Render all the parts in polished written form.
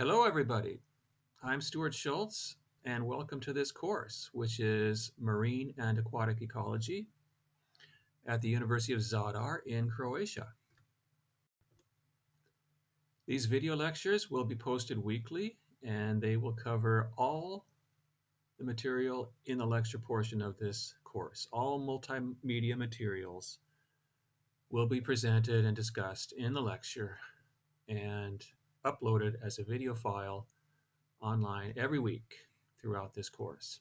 Hello, everybody. I'm Stuart Schultz, and welcome to this course, which is Marine and Aquatic Ecology at the University of Zadar in Croatia. These video lectures will be posted weekly, and they will cover all the material in the lecture portion of this course. All multimedia materials will be presented and discussed in the lecture and uploaded as a video file online every week throughout this course.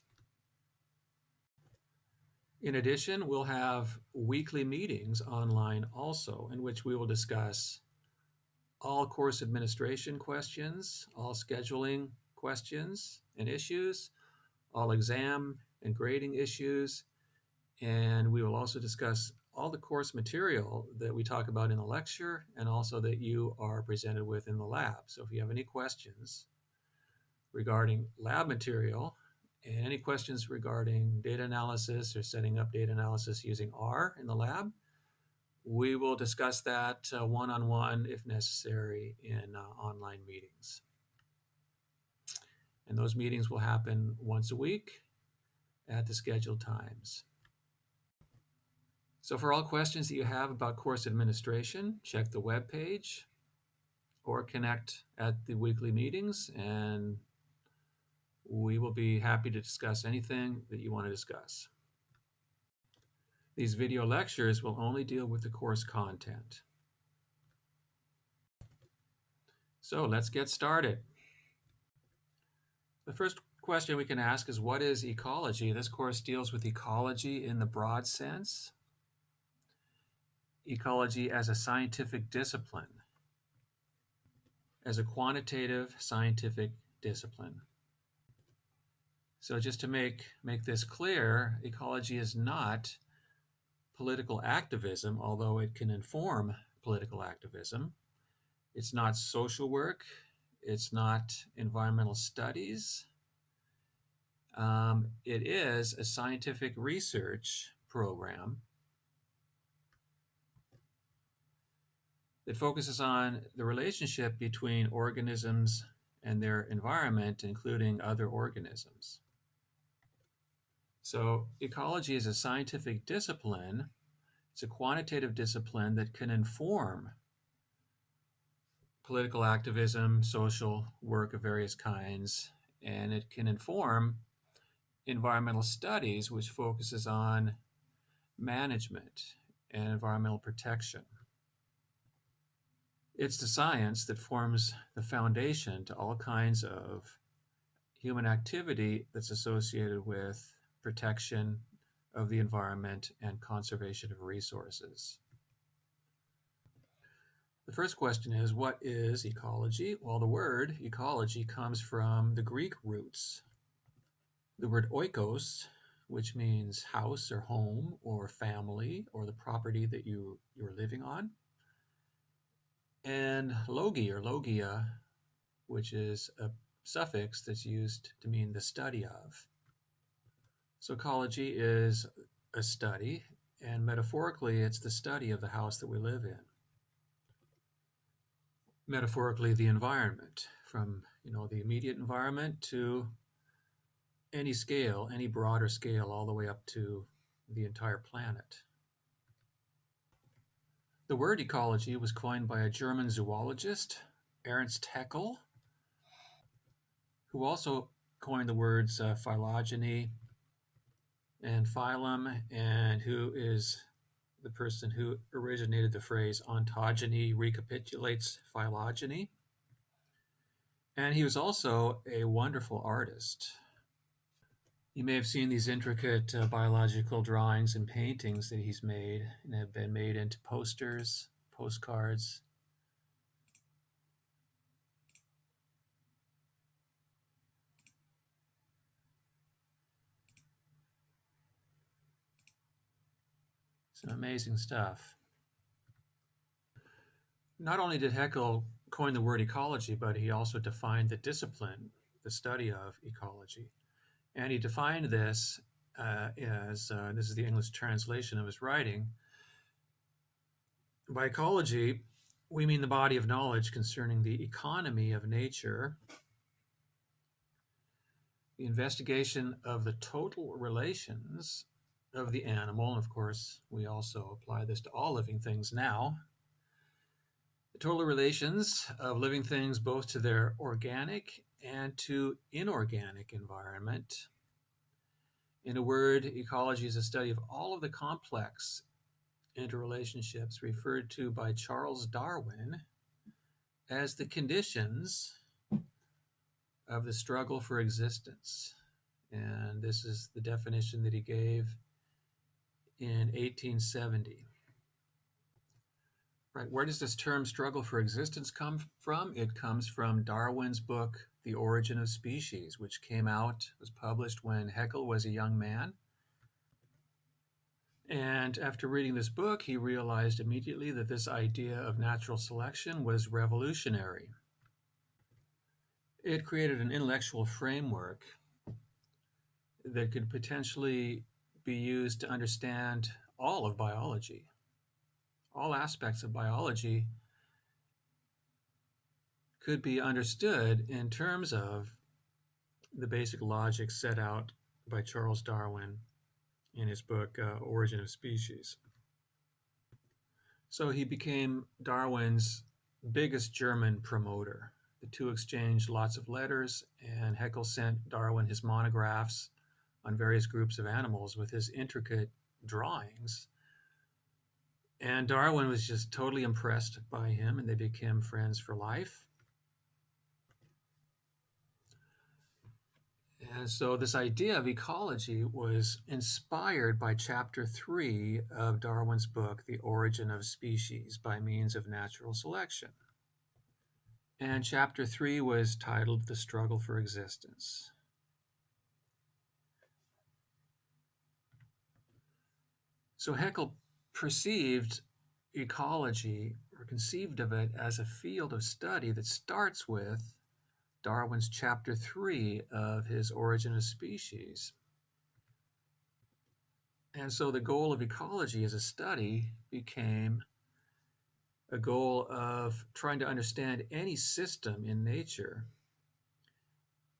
In addition, we'll have weekly meetings online also, in which we will discuss all course administration questions, all scheduling questions and issues, all exam and grading issues, and we will also discuss all the course material that we talk about in the lecture and also that you are presented with in the lab. So if you have any questions regarding lab material and any questions regarding data analysis or setting up data analysis using R in the lab, we will discuss that one-on-one if necessary in online meetings. And those meetings will happen once a week at the scheduled times. So for all questions that you have about course administration, check the web page or connect at the weekly meetings, and we will be happy to discuss anything that you want to discuss. These video lectures will only deal with the course content. So let's get started. The first question we can ask is, what is ecology? This course deals with ecology in the broad sense. Ecology as a scientific discipline, as a quantitative scientific discipline. So just to make this clear, ecology is not political activism, although it can inform political activism. It's not social work. It's not environmental studies. It is a scientific research program that focuses on the relationship between organisms and their environment, including other organisms. So ecology is a scientific discipline. It's a quantitative discipline that can inform political activism, social work of various kinds, and it can inform environmental studies, which focuses on management and environmental protection. It's the science that forms the foundation to all kinds of human activity that's associated with protection of the environment and conservation of resources. The first question is, what is ecology? Well, the word ecology comes from the Greek roots. The word oikos, which means house or home or family or the property that you're living on, and logi or logia, which is a suffix that's used to mean the study of. So ecology is a study, and metaphorically, it's the study of the house that we live in. Metaphorically, the environment, from the immediate environment to any scale, any broader scale, all the way up to the entire planet. The word ecology was coined by a German zoologist, Ernst Haeckel, who also coined the words phylogeny and phylum, and who is the person who originated the phrase ontogeny recapitulates phylogeny. And he was also a wonderful artist. You may have seen these intricate biological drawings and paintings that he's made and have been made into posters, postcards. Some amazing stuff. Not only did Haeckel coin the word ecology, but he also defined the discipline, the study of ecology. And he defined this as, this is the English translation of his writing, by ecology, we mean the body of knowledge concerning the economy of nature, the investigation of the total relations of the animal, and of course, we also apply this to all living things now. The total relations of living things both to their organic and to inorganic environment. In a word, ecology is a study of all of the complex interrelationships referred to by Charles Darwin as the conditions of the struggle for existence. And this is the definition that he gave in 1870. Right, where does this term struggle for existence come from? It comes from Darwin's book, The Origin of Species, which was published when Haeckel was a young man. And after reading this book, he realized immediately that this idea of natural selection was revolutionary. It created an intellectual framework that could potentially be used to understand all of biology. All aspects of biology could be understood in terms of the basic logic set out by Charles Darwin in his book, Origin of Species. So he became Darwin's biggest German promoter. The two exchanged lots of letters, and Haeckel sent Darwin his monographs on various groups of animals with his intricate drawings. And Darwin was just totally impressed by him, and they became friends for life. And so this idea of ecology was inspired by chapter 3 of Darwin's book, The Origin of Species by Means of Natural Selection. And chapter 3 was titled The Struggle for Existence. So Haeckel perceived ecology, or conceived of it, as a field of study that starts with Darwin's chapter 3 of his Origin of Species. And so the goal of ecology as a study became a goal of trying to understand any system in nature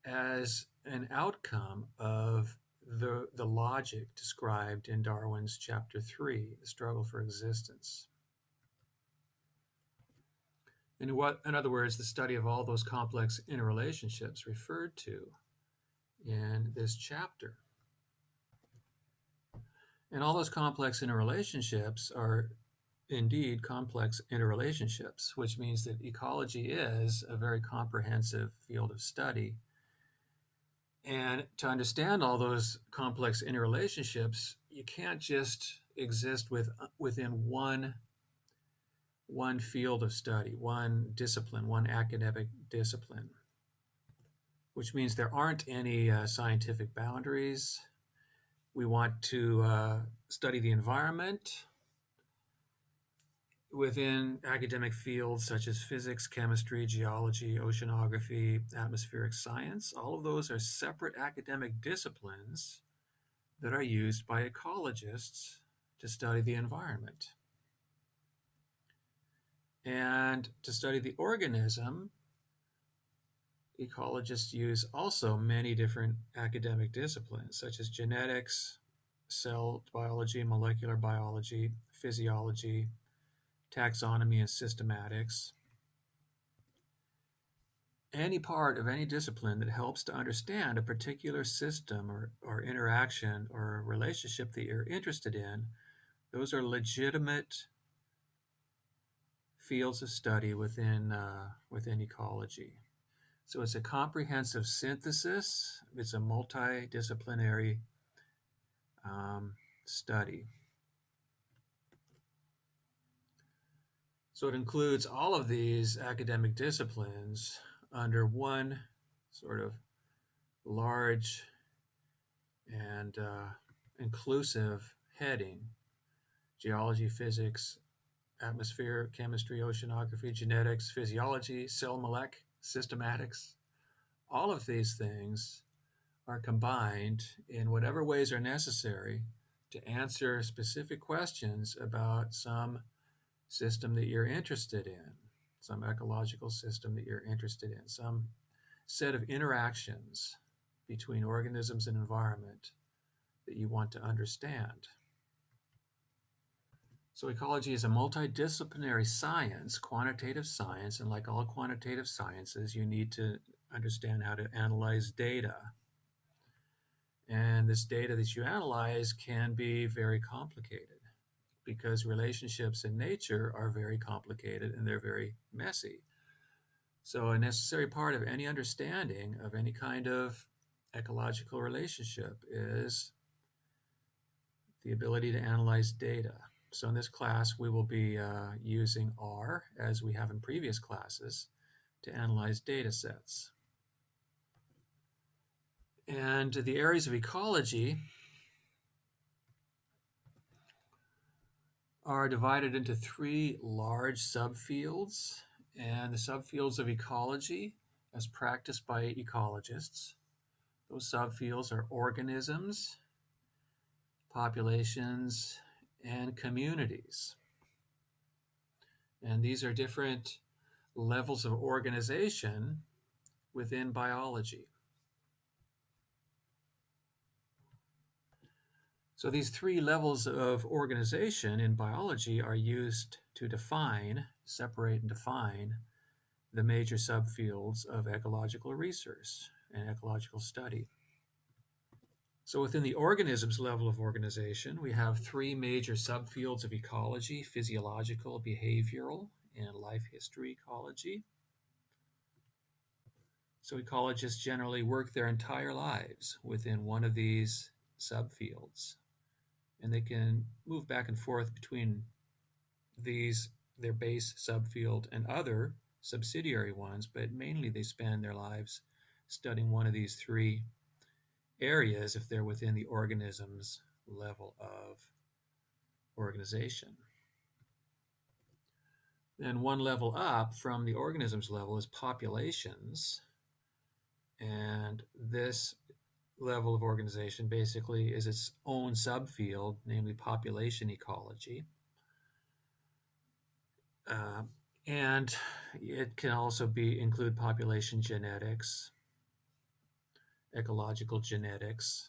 as an outcome of the logic described in Darwin's chapter 3, The Struggle for Existence. In other words, the study of all those complex interrelationships referred to in this chapter. And all those complex interrelationships are indeed complex interrelationships, which means that ecology is a very comprehensive field of study. And to understand all those complex interrelationships, you can't just exist within one field of study, one discipline, one academic discipline, which means there aren't any scientific boundaries. We want to study the environment within academic fields such as physics, chemistry, geology, oceanography, atmospheric science. All of those are separate academic disciplines that are used by ecologists to study the environment. And to study the organism, ecologists use also many different academic disciplines, such as genetics, cell biology, molecular biology, physiology, taxonomy, and systematics. Any part of any discipline that helps to understand a particular system or interaction or relationship that you're interested in, those are legitimate fields of study within ecology. So it's a comprehensive synthesis. It's a multidisciplinary study. So it includes all of these academic disciplines under one sort of large and inclusive heading: geology, physics, atmosphere, chemistry, oceanography, genetics, physiology, cell molecular, systematics. All of these things are combined in whatever ways are necessary to answer specific questions about some system that you're interested in, some ecological system that you're interested in, some set of interactions between organisms and environment that you want to understand. So ecology is a multidisciplinary science, quantitative science, and like all quantitative sciences, you need to understand how to analyze data. And this data that you analyze can be very complicated because relationships in nature are very complicated and they're very messy. So a necessary part of any understanding of any kind of ecological relationship is the ability to analyze data. So in this class, we will be using R, as we have in previous classes, to analyze data sets. And the areas of ecology are divided into three large subfields. And the subfields of ecology, as practiced by ecologists, those subfields are organisms, populations, and communities. And these are different levels of organization within biology. So these three levels of organization in biology are used to define, separate and define the major subfields of ecological research and ecological study. So within the organisms level of organization, we have three major subfields of ecology: physiological, behavioral, and life history ecology. So ecologists generally work their entire lives within one of these subfields, and they can move back and forth between these, their base subfield, and other subsidiary ones, but mainly they spend their lives studying one of these three areas if they're within the organism's level of organization. Then one level up from the organism's level is populations, and this level of organization basically is its own subfield, namely population ecology. And it can also include population genetics, ecological genetics.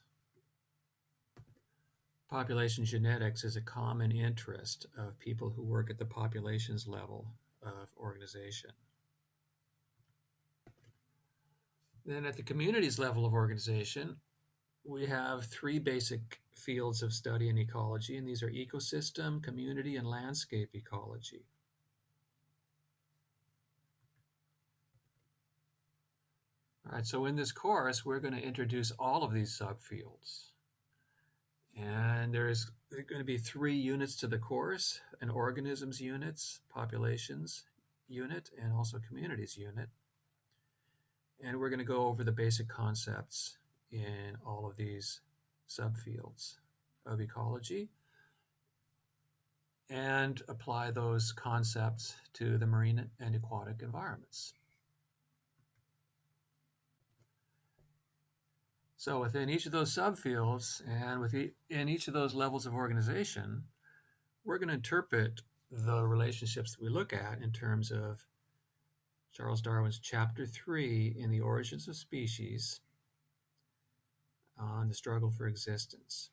Population genetics is a common interest of people who work at the populations level of organization. Then at the communities level of organization, we have three basic fields of study in ecology, and these are ecosystem, community, and landscape ecology. All right, so in this course, we're going to introduce all of these subfields. And there's going to be 3 units to the course: an organisms unit, populations unit, and also communities unit. And we're going to go over the basic concepts in all of these subfields of ecology and apply those concepts to the marine and aquatic environments. So within each of those subfields and within each of those levels of organization, we're going to interpret the relationships that we look at in terms of Charles Darwin's Chapter 3 in The Origins of Species on the struggle for existence.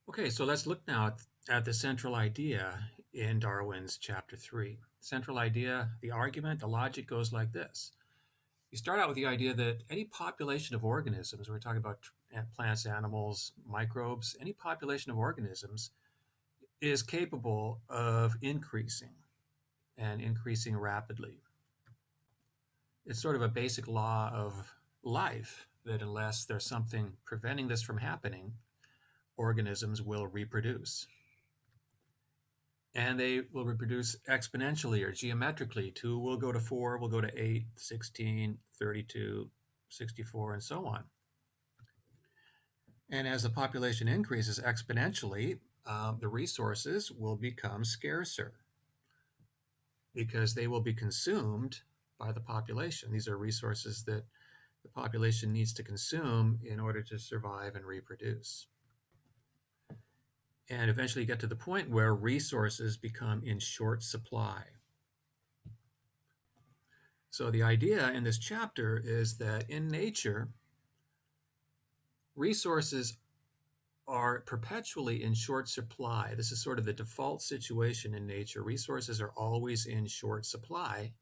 Okay, so let's look now at the central idea in Darwin's Chapter 3. Central idea, the argument, the logic goes like this. You start out with the idea that any population of organisms, we're talking about plants, animals, microbes, any population of organisms is capable of increasing and increasing rapidly. It's sort of a basic law of life that unless there's something preventing this from happening, organisms will reproduce. And they will reproduce exponentially or geometrically. 2 will go to 4, will go to 8, 16, 32, 64, and so on. And as the population increases exponentially, the resources will become scarcer because they will be consumed by the population. These are resources that the population needs to consume in order to survive and reproduce. and eventually get to the point where resources become in short supply. So the idea in this chapter is that in nature, resources are perpetually in short supply. This is sort of the default situation in nature. Resources are always in short supply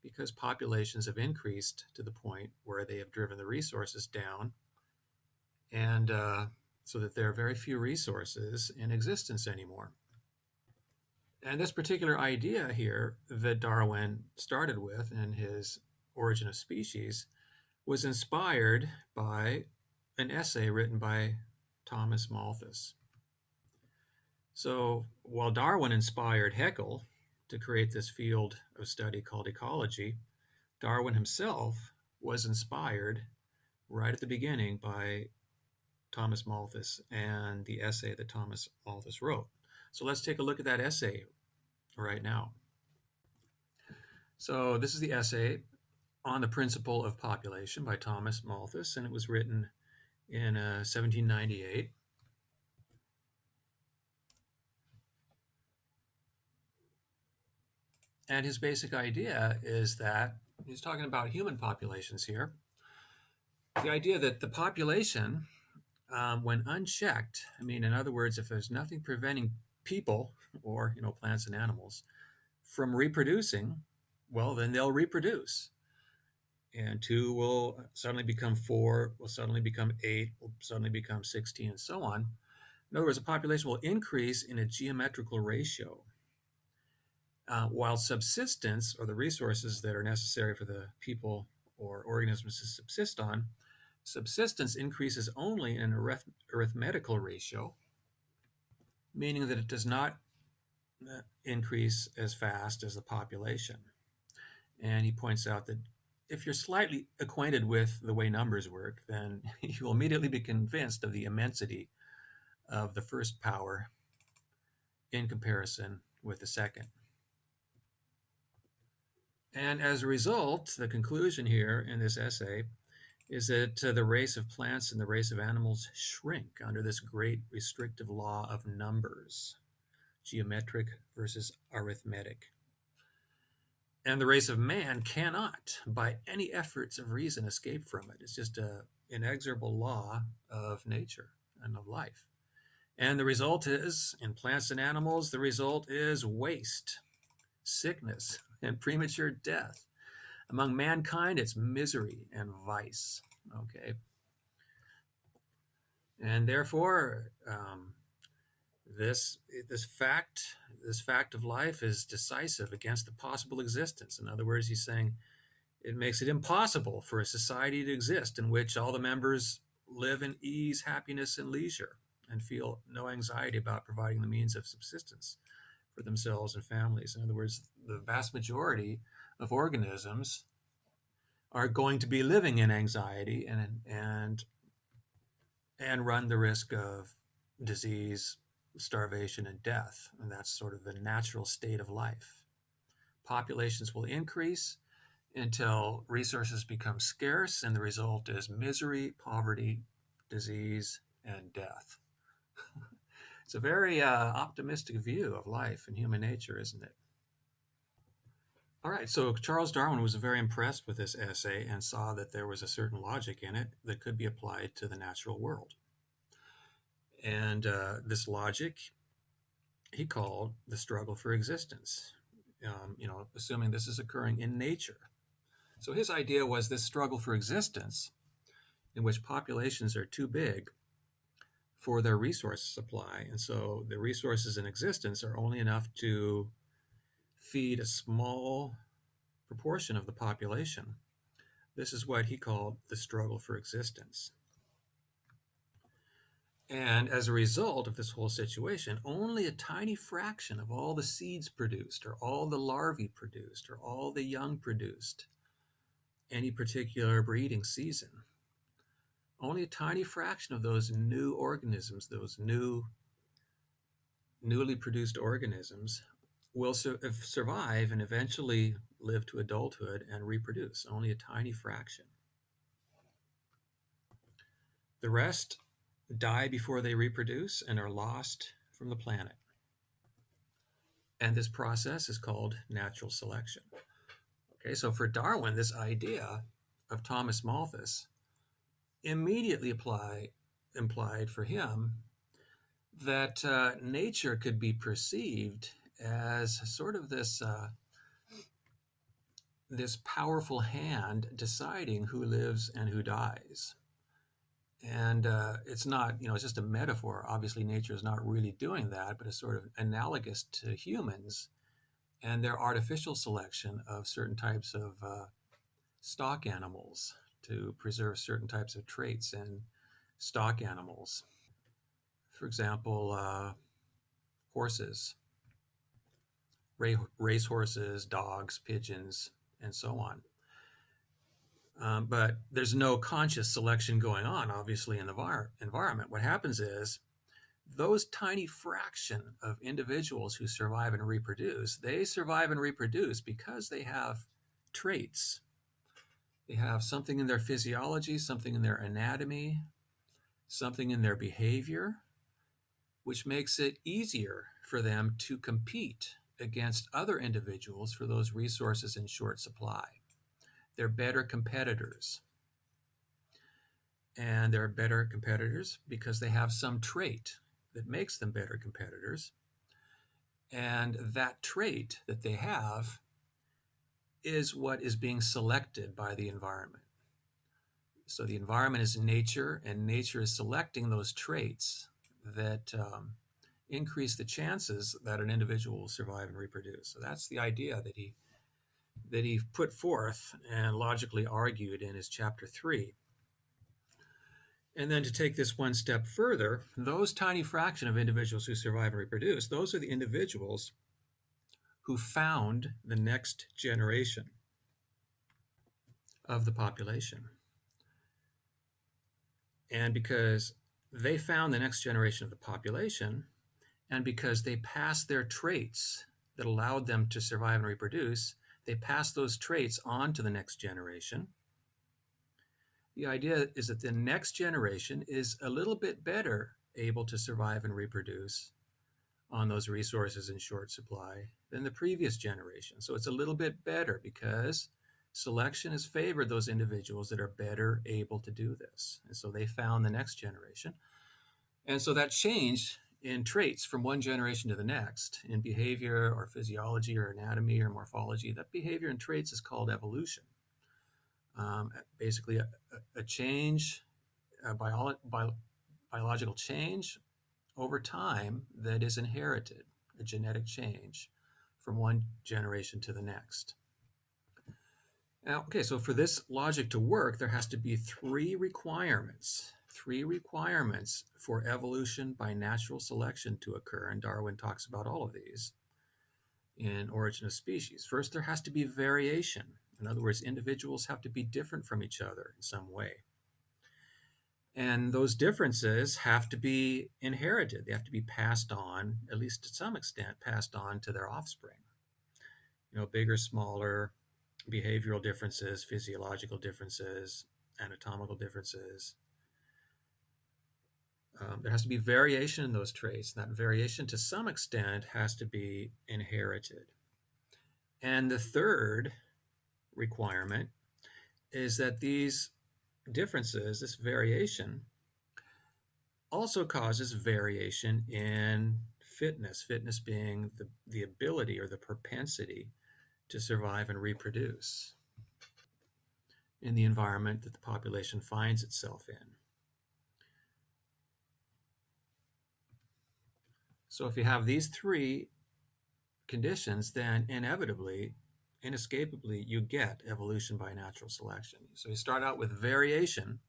because populations have increased to the point where they have driven the resources down, and so that there are very few resources in existence anymore. And this particular idea here that Darwin started with in his Origin of Species was inspired by an essay written by Thomas Malthus. So while Darwin inspired Haeckel to create this field of study called ecology, Darwin himself was inspired right at the beginning by Thomas Malthus and the essay that Thomas Malthus wrote. So let's take a look at that essay right now. So this is the essay on the Principle of Population by Thomas Malthus, and it was written in 1798. And his basic idea is that he's talking about human populations here. The idea that the population, when unchecked, I mean, in other words, if there's nothing preventing people or plants and animals from reproducing, well, then they'll reproduce. And 2 will suddenly become 4, will suddenly become 8, will suddenly become 16, and so on. In other words, the population will increase in a geometrical ratio. While subsistence, or the resources that are necessary for the people or organisms to subsist on, subsistence increases only in an arithmetical ratio, meaning that it does not increase as fast as the population. And he points out that if you're slightly acquainted with the way numbers work, then you will immediately be convinced of the immensity of the first power in comparison with the second. And as a result, the conclusion here in this essay is that the race of plants and the race of animals shrink under this great restrictive law of numbers, geometric versus arithmetic. And the race of man cannot, by any efforts of reason, escape from it. It's just an inexorable law of nature and of life. And the result is, in plants and animals, the result is waste, sickness, and premature death. Among mankind, it's misery and vice. Okay. And therefore, this fact of life is decisive against the possible existence. In other words, he's saying it makes it impossible for a society to exist in which all the members live in ease, happiness, and leisure, and feel no anxiety about providing the means of subsistence for themselves and families. In other words, the vast majority of organisms are going to be living in anxiety and run the risk of disease, starvation, and death. And that's sort of the natural state of life. Populations will increase until resources become scarce, and the result is misery, poverty, disease, and death. It's a very optimistic view of life and human nature, isn't it? All right, so Charles Darwin was very impressed with this essay and saw that there was a certain logic in it that could be applied to the natural world. And this logic he called the struggle for existence, assuming this is occurring in nature. So his idea was this struggle for existence in which populations are too big for their resource supply. And so the resources in existence are only enough to feed a small proportion of the population. This is what he called the struggle for existence. And as a result of this whole situation, only a tiny fraction of all the seeds produced, or all the larvae produced, or all the young produced any particular breeding season, only a tiny fraction of those new organisms, those newly produced organisms, will survive and eventually live to adulthood and reproduce. Only a tiny fraction. The rest die before they reproduce and are lost from the planet. And this process is called natural selection. Okay, so for Darwin, this idea of Thomas Malthus immediately implied for him that nature could be perceived as sort of this powerful hand deciding who lives and who dies. And it's not, it's just a metaphor. Obviously, nature is not really doing that, but it's sort of analogous to humans and their artificial selection of certain types of stock animals to preserve certain types of traits in stock animals. For example, horses, race horses, dogs, pigeons, and so on. But there's no conscious selection going on, obviously, in the environment. What happens is those tiny fraction of individuals who survive and reproduce, they survive and reproduce because they have traits. They have something in their physiology, something in their anatomy, something in their behavior, which makes it easier for them to compete against other individuals for those resources in short supply. They're better competitors. And they're better competitors because they have some trait that makes them better competitors. And that trait that they have is what is being selected by the environment. So the environment is nature, and nature is selecting those traits that increase the chances that an individual will survive and reproduce. So that's the idea that he put forth and logically argued in his chapter 3. And then to take this one step further, those tiny fraction of individuals who survive and reproduce, those are the individuals who found the next generation of the population. And because they found the next generation of the population, and because they passed their traits that allowed them to survive and reproduce, they passed those traits on to the next generation. The idea is that the next generation is a little bit better able to survive and reproduce on those resources in short supply than the previous generation. So it's a little bit better because selection has favored those individuals that are better able to do this. And so they found the next generation. And so that change in traits from one generation to the next, in behavior or physiology or anatomy or morphology, that behavior and traits is called evolution. Basically, a change, a biological change over time that is inherited, a genetic change from one generation to the next. Now, okay, so for this logic to work, there has to be three requirements for evolution by natural selection to occur, and Darwin talks about all of these in Origin of Species. First, there has to be variation. In other words, individuals have to be different from each other in some way. And those differences have to be inherited. They have to be passed on, at least to some extent, passed on to their offspring. Bigger, smaller, behavioral differences, physiological differences, anatomical differences. There has to be variation in those traits. And that variation, to some extent, has to be inherited. And the third requirement is that these differences, this variation, also causes variation in fitness being the ability or the propensity to survive and reproduce in the environment that the population finds itself in. So if you have these three conditions, then inescapably, you get evolution by natural selection. So you start out with variation,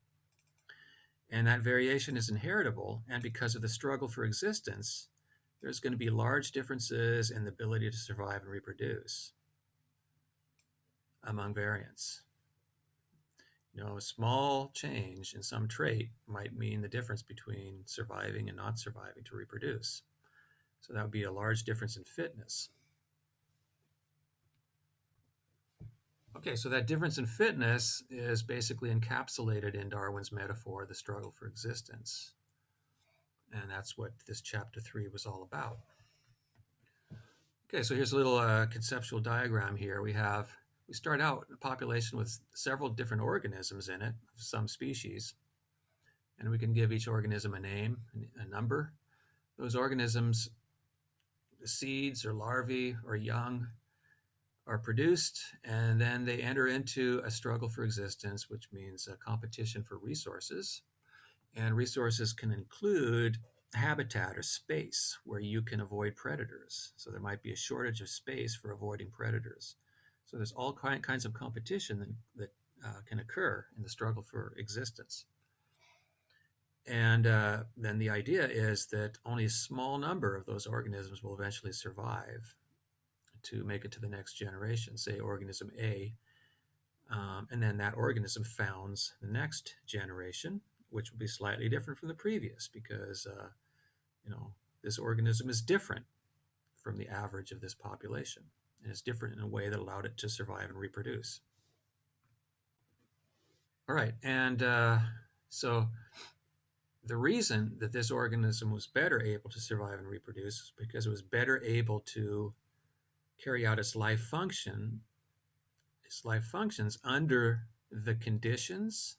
and that variation is inheritable, and because of the struggle for existence, there's going to be large differences in the ability to survive and reproduce among variants. A small change in some trait might mean the difference between surviving and not surviving to reproduce. So that would be a large difference in fitness. Okay, so that difference in fitness is basically encapsulated in Darwin's metaphor, the struggle for existence. And that's what this chapter 3 was all about. Okay, so here's a little conceptual diagram here. We start out a population with several different organisms in it, some species, and we can give each organism a name, a number. Those organisms, seeds or larvae or young, are produced, and then they enter into a struggle for existence, which means a competition for resources. And resources can include habitat or space where you can avoid predators. So there might be a shortage of space for avoiding predators. So there's all kinds of competition that can occur in the struggle for existence. And then the idea is that only a small number of those organisms will eventually survive to make it to the next generation, say organism A. And then that organism founds the next generation, which will be slightly different from the previous because, this organism is different from the average of this population. And it's different in a way that allowed it to survive and reproduce. All right, and so the reason that this organism was better able to survive and reproduce is because it was better able to carry out its life functions under the conditions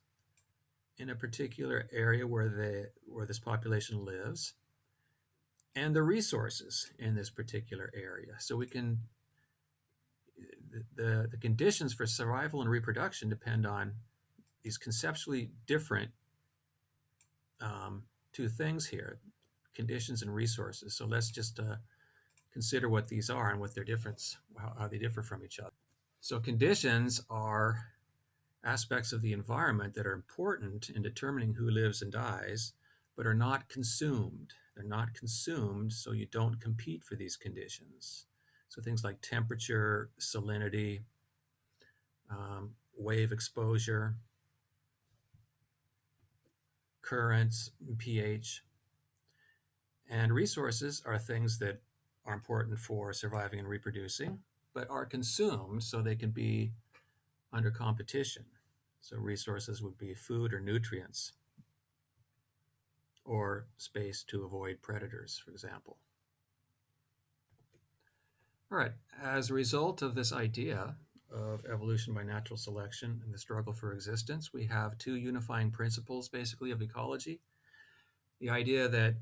in a particular area where this population lives, and the resources in this particular area. So we can the conditions for survival and reproduction depend on these conceptually different two things here: conditions and resources. So let's just consider what these are and what their difference, how they differ from each other. So conditions are aspects of the environment that are important in determining who lives and dies, but are not consumed. They're not consumed, so you don't compete for these conditions. So things like temperature, salinity, wave exposure, currents, pH, and resources are things that are important for surviving and reproducing, but are consumed so they can be under competition. So resources would be food or nutrients, or space to avoid predators, for example. All right, as a result of this idea of evolution by natural selection and the struggle for existence, we have two unifying principles, basically, of ecology. The idea that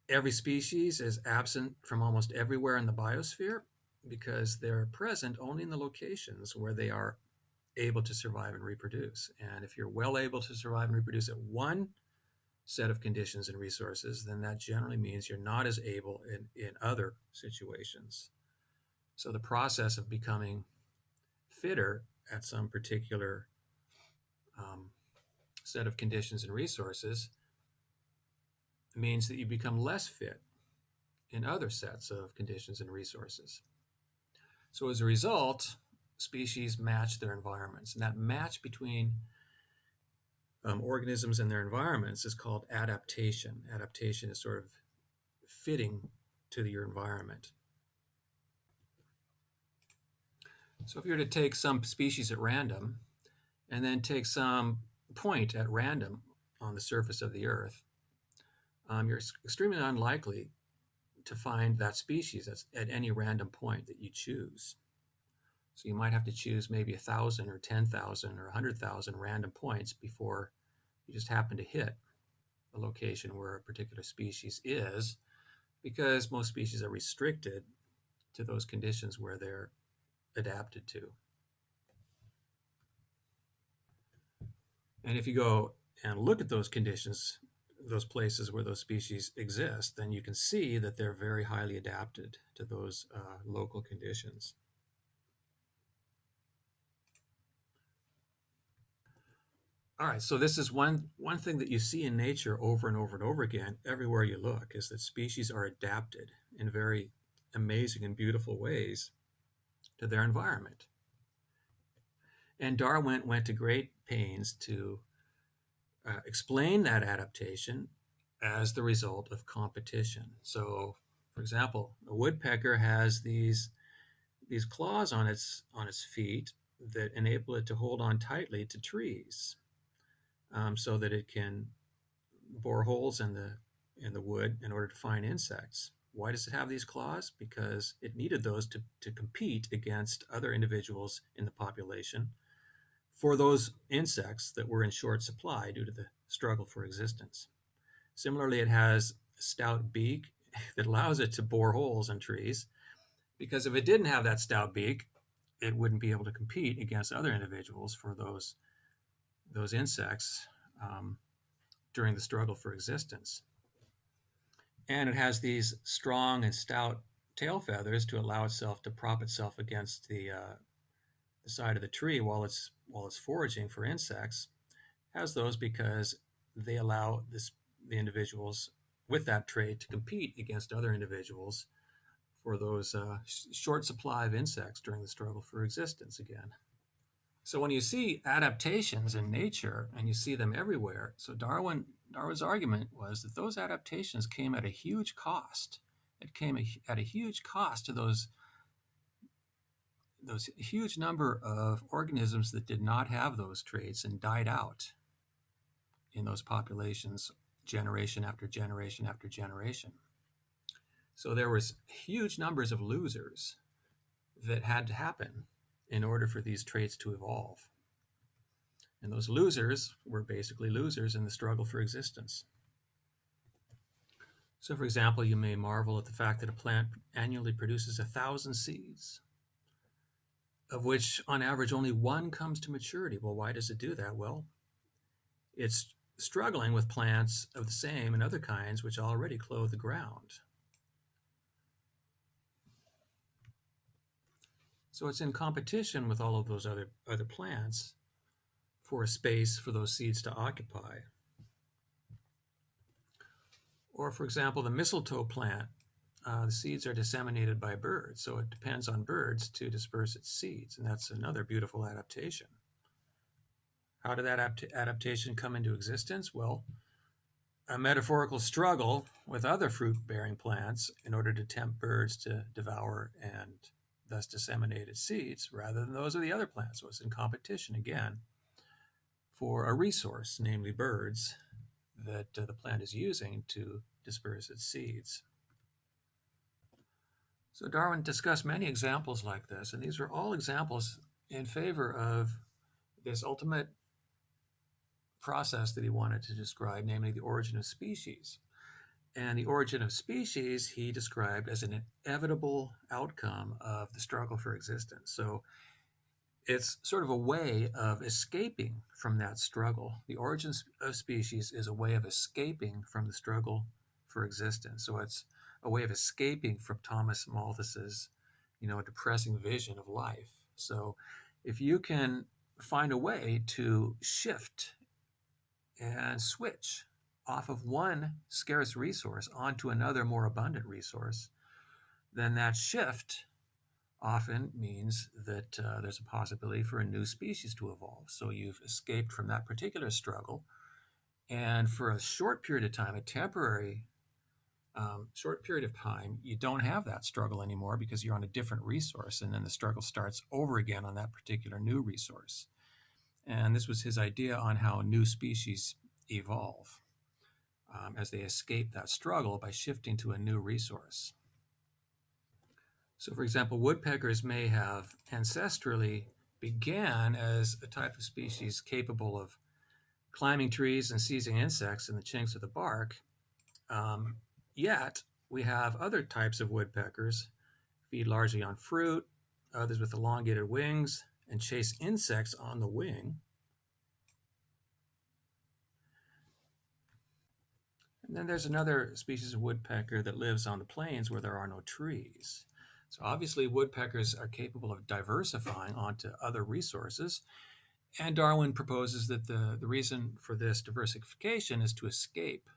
every species is absent from almost everywhere in the biosphere because they're present only in the locations where they are able to survive and reproduce. And if you're well able to survive and reproduce at one set of conditions and resources, then that generally means you're not as able in other situations. So the process of becoming fitter at some particular set of conditions and resources means that you become less fit in other sets of conditions and resources. So as a result, species match their environments. And that match between organisms and their environments is called adaptation. Adaptation is sort of fitting to your environment. So if you were to take some species at random and then take some point at random on the surface of the Earth, you're extremely unlikely to find that species at any random point that you choose. So you might have to choose maybe 1,000 or 10,000 or 100,000 random points before you just happen to hit the location where a particular species is, because most species are restricted to those conditions where they're adapted to. And if you go and look at those conditions, those places where those species exist, then you can see that they're very highly adapted to those local conditions. All right, so this is one thing that you see in nature over and over and over again, everywhere you look, is that species are adapted in very amazing and beautiful ways to their environment. And Darwin went to great pains to explain that adaptation as the result of competition. So, for example, a woodpecker has these claws on its feet that enable it to hold on tightly to trees, so that it can bore holes in in the wood in order to find insects. Why does it have these claws? Because it needed those to compete against other individuals in the population for those insects that were in short supply due to the struggle for existence. Similarly, it has a stout beak that allows it to bore holes in trees, because if it didn't have that stout beak, it wouldn't be able to compete against other individuals for those insects um, during the struggle for existence. And it has these strong and stout tail feathers to allow itself to prop itself against the side of the tree while it's foraging for insects. It has those because they allow the individuals with that trait to compete against other individuals for those short supply of insects during the struggle for existence again. So when you see adaptations in nature, and you see them everywhere, so Darwin's argument was that those adaptations came at a huge cost. It came at a huge cost to those huge number of organisms that did not have those traits and died out in those populations generation after generation after generation. So there was huge numbers of losers that had to happen in order for these traits to evolve. And those losers were basically losers in the struggle for existence. So, for example, you may marvel at the fact that a plant annually produces 1,000 seeds, of which on average only one comes to maturity. Well, why does it do that? Well, it's struggling with plants of the same and other kinds which already clothe the ground. So it's in competition with all of those other plants for a space for those seeds to occupy. Or, for example, the mistletoe plant, the seeds are disseminated by birds, so it depends on birds to disperse its seeds, and that's another beautiful adaptation. How did that adaptation come into existence? Well, a metaphorical struggle with other fruit-bearing plants in order to tempt birds to devour and thus disseminate its seeds rather than those of the other plants. So it's in competition again for a resource, namely birds, that the plant is using to disperse its seeds. So Darwin discussed many examples like this, and these were all examples in favor of this ultimate process that he wanted to describe, namely the origin of species. And the origin of species he described as an inevitable outcome of the struggle for existence. So it's sort of a way of escaping from that struggle. The origin of species is a way of escaping from the struggle for existence. So it's a way of escaping from Thomas Malthus's, depressing vision of life. So if you can find a way to shift and switch off of one scarce resource onto another more abundant resource, then that shift often means that there's a possibility for a new species to evolve. So you've escaped from that particular struggle, and for a short period of time, a temporary short period of time, you don't have that struggle anymore because you're on a different resource, and then the struggle starts over again on that particular new resource. And this was his idea on how new species evolve as they escape that struggle by shifting to a new resource. So, for example, woodpeckers may have ancestrally began as a type of species capable of climbing trees and seizing insects in the chinks of the bark. Yet, we have other types of woodpeckers feed largely on fruit, others with elongated wings, and chase insects on the wing. And then there's another species of woodpecker that lives on the plains where there are no trees. So obviously woodpeckers are capable of diversifying onto other resources. And Darwin proposes that the reason for this diversification is to escape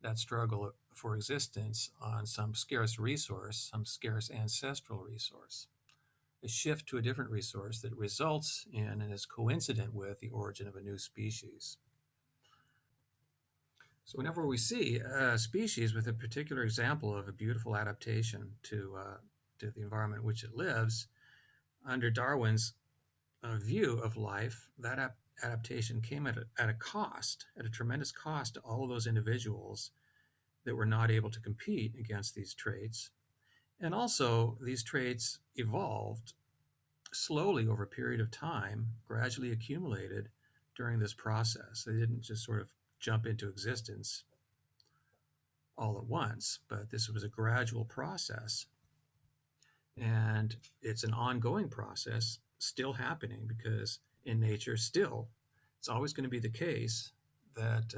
that struggle for existence on some scarce resource, some scarce ancestral resource. A shift to a different resource that results in and is coincident with the origin of a new species. So whenever we see a species with a particular example of a beautiful adaptation to the environment in which it lives, under Darwin's view of life, that adaptation came at a cost, at a tremendous cost to all of those individuals that were not able to compete against these traits. And also, these traits evolved slowly over a period of time, gradually accumulated during this process. They didn't just sort of jump into existence all at once, but this was a gradual process. And it's an ongoing process still happening because in nature, still, it's always going to be the case that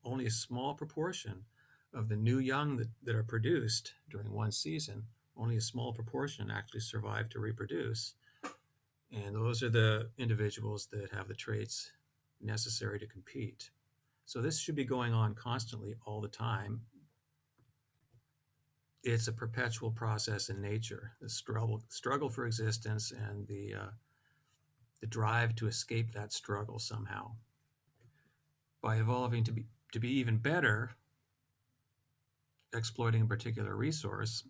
only a small proportion of the new young that are produced during one season, only a small proportion actually survive to reproduce. And those are the individuals that have the traits necessary to compete. So this should be going on constantly all the time. It's a perpetual process in nature, the struggle for existence and the drive to escape that struggle somehow. By evolving to be even better exploiting a particular resource,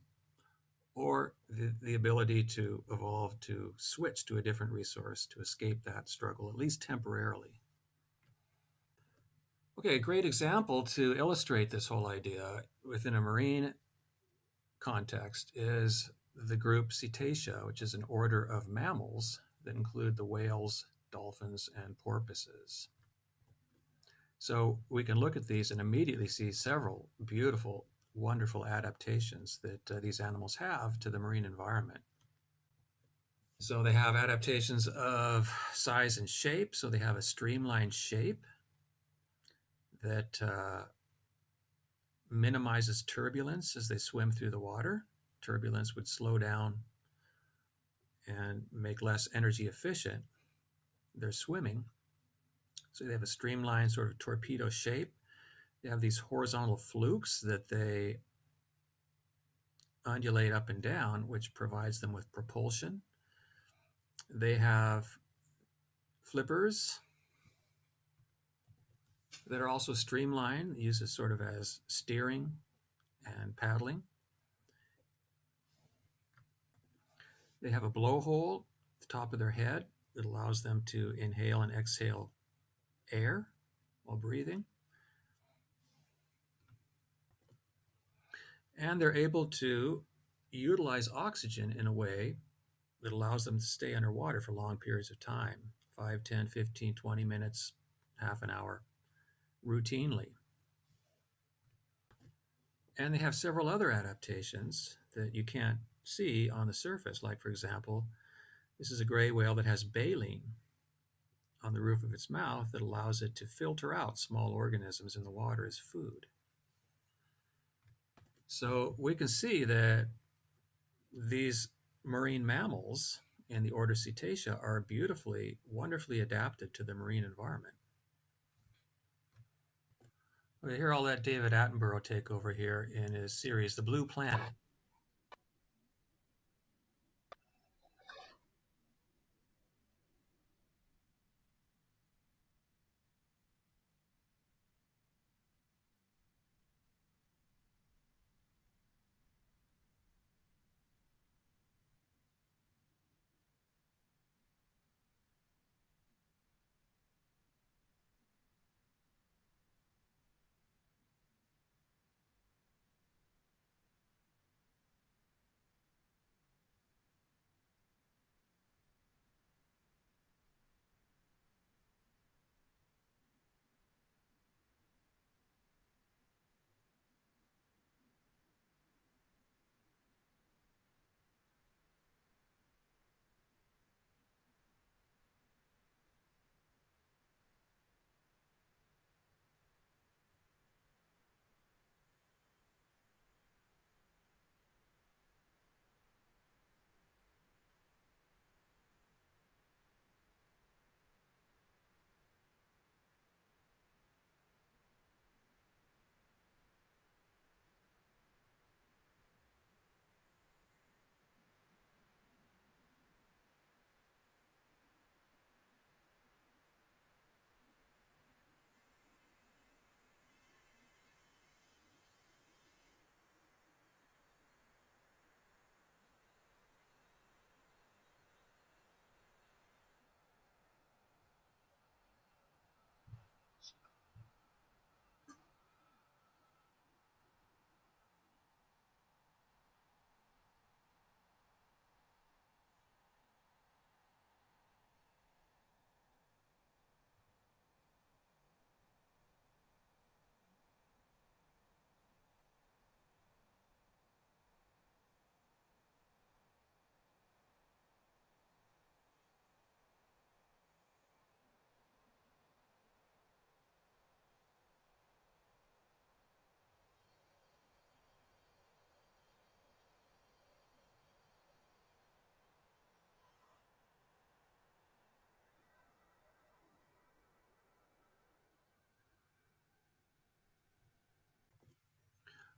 or the ability to evolve to switch to a different resource to escape that struggle, at least temporarily. Okay, a great example to illustrate this whole idea within a marine context is the group Cetacea, which is an order of mammals that include the whales, dolphins, and porpoises. So we can look at these and immediately see several beautiful, wonderful adaptations that these animals have to the marine environment. So they have adaptations of size and shape. So they have a streamlined shape that minimizes turbulence as they swim through the water. Turbulence would slow down and make less energy efficient their swimming. So they have a streamlined sort of torpedo shape. They have these horizontal flukes that they undulate up and down, which provides them with propulsion. They have flippers that are also streamlined, used as sort of as steering and paddling. They have a blowhole at the top of their head that allows them to inhale and exhale air while breathing. And they're able to utilize oxygen in a way that allows them to stay underwater for long periods of time 5, 10, 15, 20 minutes, half an hour, routinely. And they have several other adaptations that you can't see on the surface. Like, for example, this is a gray whale that has baleen on the roof of its mouth that allows it to filter out small organisms in the water as food. So we can see that these marine mammals in the order Cetacea are beautifully, wonderfully adapted to the marine environment. Okay, here I'll let David Attenborough take over here in his series, The Blue Planet.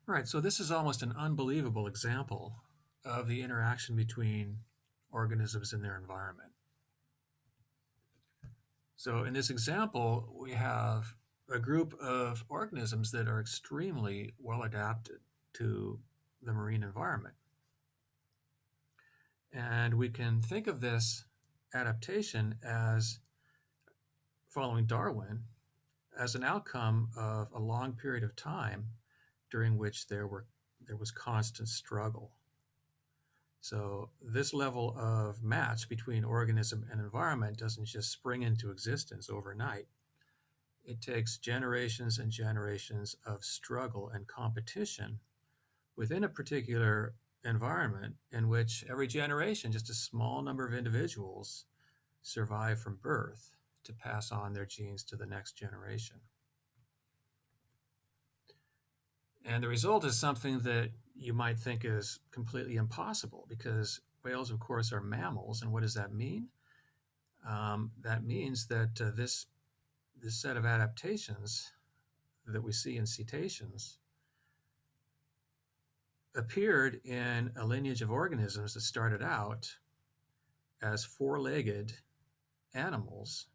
All right, so this is almost an unbelievable example of the interaction between organisms and their environment. So in this example, we have a group of organisms that are extremely well adapted to the marine environment. And we can think of this adaptation as, following Darwin, as an outcome of a long period of time during which there was constant struggle. So this level of match between organism and environment doesn't just spring into existence overnight. It takes generations and generations of struggle and competition within a particular environment in which every generation, just a small number of individuals, survive from birth to pass on their genes to the next generation. And the result is something that you might think is completely impossible because whales, of course, are mammals. And what does that mean? That means that this set of adaptations that we see in cetaceans appeared in a lineage of organisms that started out as four-legged animals,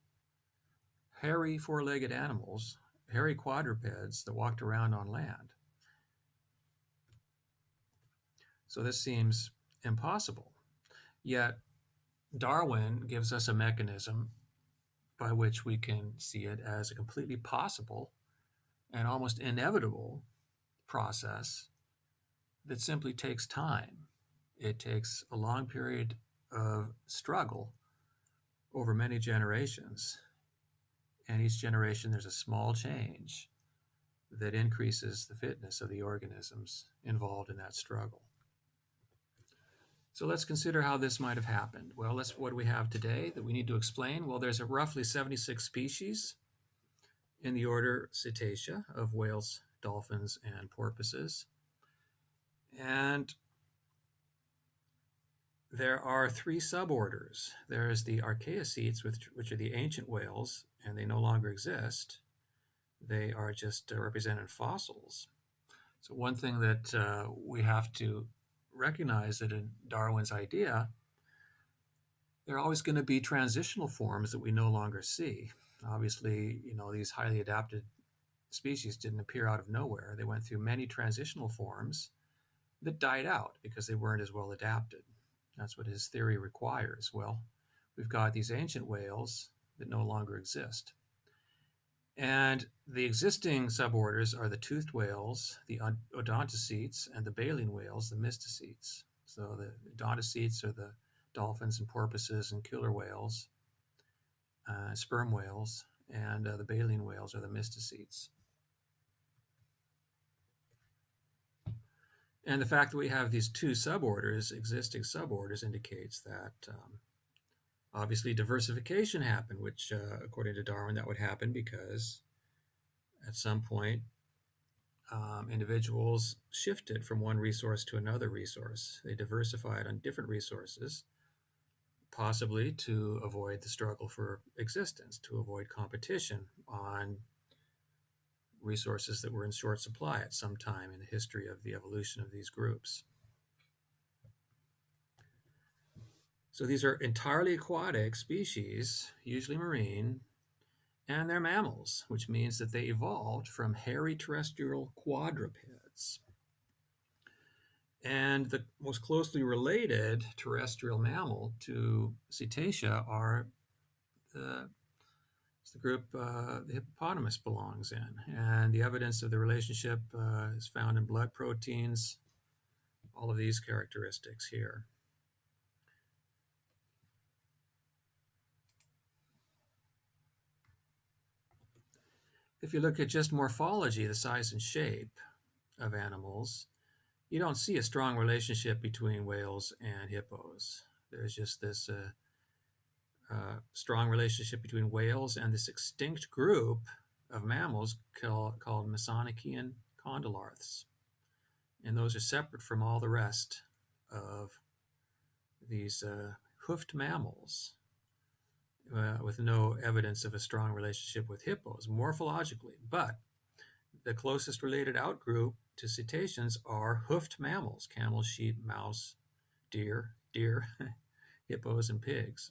hairy four-legged animals, hairy quadrupeds that walked around on land. So this seems impossible. Yet Darwin gives us a mechanism by which we can see it as a completely possible and almost inevitable process that simply takes time. It takes a long period of struggle over many generations. And each generation, there's a small change that increases the fitness of the organisms involved in that struggle. So let's consider how this might have happened. Well, that's what we have today that we need to explain. Well, there's roughly 76 species in the order Cetacea of whales, dolphins, and porpoises. And there are three suborders. There's the Archaeocetes, which are the ancient whales, and they no longer exist. They are just represented fossils. So one thing that we have to recognize that in Darwin's idea, there are always going to be transitional forms that we no longer see. Obviously, these highly adapted species didn't appear out of nowhere. They went through many transitional forms that died out because they weren't as well adapted. That's what his theory requires. Well, we've got these ancient whales that no longer exist. And the existing suborders are the toothed whales, the odontocetes, and the baleen whales, the mysticetes. So the odontocetes are the dolphins and porpoises and killer whales, sperm whales, and the baleen whales are the mysticetes. And the fact that we have these two suborders, existing suborders, indicates that obviously diversification happened, which according to Darwin, that would happen because at some point individuals shifted from one resource to another resource. They diversified on different resources, possibly to avoid the struggle for existence, to avoid competition on resources that were in short supply at some time in the history of the evolution of these groups. So these are entirely aquatic species, usually marine, and they're mammals, which means that they evolved from hairy terrestrial quadrupeds. And the most closely related terrestrial mammal to Cetacea are the group the hippopotamus belongs in. And the evidence of the relationship is found in blood proteins, all of these characteristics here. If you look at just morphology, the size and shape of animals, you don't see a strong relationship between whales and hippos. There's just this strong relationship between whales and this extinct group of mammals called Mesonychian condylarths. And those are separate from all the rest of these hoofed mammals with no evidence of a strong relationship with hippos morphologically. But the closest related outgroup to cetaceans are hoofed mammals: camel, sheep, mouse, deer, hippos, and pigs.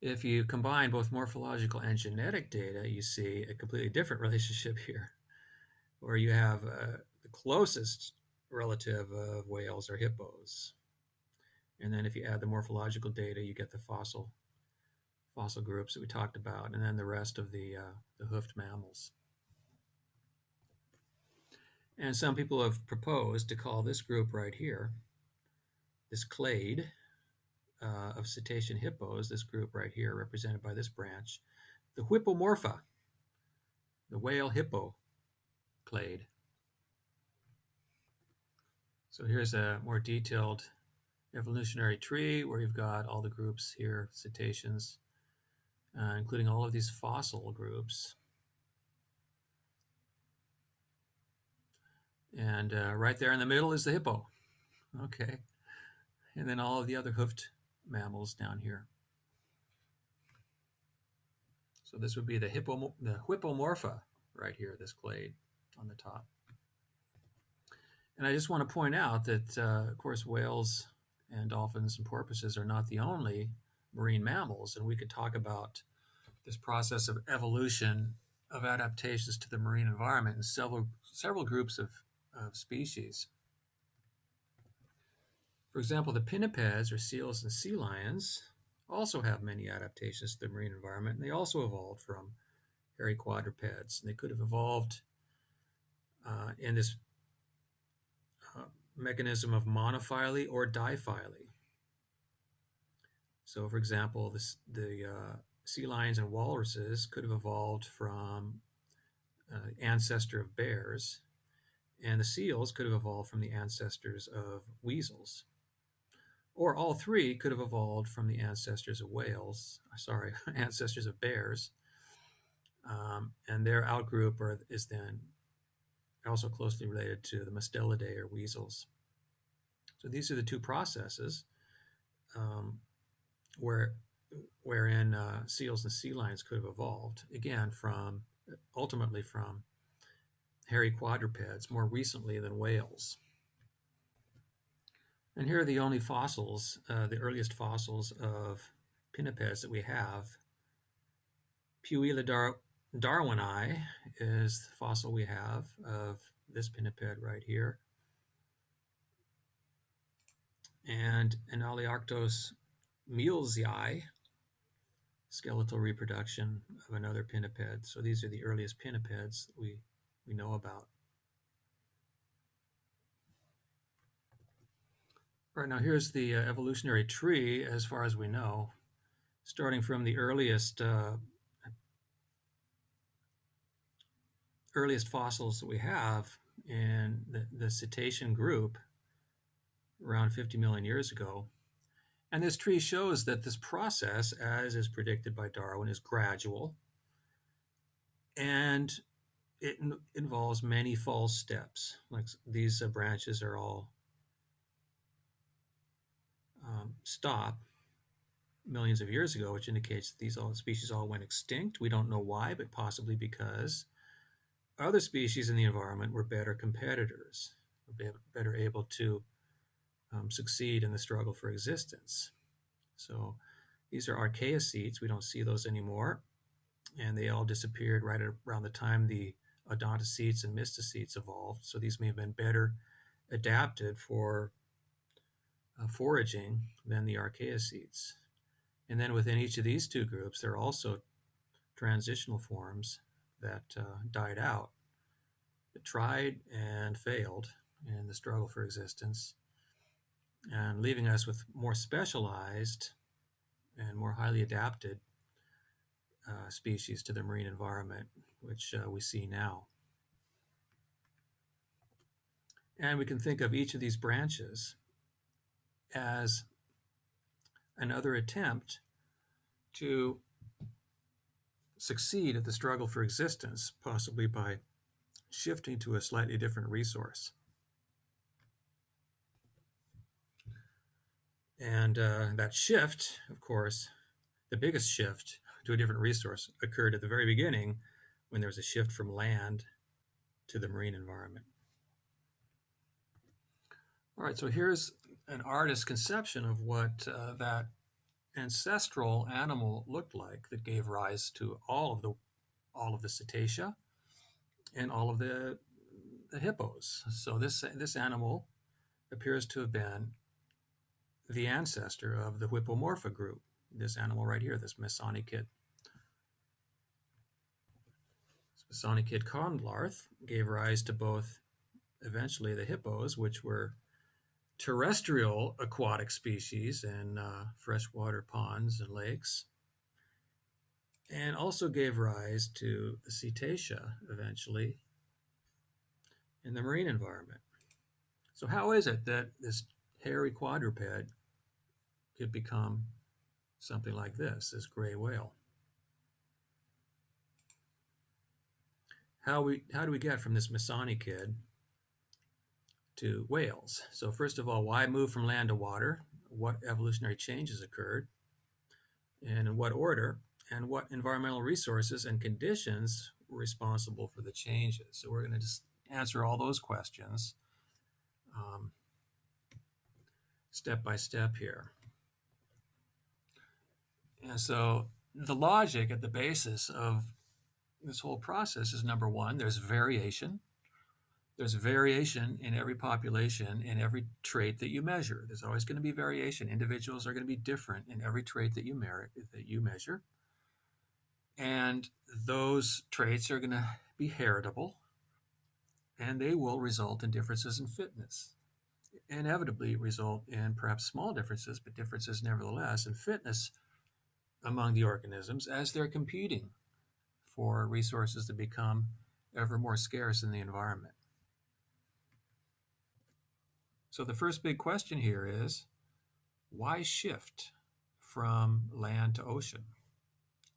If you combine both morphological and genetic data, you see a completely different relationship here, where you have the closest relative of whales are hippos. And then if you add the morphological data, you get the fossil groups that we talked about, and then the rest of the hoofed mammals. And some people have proposed to call this group right here, this clade of cetacean hippos, this group right here represented by this branch, the Hippomorpha, the whale hippo clade. So here's a more detailed evolutionary tree where you've got all the groups here, cetaceans, including all of these fossil groups. And right there in the middle is the hippo. Okay. And then all of the other hoofed mammals down here. So this would be the Hippomorpha right here, this clade on the top. And I just want to point out that, of course, whales and dolphins and porpoises are not the only marine mammals. And we could talk about this process of evolution of adaptations to the marine environment in several groups of species. For example, the pinnipeds, or seals and sea lions, also have many adaptations to the marine environment, and they also evolved from hairy quadrupeds. And they could have evolved in this mechanism of monophily or diphily. So, for example, the sea lions and walruses could have evolved from ancestor of bears, and the seals could have evolved from the ancestors of weasels. Or all three could have evolved from the ancestors of ancestors of bears. And their outgroup is then also closely related to the Mustelidae, or weasels. So these are the two processes wherein seals and sea lions could have evolved, again, ultimately from hairy quadrupeds, more recently than whales. And here are the only fossils, the earliest fossils of pinnipeds that we have. Puella darwini is the fossil we have of this pinniped right here. And Analiarctos mielzii, skeletal reproduction of another pinniped. So these are the earliest pinnipeds that we know about. All right, now here's the evolutionary tree as far as we know, starting from the earliest fossils that we have in the cetacean group around 50 million years ago. And this tree shows that this process, as is predicted by Darwin, is gradual, and it involves many false steps. Like these branches are all stop millions of years ago, which indicates that these species all went extinct. We don't know why, but possibly because other species in the environment were better competitors, better able to succeed in the struggle for existence. So these are archaeocetes. We don't see those anymore, and they all disappeared right around the time the odontocetes and mysticetes evolved. So these may have been better adapted for foraging than the archaeocetes. And then within each of these two groups, there are also transitional forms that died out, that tried and failed in the struggle for existence, and leaving us with more specialized and more highly adapted species to the marine environment, which we see now. And we can think of each of these branches as another attempt to succeed at the struggle for existence, possibly by shifting to a slightly different resource. And that shift, of course, the biggest shift to a different resource occurred at the very beginning when there's a shift from land to the marine environment. All right, so here's an artist's conception of what that ancestral animal looked like that gave rise to all of the cetacea and all of the hippos. So this animal appears to have been the ancestor of the Hippomorpha group. This animal right here, this Mesonychid conlarth, gave rise to both eventually the hippos, which were terrestrial aquatic species in freshwater ponds and lakes, and also gave rise to the cetacea eventually in the marine environment. So how is it that this hairy quadruped could become something like this gray whale? How do we get from this Mesonychid to whales? So first of all, why move from land to water? What evolutionary changes occurred? And in what order? And what environmental resources and conditions were responsible for the changes? So we're going to just answer all those questions step by step here. And so the logic at the basis of this whole process is, number one, there's variation. There's variation in every population in every trait that you measure. There's always going to be variation. Individuals are going to be different in every trait that you measure. And those traits are going to be heritable, and they will result in differences in fitness. Inevitably result in perhaps small differences, but differences nevertheless in fitness among the organisms as they're competing for resources that become ever more scarce in the environment. So the first big question here is, why shift from land to ocean?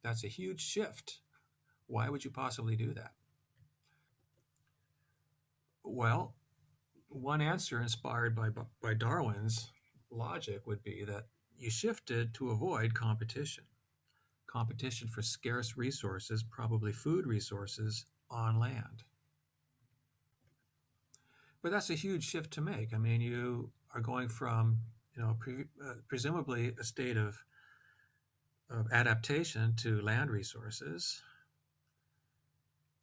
That's a huge shift. Why would you possibly do that? Well, one answer inspired by Darwin's logic would be that you shifted to avoid competition. Competition for scarce resources, probably food resources, on land. But that's a huge shift to make. I mean, you are going from, presumably a state of adaptation to land resources,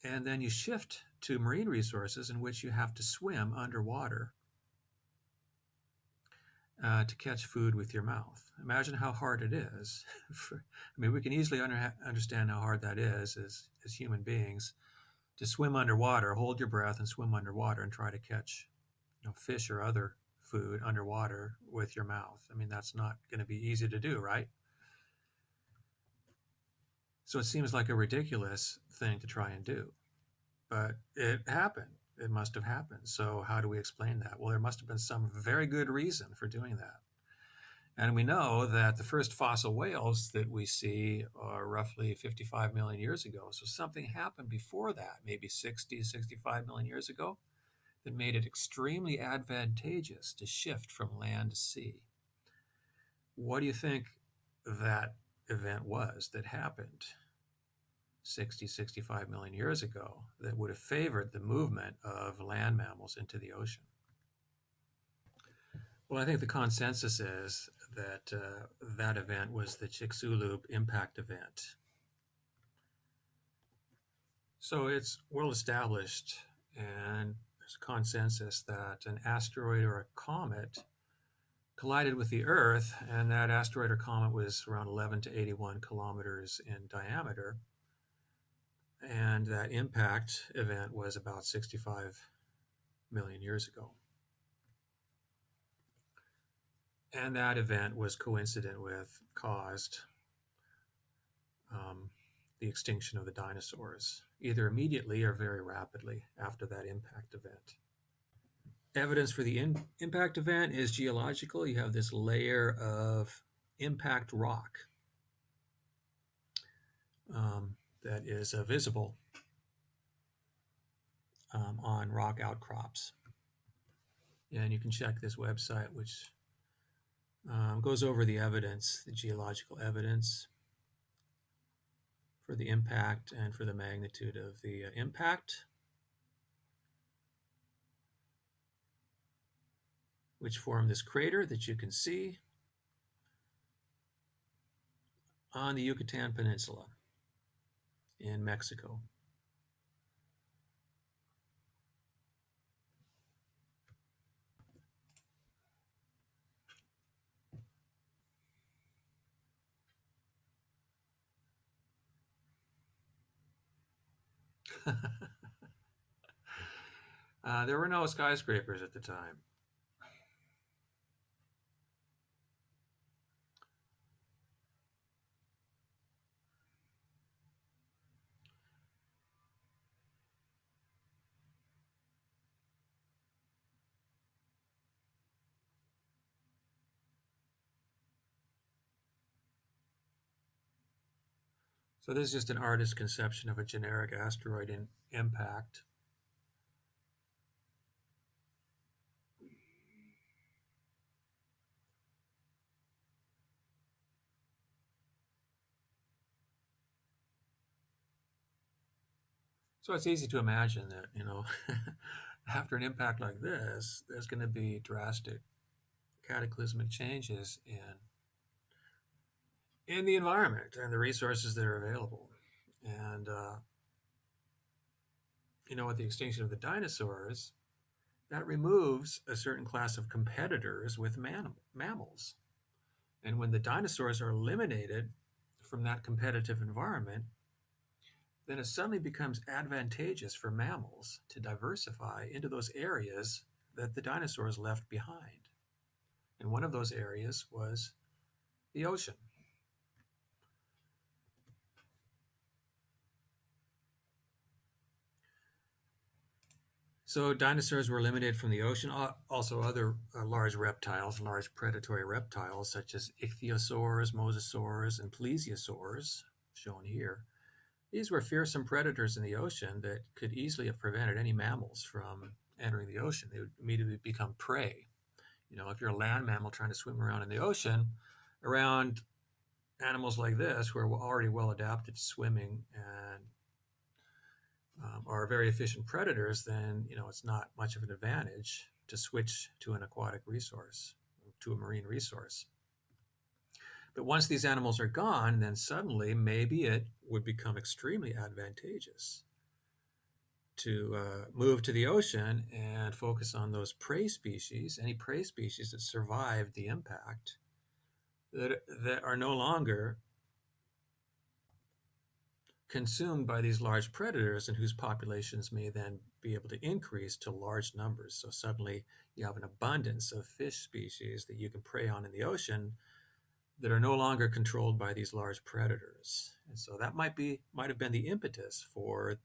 and then you shift to marine resources in which you have to swim underwater to catch food with your mouth. Imagine how hard it is. We can easily understand how hard that is as human beings, to swim underwater, hold your breath and swim underwater and try to catch fish or other food underwater with your mouth. That's not going to be easy to do, right? So it seems like a ridiculous thing to try and do, but it happened. It must have happened. So how do we explain that? Well, there must have been some very good reason for doing that. And we know that the first fossil whales that we see are roughly 55 million years ago. So something happened before that, maybe 60, 65 million years ago, that made it extremely advantageous to shift from land to sea. What do you think that event was that happened 60, 65 million years ago that would have favored the movement of land mammals into the ocean? Well, I think the consensus is that that event was the Chicxulub impact event. So it's well established, and there's a consensus that an asteroid or a comet collided with the Earth, and that asteroid or comet was around 11 to 81 kilometers in diameter, and that impact event was about 65 million years ago. And that event was coincident with, caused the extinction of the dinosaurs, either immediately or very rapidly after that impact event. Evidence for the impact event is geological. You have this layer of impact rock that is visible on rock outcrops. And you can check this website, which goes over the evidence, the geological evidence for the impact and for the magnitude of the impact, which formed this crater that you can see on the Yucatan Peninsula in Mexico. There were no skyscrapers at the time. So this is just an artist's conception of a generic asteroid impact. So it's easy to imagine that, after an impact like this, there's going to be drastic cataclysmic changes in the environment and the resources that are available. And, with the extinction of the dinosaurs, that removes a certain class of competitors with mammals. And when the dinosaurs are eliminated from that competitive environment, then it suddenly becomes advantageous for mammals to diversify into those areas that the dinosaurs left behind. And one of those areas was the ocean. So dinosaurs were eliminated from the ocean. Also, other large reptiles, large predatory reptiles such as ichthyosaurs, mosasaurs, and plesiosaurs, shown here. These were fearsome predators in the ocean that could easily have prevented any mammals from entering the ocean. They would immediately become prey. If you're a land mammal trying to swim around in the ocean, around animals like this, who are already well adapted to swimming and are very efficient predators, then it's not much of an advantage to switch to an aquatic resource, to a marine resource. But once these animals are gone, then suddenly maybe it would become extremely advantageous to move to the ocean and focus on those prey species, any prey species that survived the impact, that are no longer consumed by these large predators and whose populations may then be able to increase to large numbers. So suddenly you have an abundance of fish species that you can prey on in the ocean that are no longer controlled by these large predators. And so that might have been the impetus for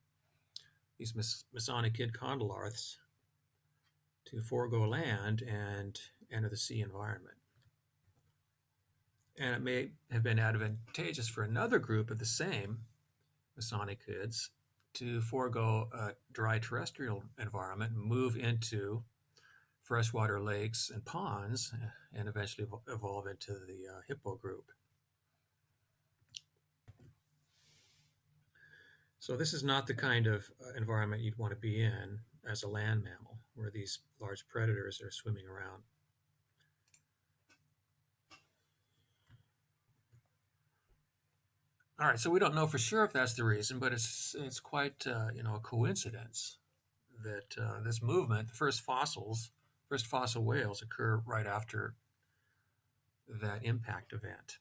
these Masonic condylarths to forego land and enter the sea environment. And it may have been advantageous for another group of the same Masonichids to forego a dry terrestrial environment and move into freshwater lakes and ponds and eventually evolve into the hippo group. So this is not the kind of environment you'd want to be in as a land mammal, where these large predators are swimming around. All right, so we don't know for sure if that's the reason, but it's quite a coincidence that this movement, the first fossil whales, occur right after that impact event.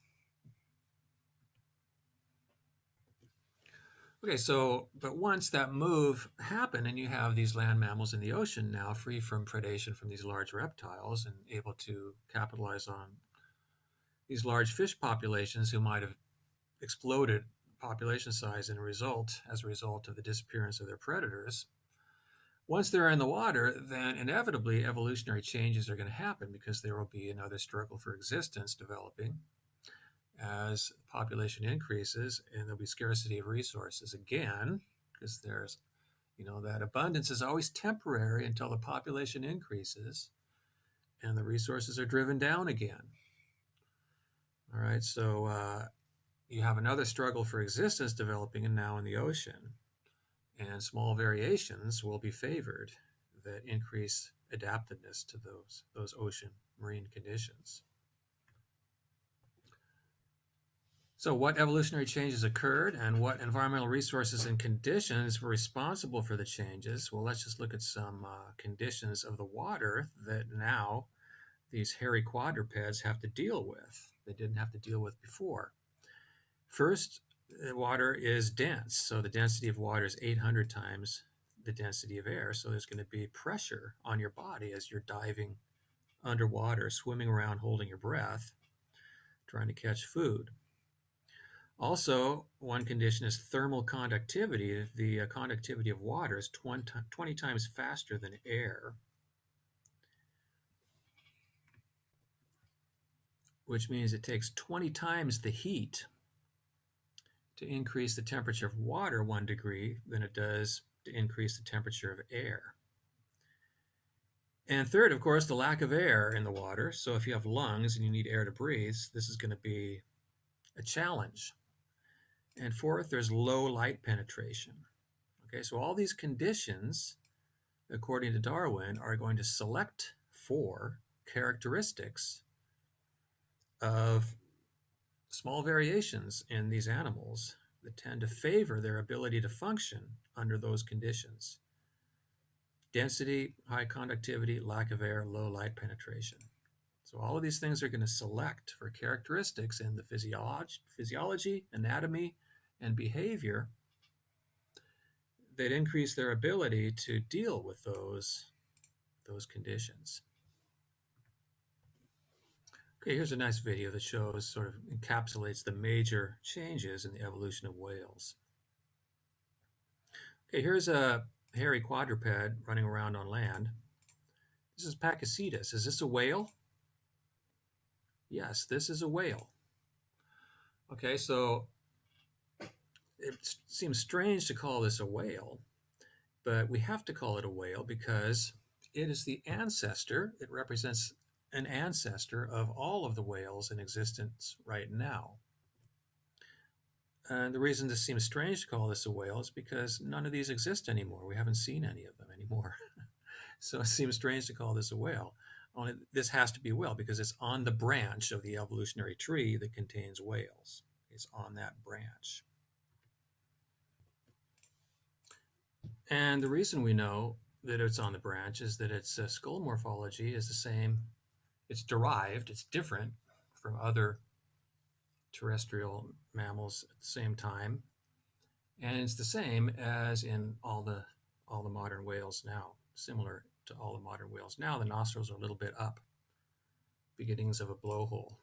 Okay, but once that move happened and you have these land mammals in the ocean now free from predation from these large reptiles and able to capitalize on these large fish populations who might have exploded population size as a result of the disappearance of their predators. Once they're in the water, then inevitably evolutionary changes are going to happen because there will be another struggle for existence developing as the population increases, and there'll be scarcity of resources again, because there's, that abundance is always temporary until the population increases and the resources are driven down again. All right, so you have another struggle for existence developing now in the ocean, and small variations will be favored that increase adaptiveness to those ocean marine conditions. So, what evolutionary changes occurred and what environmental resources and conditions were responsible for the changes? Well, let's just look at some conditions of the water that now these hairy quadrupeds have to deal with. They didn't have to deal with before. First, the water is dense. So, the density of water is 800 times the density of air. So, there's going to be pressure on your body as you're diving underwater, swimming around, holding your breath, trying to catch food. Also, one condition is thermal conductivity. The conductivity of water is 20 times faster than air, which means it takes 20 times the heat to increase the temperature of water 1 degree than it does to increase the temperature of air. And third, of course, the lack of air in the water. So if you have lungs and you need air to breathe, this is going to be a challenge. And fourth, there's low light penetration. Okay, so all these conditions, according to Darwin, are going to select for characteristics of small variations in these animals that tend to favor their ability to function under those conditions. Density, high conductivity, lack of air, low light penetration. So all of these things are going to select for characteristics in the physiology, anatomy, and behavior that increase their ability to deal with those conditions. Okay, here's a nice video that shows, sort of encapsulates the major changes in the evolution of whales. Okay, here's a hairy quadruped running around on land. This is Pakicetus. Is this a whale? Yes, this is a whale. Okay, so it seems strange to call this a whale, but we have to call it a whale because it is the ancestor, it represents an ancestor of all of the whales in existence right now. And the reason this seems strange to call this a whale is because none of these exist anymore. We haven't seen any of them anymore. So it seems strange to call this a whale. Only this has to be a whale because it's on the branch of the evolutionary tree that contains whales. It's on that branch. And the reason we know that it's on the branch is that its skull morphology is the same. It's derived, it's different from other terrestrial mammals at the same time. And it's the same as in all the modern whales now, similar to all the modern whales. Now the nostrils are a little bit up, beginnings of a blowhole.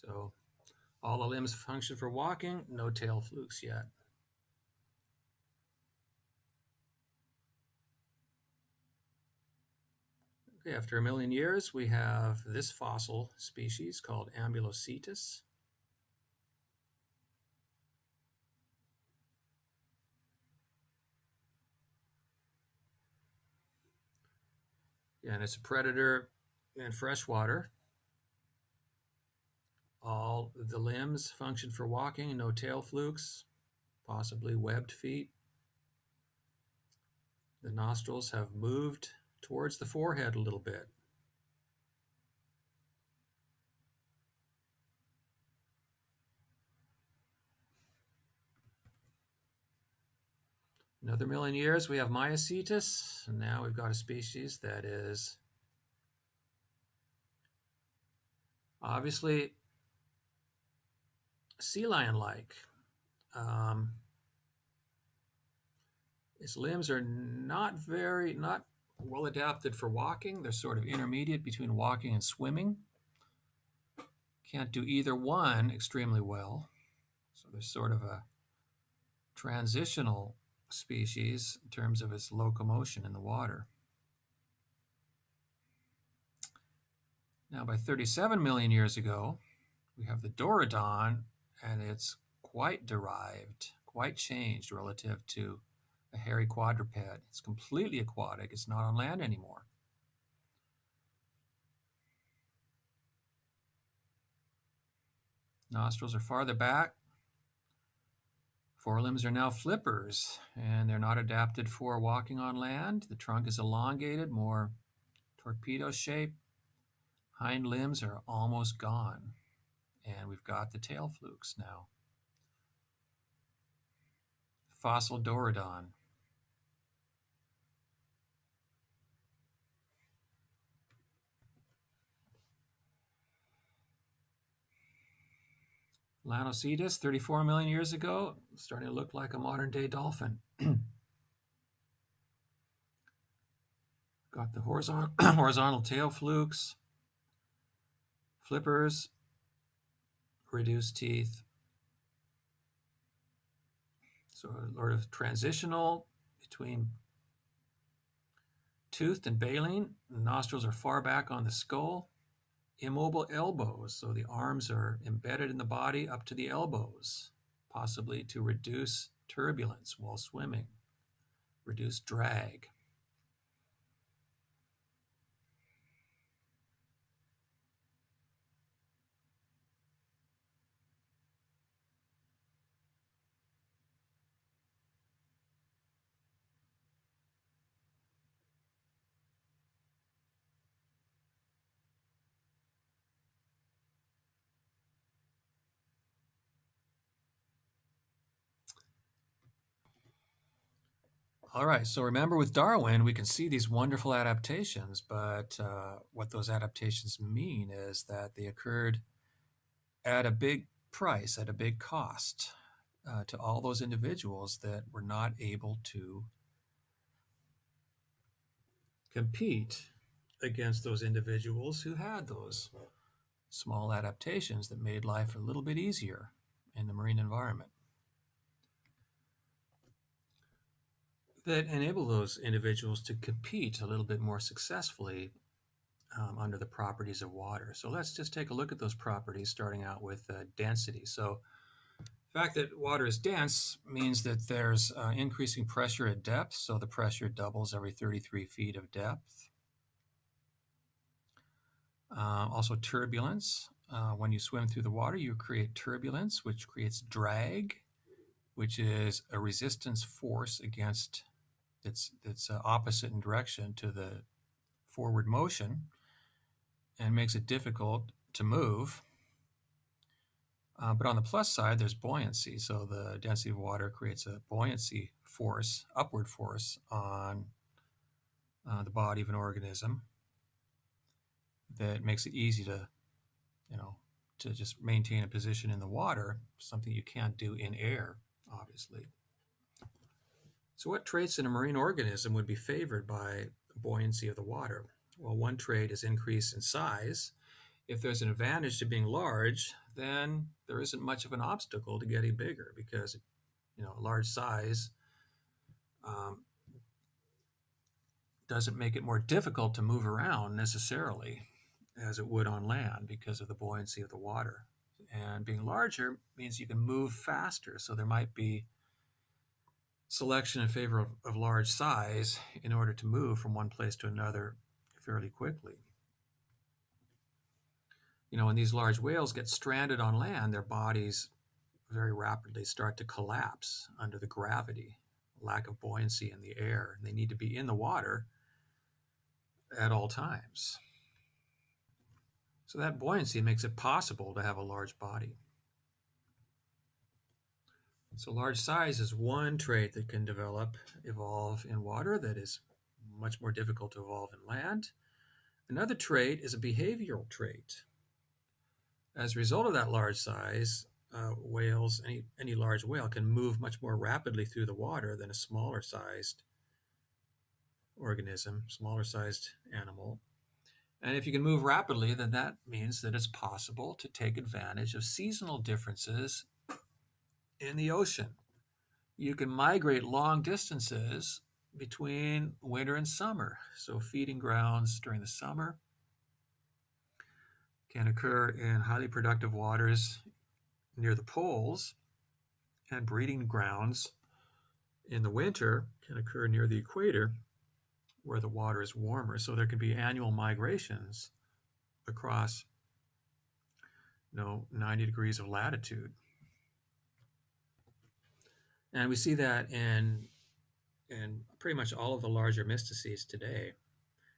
So all the limbs function for walking, no tail flukes yet. Okay, after 1 million years, we have this fossil species called Ambulocetus. And it's a predator in freshwater. All the limbs function for walking, no tail flukes, possibly webbed feet. The nostrils have moved towards the forehead a little bit. Another 1 million years, we have Myocetus, and now we've got a species that is obviously sea lion-like. Its limbs are not well adapted for walking. They're sort of intermediate between walking and swimming. Can't do either one extremely well. So there's sort of a transitional species in terms of its locomotion in the water. Now, by 37 million years ago, we have the Dorodon, and it's quite derived, quite changed relative to a hairy quadruped. It's completely aquatic. It's not on land anymore. Nostrils are farther back. Forelimbs are now flippers, and they're not adapted for walking on land. The trunk is elongated, more torpedo shaped. Hind limbs are almost gone, and we've got the tail flukes now. Fossil Dorodon. Lanocetus, 34 million years ago, starting to look like a modern day dolphin. Got the horizontal tail flukes, flippers, reduced teeth. So a sort of transitional between toothed and baleen. The nostrils are far back on the skull. Immobile elbows, so the arms are embedded in the body up to the elbows, possibly to reduce turbulence while swimming, reduce drag. All right, so remember with Darwin, we can see these wonderful adaptations, but what those adaptations mean is that they occurred at a big price, at a big cost to all those individuals that were not able to compete against those individuals who had those small adaptations that made life a little bit easier in the marine environment, that enable those individuals to compete a little bit more successfully under the properties of water. So let's just take a look at those properties, starting out with density. So the fact that water is dense means that there's increasing pressure at depth, so the pressure doubles every 33 feet of depth. Also turbulence. When you swim through the water, you create turbulence, which creates drag, which is a resistance force against that's opposite in direction to the forward motion, and makes it difficult to move. But on the plus side, there's buoyancy. So the density of water creates a buoyancy force, upward force on the body of an organism that makes it easy to, to just maintain a position in the water, something you can't do in air, obviously. So what traits in a marine organism would be favored by buoyancy of the water? Well, one trait is increase in size. If there's an advantage to being large, then there isn't much of an obstacle to getting bigger, because a large size doesn't make it more difficult to move around necessarily as it would on land because of the buoyancy of the water. And being larger means you can move faster. So there might be selection in favor of large size in order to move from one place to another fairly quickly. When these large whales get stranded on land, their bodies very rapidly start to collapse under the gravity, lack of buoyancy in the air. They need to be in the water at all times. So that buoyancy makes it possible to have a large body. So large size is one trait that can evolve in water that is much more difficult to evolve in land. Another trait is a behavioral trait. As a result of that large size, whales, any large whale can move much more rapidly through the water than a smaller sized organism, smaller sized animal. And if you can move rapidly, then that means that it's possible to take advantage of seasonal differences in the ocean. You can migrate long distances between winter and summer. So feeding grounds during the summer can occur in highly productive waters near the poles, and breeding grounds in the winter can occur near the equator where the water is warmer. So there can be annual migrations across 90 degrees of latitude. And we see that in pretty much all of the larger mysticetes today.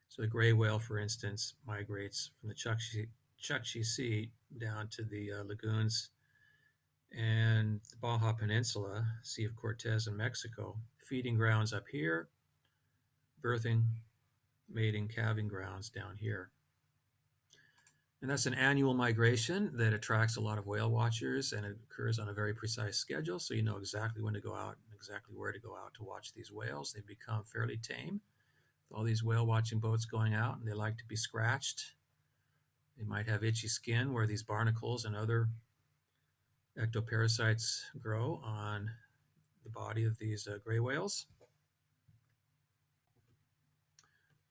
So the gray whale, for instance, migrates from the Chukchi Sea down to the lagoons and the Baja Peninsula, Sea of Cortez in Mexico, feeding grounds up here, birthing, mating, calving grounds down here. And that's an annual migration that attracts a lot of whale watchers, and it occurs on a very precise schedule, so you know exactly when to go out and exactly where to go out to watch these whales. They become fairly tame with all these whale watching boats going out, and they like to be scratched. They might have itchy skin where these barnacles and other ectoparasites grow on the body of these gray whales.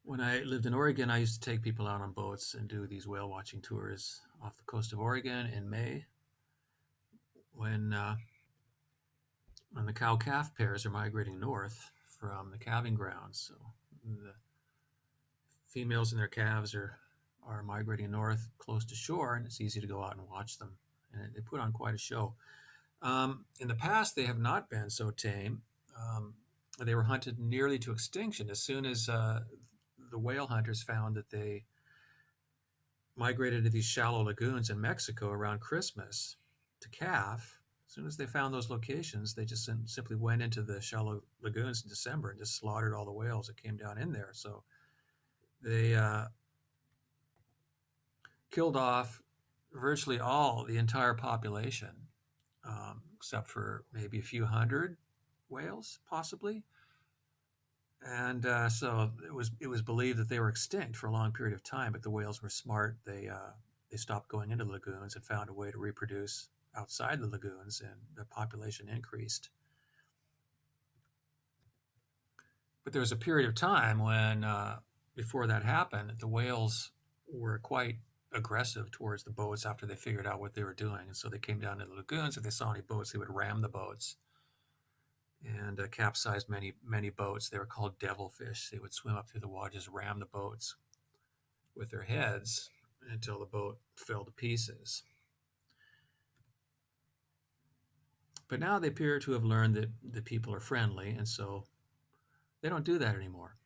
When I lived in Oregon, I used to take people out on boats and do these whale watching tours off the coast of Oregon in May when the cow-calf pairs are migrating north from the calving grounds. So the females and their calves are migrating north close to shore, and it's easy to go out and watch them. And they put on quite a show. In the past, they have not been so tame. They were hunted nearly to extinction as soon as the whale hunters found that they migrated to these shallow lagoons in Mexico around Christmas to calf. As soon as they found those locations, they just simply went into the shallow lagoons in December and just slaughtered all the whales that came down in there. So they killed off virtually the entire population, except for maybe a few hundred whales, possibly. And so it was believed that they were extinct for a long period of time, but the whales were smart. They stopped going into the lagoons and found a way to reproduce outside the lagoons, and the population increased. But there was a period of time when, before that happened, the whales were quite aggressive towards the boats after they figured out what they were doing. And so they came down to the lagoons. If they saw any boats, they would ram the boats and capsized many boats. They were called devilfish. They would swim up through the water, just ram the boats with their heads until the boat fell to pieces. But now they appear to have learned that the people are friendly, and so they don't do that anymore.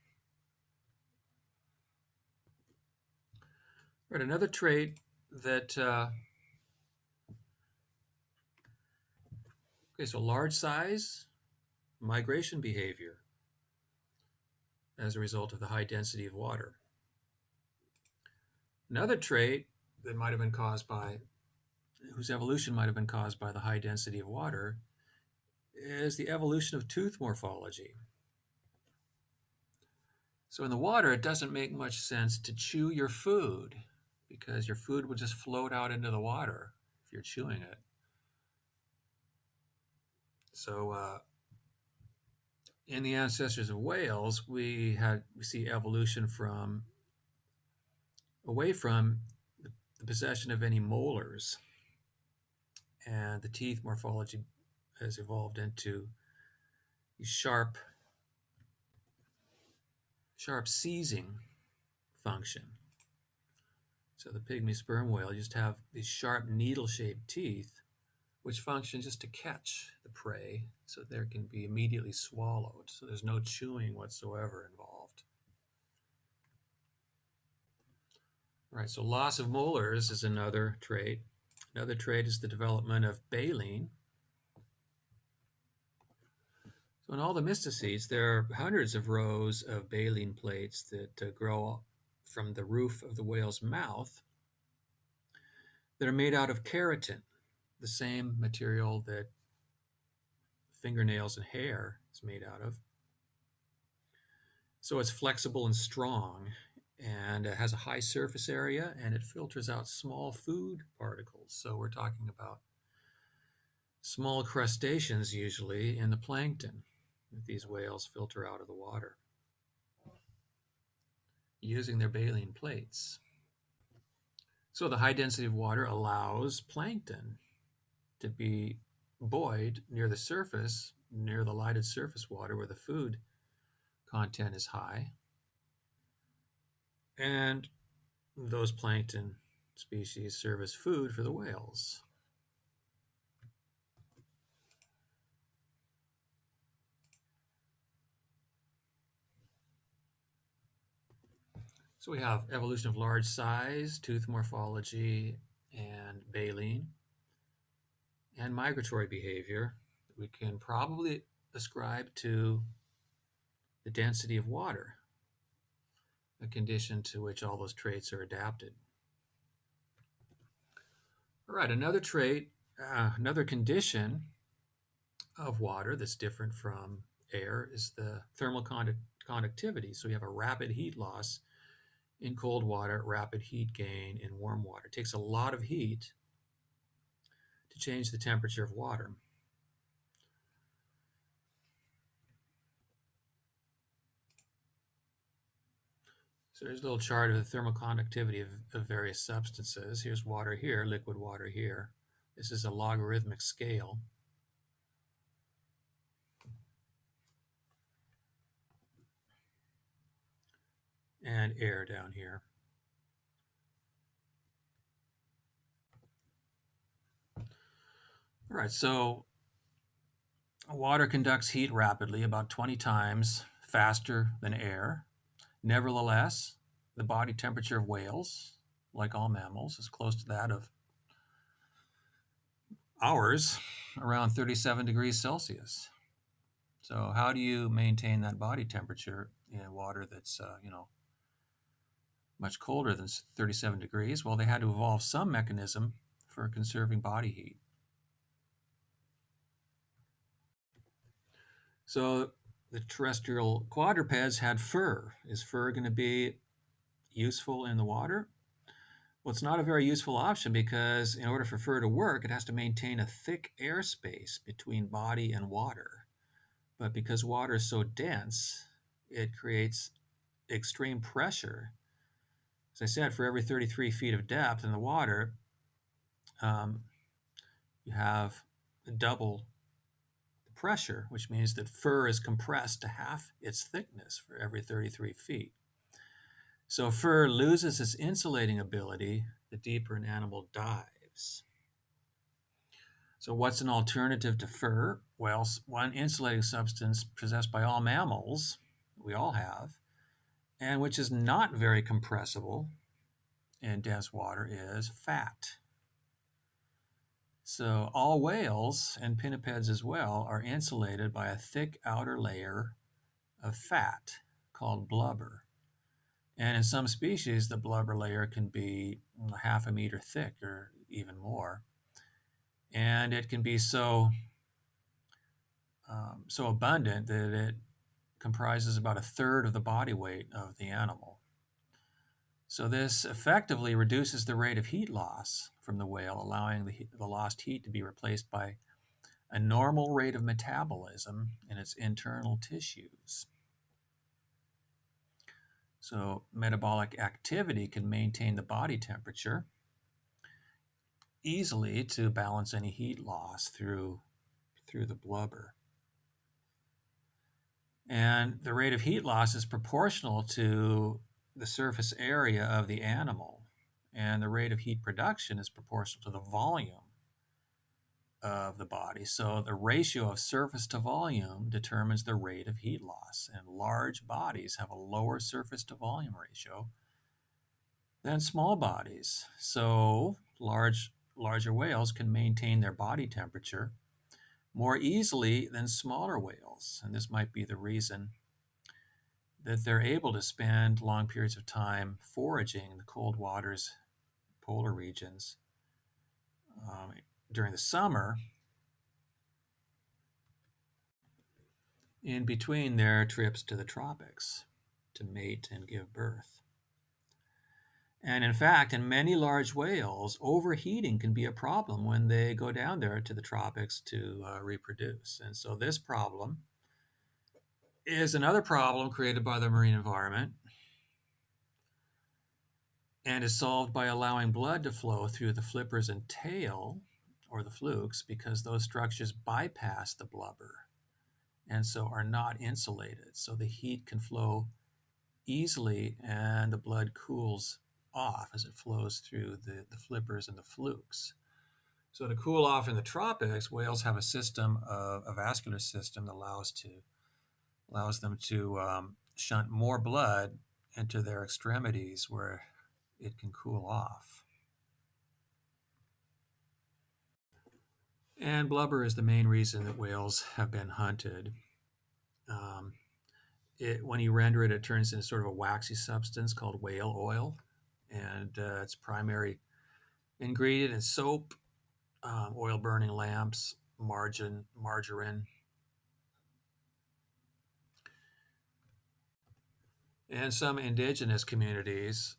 Right, another trait that so large size, migration behavior as a result of the high density of water. Another trait that might have been whose evolution might have been caused by the high density of water is the evolution of tooth morphology. So in the water, it doesn't make much sense to chew your food because your food will just float out into the water if you're chewing it. So in the ancestors of whales, we see evolution away from the possession of any molars, and the teeth morphology has evolved into sharp seizing function. So the pygmy sperm whale just have these sharp needle-shaped teeth which function just to catch the prey so there can be immediately swallowed. So there's no chewing whatsoever involved. All right, so loss of molars is another trait. Another trait is the development of baleen. So in all the mysticetes, there are hundreds of rows of baleen plates that grow from the roof of the whale's mouth that are made out of keratin, the same material that fingernails and hair is made out of. So it's flexible and strong, and it has a high surface area, and it filters out small food particles. So we're talking about small crustaceans usually in the plankton that these whales filter out of the water using their baleen plates. So the high density of water allows plankton to be buoyed near the surface, near the lighted surface water where the food content is high. And those plankton species serve as food for the whales. So we have evolution of large size, tooth morphology, and baleen, and migratory behavior that we can probably ascribe to the density of water, a condition to which all those traits are adapted. All right, another trait, another condition of water that's different from air is the thermal conductivity. So you have a rapid heat loss in cold water, rapid heat gain in warm water. It takes a lot of heat to change the temperature of water. So there's a little chart of the thermal conductivity of various substances. Here's water here, liquid water here. This is a logarithmic scale. And air down here. All right, so water conducts heat rapidly, about 20 times faster than air. Nevertheless, the body temperature of whales, like all mammals, is close to that of ours, around 37 degrees Celsius. So how do you maintain that body temperature in water that's, much colder than 37 degrees? Well, they had to evolve some mechanism for conserving body heat. So the terrestrial quadrupeds had fur. Is fur going to be useful in the water? Well, it's not a very useful option because in order for fur to work, it has to maintain a thick airspace between body and water. But because water is so dense, it creates extreme pressure. As I said, for every 33 feet of depth in the water, um, you have double the pressure, which means that fur is compressed to half its thickness for every 33 feet. So fur loses its insulating ability the deeper an animal dives. So what's an alternative to fur? Well, one insulating substance possessed by all mammals, we all have, and which is not very compressible in dense water is fat. So all whales and pinnipeds as well are insulated by a thick outer layer of fat called blubber. And in some species, the blubber layer can be half a meter thick or even more. And it can be so abundant that it comprises about a third of the body weight of the animal. So this effectively reduces the rate of heat loss from the whale, allowing the lost heat to be replaced by a normal rate of metabolism in its internal tissues. So metabolic activity can maintain the body temperature easily to balance any heat loss through the blubber. And the rate of heat loss is proportional to the surface area of the animal, and the rate of heat production is proportional to the volume of the body. So the ratio of surface to volume determines the rate of heat loss, and large bodies have a lower surface to volume ratio than small bodies. So larger whales can maintain their body temperature more easily than smaller whales, and this might be the reason that they're able to spend long periods of time foraging in the cold waters, polar regions during the summer in between their trips to the tropics to mate and give birth. And in fact, in many large whales, overheating can be a problem when they go down there to the tropics to reproduce. And so this problem is another problem created by the marine environment. and is solved by allowing blood to flow through the flippers and tail, or the flukes, because those structures bypass the blubber and so are not insulated. So the heat can flow easily and the blood cools off as it flows through the flippers and the flukes. So to cool off in the tropics, whales have a system of a vascular system that allows them to shunt more blood into their extremities where it can cool off. And blubber is the main reason that whales have been hunted. Um, when you render it, it turns into sort of a waxy substance called whale oil, and its primary ingredient is soap, oil burning lamps, margarine. And some indigenous communities,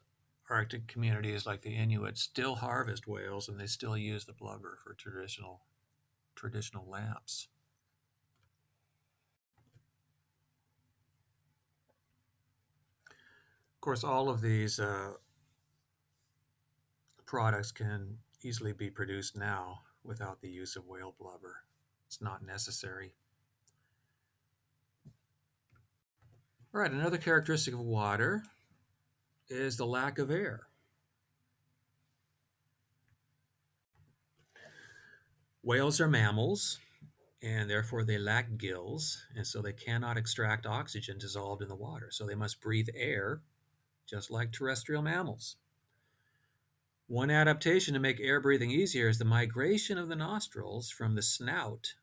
Arctic communities like the Inuit, still harvest whales and they still use the blubber for traditional lamps. Of course, all of these products can easily be produced now without the use of whale blubber. It's not necessary. All right, another characteristic of water is the lack of air. Whales are mammals, and therefore they lack gills, and so they cannot extract oxygen dissolved in the water. So they must breathe air, just like terrestrial mammals. One adaptation to make air breathing easier is the migration of the nostrils from the snout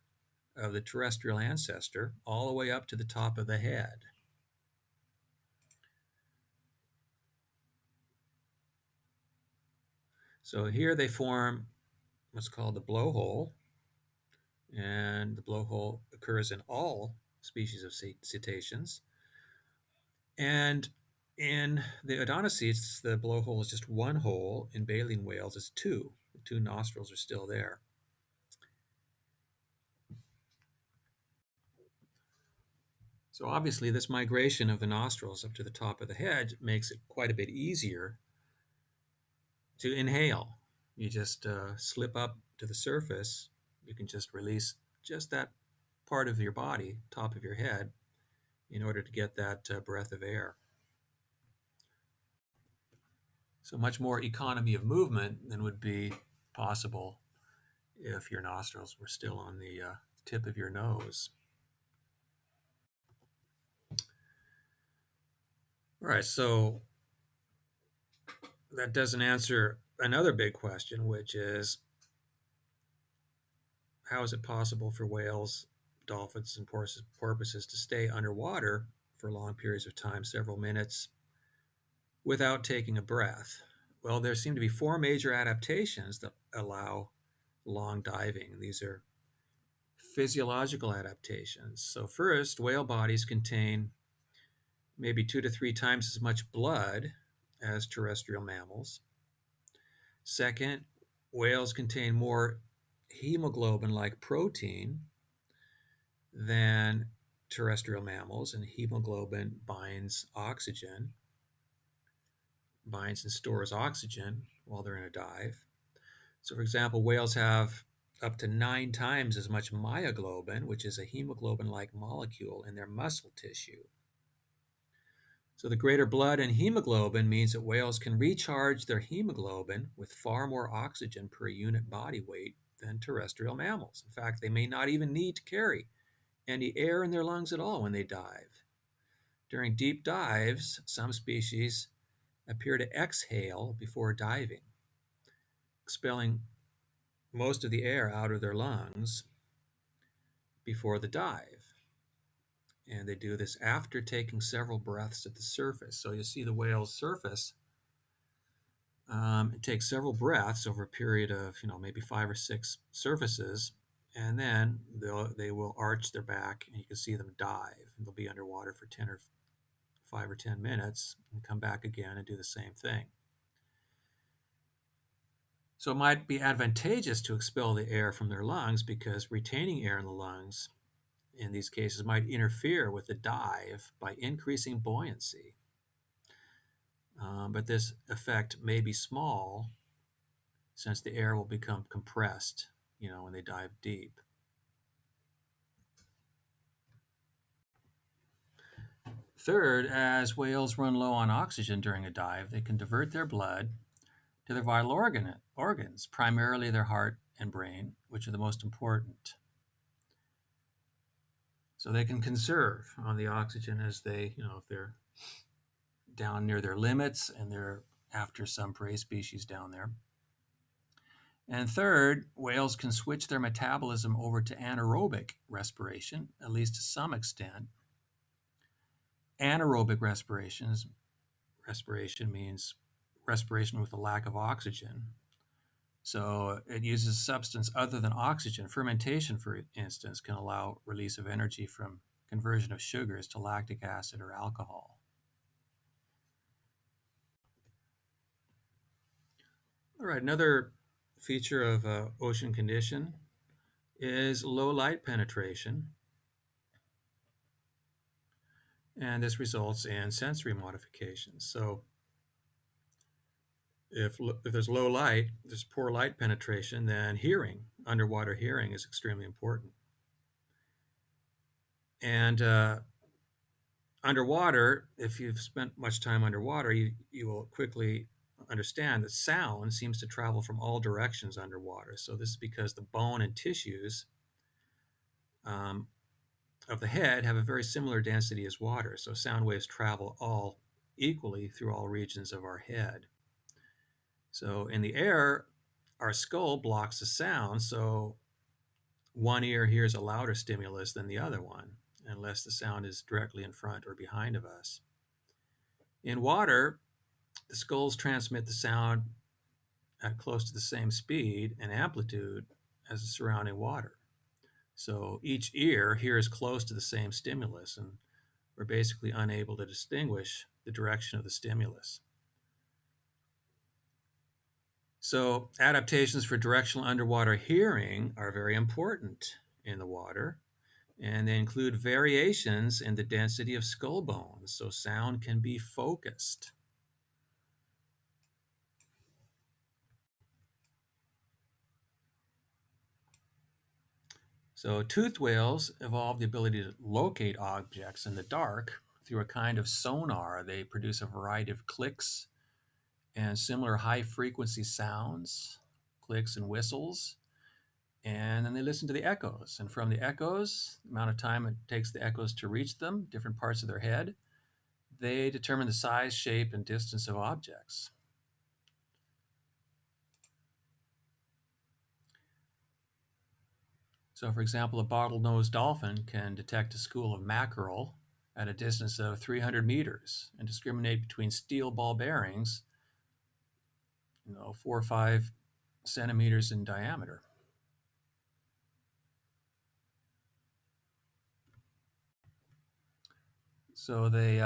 of the terrestrial ancestor all the way up to the top of the head. So here they form what's called the blowhole, and the blowhole occurs in all species of cetaceans. And in the odontocetes, the blowhole is just one hole. In baleen whales, it's two. The two nostrils are still there. So obviously, this migration of the nostrils up to the top of the head makes it quite a bit easier to inhale. You just slip up to the surface. You can just release just that part of your body, top of your head, in order to get that breath of air. So much more economy of movement than would be possible if your nostrils were still on the tip of your nose. All right, so that doesn't answer another big question, which is how is it possible for whales, dolphins, and porpoises to stay underwater for long periods of time, several minutes, without taking a breath? Well, there seem to be four major adaptations that allow long diving. These are physiological adaptations. So, first, whale bodies contain maybe 2 to 3 times as much blood as terrestrial mammals. Second, whales contain more hemoglobin like protein than terrestrial mammals, and hemoglobin binds and stores oxygen while they're in a dive. So, for example, whales have up to 9 times as much myoglobin, which is a hemoglobin like molecule, in their muscle tissue. So, the greater blood and hemoglobin means that whales can recharge their hemoglobin with far more oxygen per unit body weight than terrestrial mammals. In fact, they may not even need to carry any air in their lungs at all when they dive. During deep dives, some species appear to exhale before diving, expelling most of the air out of their lungs before the dive. And they do this after taking several breaths at the surface. So you see the whale's surface. It takes several breaths over a period of, maybe 5 or 6 surfaces, and then they will arch their back, and you can see them dive. And they'll be underwater for 5 or 10 minutes, and come back again and do the same thing. So it might be advantageous to expel the air from their lungs because retaining air in the lungs in these cases might interfere with the dive by increasing buoyancy. but this effect may be small since the air will become compressed, when they dive deep. Third, as whales run low on oxygen during a dive, they can divert their blood to their vital organs, primarily their heart and brain, which are the most important. So they can conserve on the oxygen as they, if they're down near their limits and they're after some prey species down there. And third, whales can switch their metabolism over to anaerobic respiration, at least to some extent. Anaerobic respiration means respiration with a lack of oxygen. So it uses substance other than oxygen. Fermentation, for instance, can allow release of energy from conversion of sugars to lactic acid or alcohol. All right, another feature of ocean condition is low light penetration, and this results in sensory modifications. So if there's low light, there's poor light penetration, then underwater hearing is extremely important. And underwater, if you've spent much time underwater, you will quickly understand that sound seems to travel from all directions underwater. So this is because the bone and tissues um, of the head have a very similar density as water. So sound waves travel all equally through all regions of our head. So in the air, our skull blocks the sound, so one ear hears a louder stimulus than the other one, unless the sound is directly in front or behind of us. In water, the skulls transmit the sound at close to the same speed and amplitude as the surrounding water. So each ear hears close to the same stimulus, and we're basically unable to distinguish the direction of the stimulus. So adaptations for directional underwater hearing are very important in the water, and they include variations in the density of skull bones, so sound can be focused. So toothed whales evolved the ability to locate objects in the dark through a kind of sonar. They produce a variety of clicks and similar high frequency sounds, clicks and whistles, and then they listen to the echoes. And from the echoes, the amount of time it takes the echoes to reach them, different parts of their head, they determine the size, shape, and distance of objects. So, for example, a bottlenose dolphin can detect a school of mackerel at a distance of 300 meters and discriminate between steel ball bearings, 4 or 5 centimeters in diameter. So they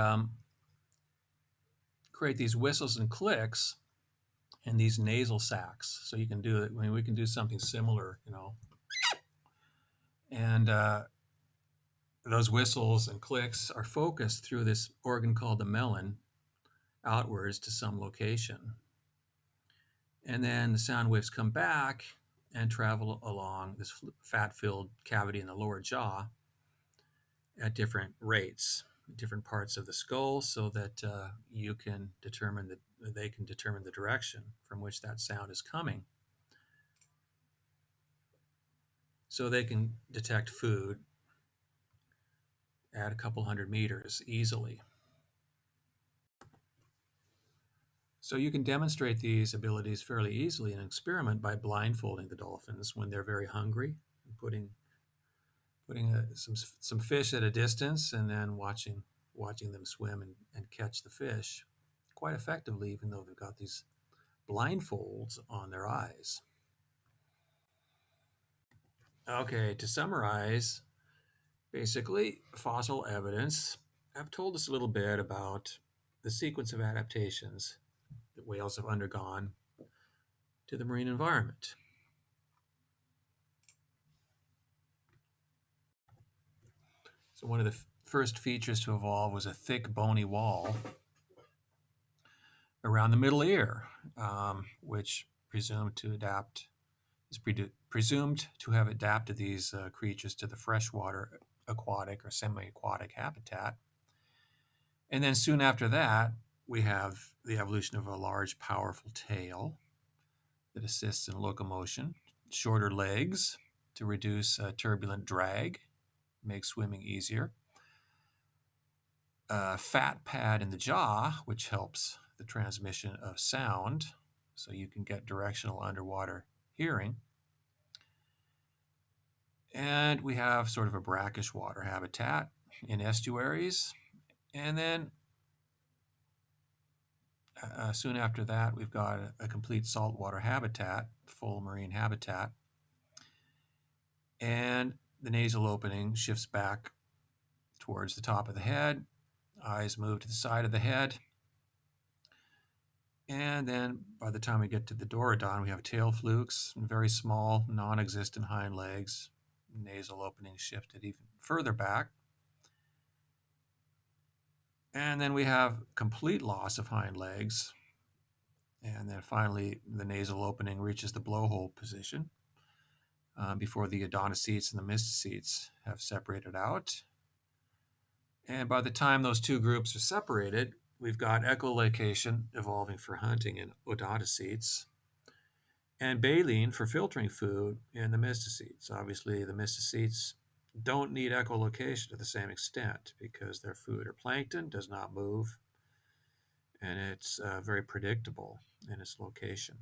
create these whistles and clicks in these nasal sacs. So you can do it. We can do something similar, and those whistles and clicks are focused through this organ called the melon outwards to some location. And then the sound waves come back and travel along this fat-filled cavity in the lower jaw at different rates, different parts of the skull, so that you can determine that they can determine the direction from which that sound is coming. So they can detect food at a couple hundred meters easily. So you can demonstrate these abilities fairly easily in an experiment by blindfolding the dolphins when they're very hungry, and putting some fish at a distance, and then watching them swim and catch the fish quite effectively, even though they've got these blindfolds on their eyes. Okay, to summarize, basically, fossil evidence have told us a little bit about the sequence of adaptations that whales have undergone to the marine environment. So one of the first features to evolve was a thick bony wall. around the middle ear, which is presumed to have adapted these creatures to the freshwater aquatic or semi-aquatic habitat. And then soon after that, we have the evolution of a large, powerful tail that assists in locomotion, shorter legs to reduce turbulent drag, make swimming easier, a fat pad in the jaw, which helps the transmission of sound, so you can get directional underwater hearing. And we have sort of a brackish water habitat in estuaries. And then soon after that, we've got a complete saltwater habitat, full marine habitat. And the nasal opening shifts back towards the top of the head. Eyes move to the side of the head. And then by the time we get to the Dorodon, we have tail flukes and very small, non-existent hind legs. Nasal opening shifted even further back. And then we have complete loss of hind legs. And then finally, the nasal opening reaches the blowhole position before the odontocetes and the mystocetes have separated out. And by the time those two groups are separated, we've got echolocation evolving for hunting in odontocetes and baleen for filtering food in the mystocetes. Obviously, the mystocetes don't need echolocation to the same extent because their food or plankton does not move, and it's very predictable in its location.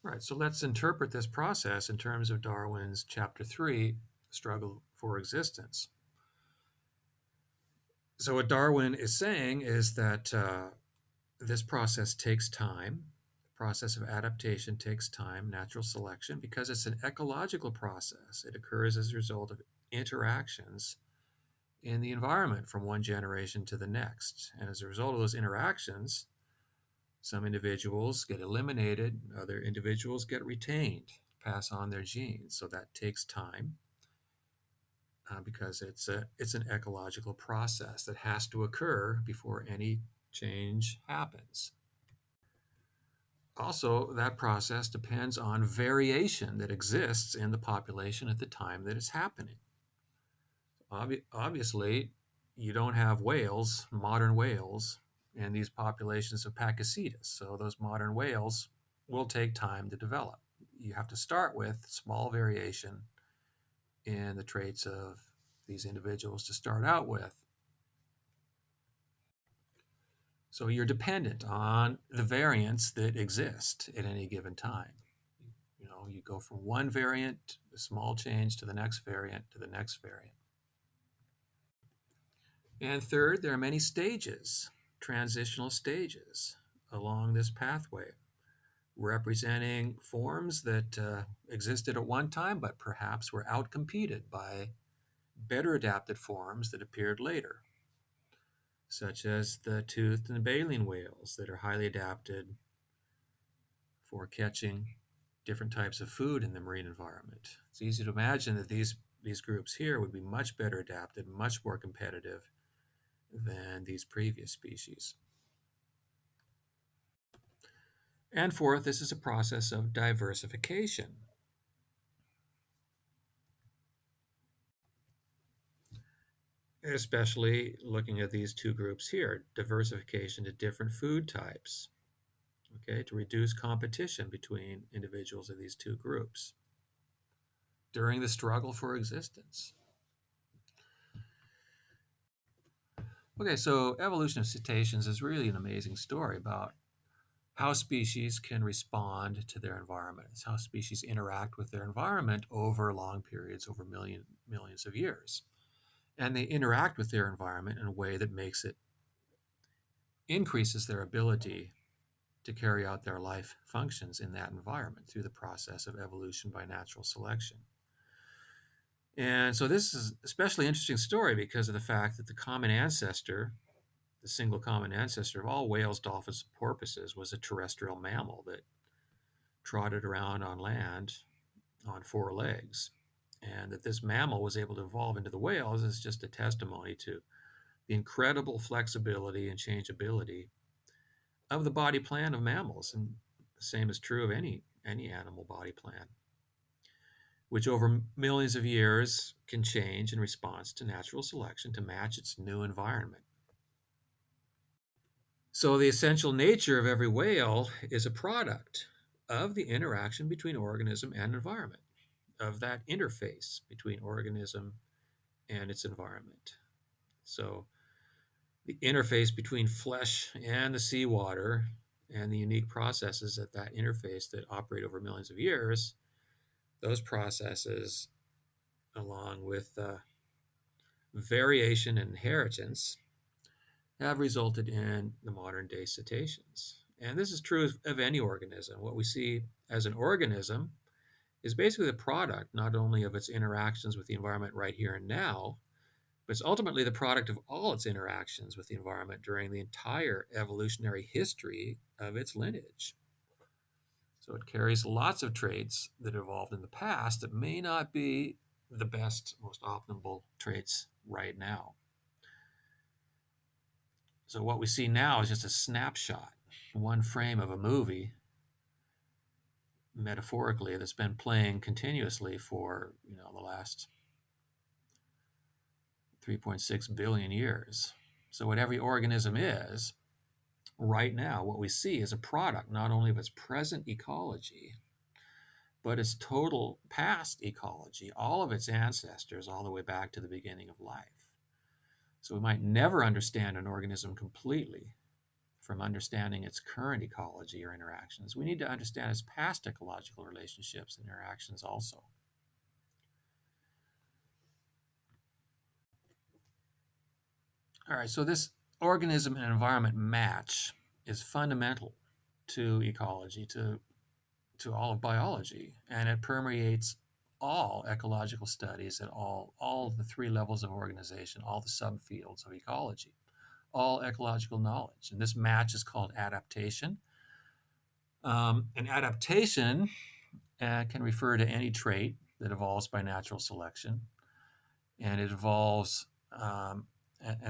All right, so let's interpret this process in terms of Darwin's Chapter 3, Struggle for Existence. So, what Darwin is saying is that this process takes time. The process of adaptation takes time, natural selection, because it's an ecological process. It occurs as a result of interactions in the environment from one generation to the next. And as a result of those interactions, some individuals get eliminated, other individuals get retained, pass on their genes. So that takes time because it's an ecological process that has to occur before any change happens. Also, that process depends on variation that exists in the population at the time that it's happening. Obviously, you don't have whales, modern whales, and these populations of Pakicetus. So those modern whales will take time to develop. You have to start with small variation in the traits of these individuals to start out with. So you're dependent on the variants that exist at any given time. You know, you go from one variant, a small change, to the next variant, to the next variant. And third, there are many stages, transitional stages along this pathway, representing forms that existed at one time, but perhaps were outcompeted by better adapted forms that appeared later, such as the toothed and baleen whales that are highly adapted for catching different types of food in the marine environment. It's easy to imagine that these groups here would be much better adapted, much more competitive than these previous species. And fourth, this is a process of diversification. Especially looking at these two groups here, diversification to different food types, okay, to reduce competition between individuals of these two groups during the struggle for existence. Okay, so evolution of cetaceans is really an amazing story about how species can respond to their environments, how species interact with their environment over long periods, over millions of years. And they interact with their environment in a way that increases their ability to carry out their life functions in that environment through the process of evolution by natural selection. And so this is an especially interesting story because of the fact that the common ancestor, the single common ancestor of all whales, dolphins, and porpoises, was a terrestrial mammal that trotted around on land on four legs. And that this mammal was able to evolve into the whales is just a testimony to the incredible flexibility and changeability of the body plan of mammals, and the same is true of any animal body plan, which over millions of years can change in response to natural selection to match its new environment. So, the essential nature of every whale is a product of the interaction between organism and environment, of that interface between organism and its environment. So, the interface between flesh and the seawater and the unique processes at that interface that operate over millions of years, those processes, along with variation and inheritance, have resulted in the modern day cetaceans. And this is true of any organism. What we see as an organism is basically the product not only of its interactions with the environment right here and now, but it's ultimately the product of all its interactions with the environment during the entire evolutionary history of its lineage. So it carries lots of traits that evolved in the past that may not be the best, most optimal traits right now. So what we see now is just a snapshot, one frame of a movie, metaphorically, that's been playing continuously for the last 3.6 billion years. So what every organism is right now, what we see is a product not only of its present ecology, but its total past ecology, all of its ancestors, all the way back to the beginning of life. So we might never understand an organism completely from understanding its current ecology or interactions. We need to understand its past ecological relationships and interactions also. All right, so this organism and environment match is fundamental to ecology, to all of biology, and it permeates all ecological studies at all the three levels of organization, all the subfields of ecology, all ecological knowledge. And this match is called adaptation. And adaptation can refer to any trait that evolves by natural selection, and it evolves, and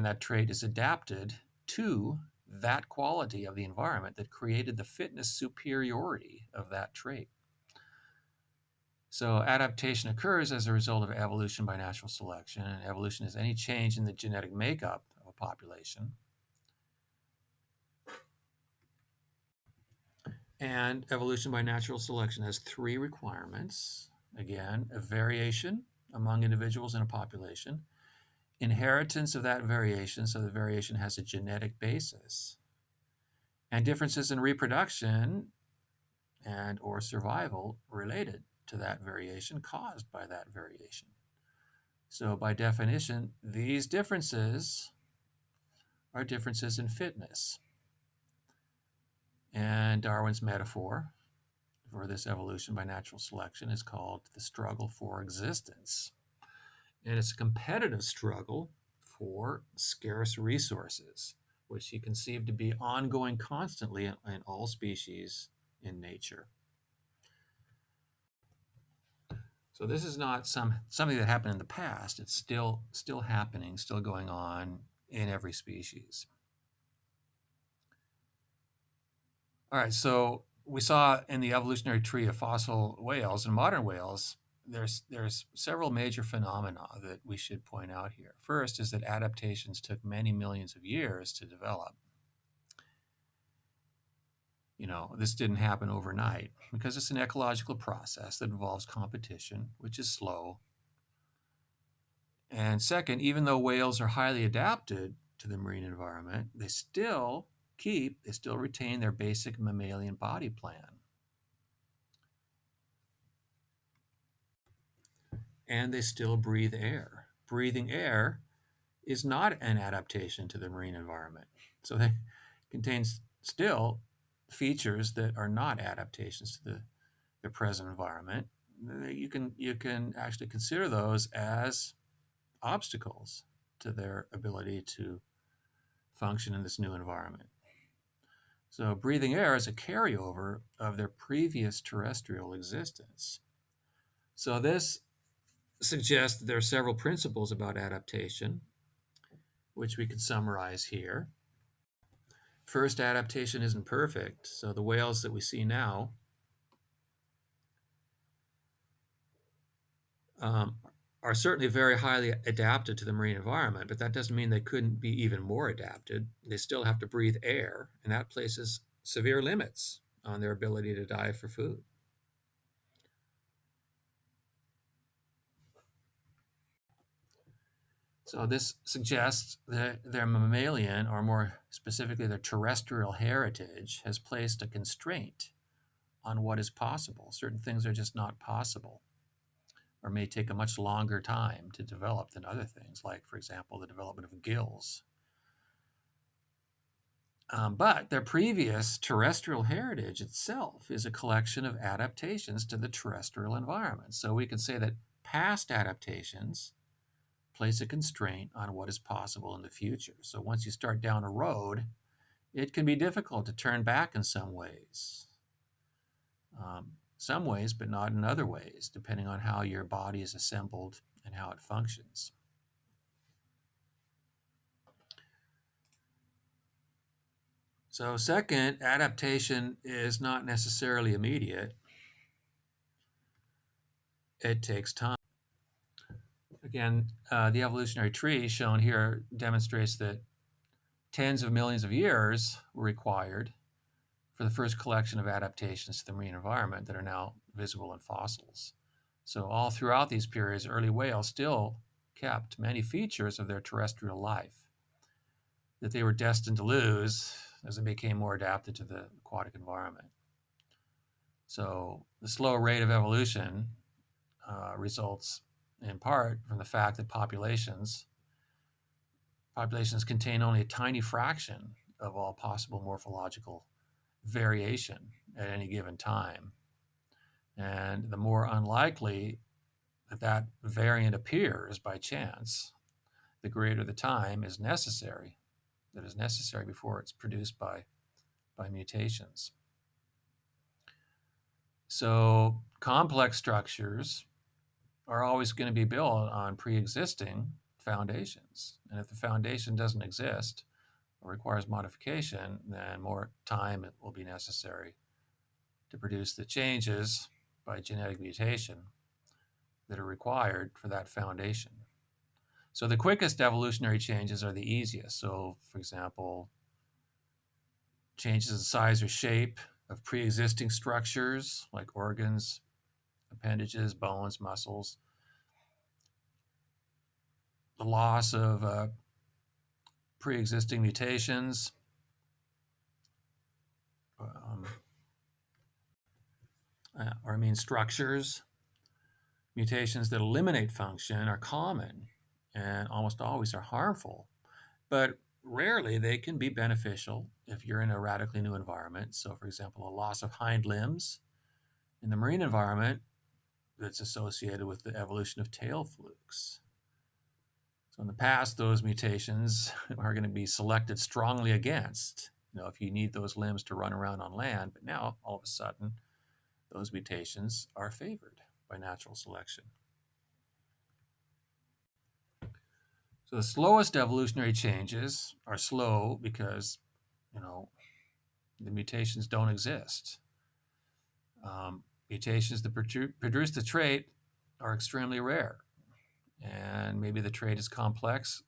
that trait is adapted to that quality of the environment that created the fitness superiority of that trait. So adaptation occurs as a result of evolution by natural selection, and evolution is any change in the genetic makeup of a population. And evolution by natural selection has three requirements. Again, a variation among individuals in a population, inheritance of that variation, so the variation has a genetic basis, and differences in reproduction and or survival related to that variation caused by that variation. So by definition, these differences are differences in fitness. And Darwin's metaphor for this evolution by natural selection is called the struggle for existence. And it's a competitive struggle for scarce resources, which he conceived to be ongoing constantly in all species in nature. So this is not something that happened in the past. It's still happening, still going on in every species. All right, so we saw in the evolutionary tree of fossil whales and modern whales, there's several major phenomena that we should point out here. First is that adaptations took many millions of years to develop. This didn't happen overnight because it's an ecological process that involves competition, which is slow. And second, even though whales are highly adapted to the marine environment, they still retain their basic mammalian body plan. And they still breathe air. Breathing air is not an adaptation to the marine environment. So they contains still features that are not adaptations to the present environment. You can actually consider those as obstacles to their ability to function in this new environment. So breathing air is a carryover of their previous terrestrial existence. So this suggests that there are several principles about adaptation which we can summarize here. First, adaptation isn't perfect. So the whales that we see now um, are certainly very highly adapted to the marine environment, but that doesn't mean they couldn't be even more adapted. They still have to breathe air, and that places severe limits on their ability to dive for food. So this suggests that their mammalian, or more specifically their terrestrial heritage, has placed a constraint on what is possible. Certain things are just not possible, or may take a much longer time to develop than other things, like, for example, the development of gills. But their previous terrestrial heritage itself is a collection of adaptations to the terrestrial environment. So we can say that past adaptations place a constraint on what is possible in the future. So once you start down a road, it can be difficult to turn back in some ways. Some ways, but not in other ways, depending on how your body is assembled and how it functions. So, second, adaptation is not necessarily immediate. It takes time. Again, the evolutionary tree shown here demonstrates that tens of millions of years were required for the first collection of adaptations to the marine environment that are now visible in fossils. So, all throughout these periods, early whales still kept many features of their terrestrial life that they were destined to lose as they became more adapted to the aquatic environment. So, the slow rate of evolution results in part from the fact that populations contain only a tiny fraction of all possible morphological variation at any given time. And the more unlikely that variant appears by chance, the greater the time is necessary before it's produced by mutations. So complex structures are always going to be built on pre-existing foundations. And if the foundation doesn't exist or requires modification, then more time will be necessary to produce the changes by genetic mutation that are required for that foundation. So the quickest evolutionary changes are the easiest. So, for example, changes in size or shape of pre-existing structures like organs, appendages, bones, muscles, the loss of pre-existing mutations, structures. Mutations that eliminate function are common and almost always are harmful, but rarely they can be beneficial if you're in a radically new environment. So, for example, a loss of hind limbs in the marine environment that's associated with the evolution of tail flukes. So in the past, those mutations are going to be selected strongly against, if you need those limbs to run around on land. But now, all of a sudden, those mutations are favored by natural selection. So the slowest evolutionary changes are slow because, the mutations don't exist. Mutations that produce the trait are extremely rare. And maybe the trait is complex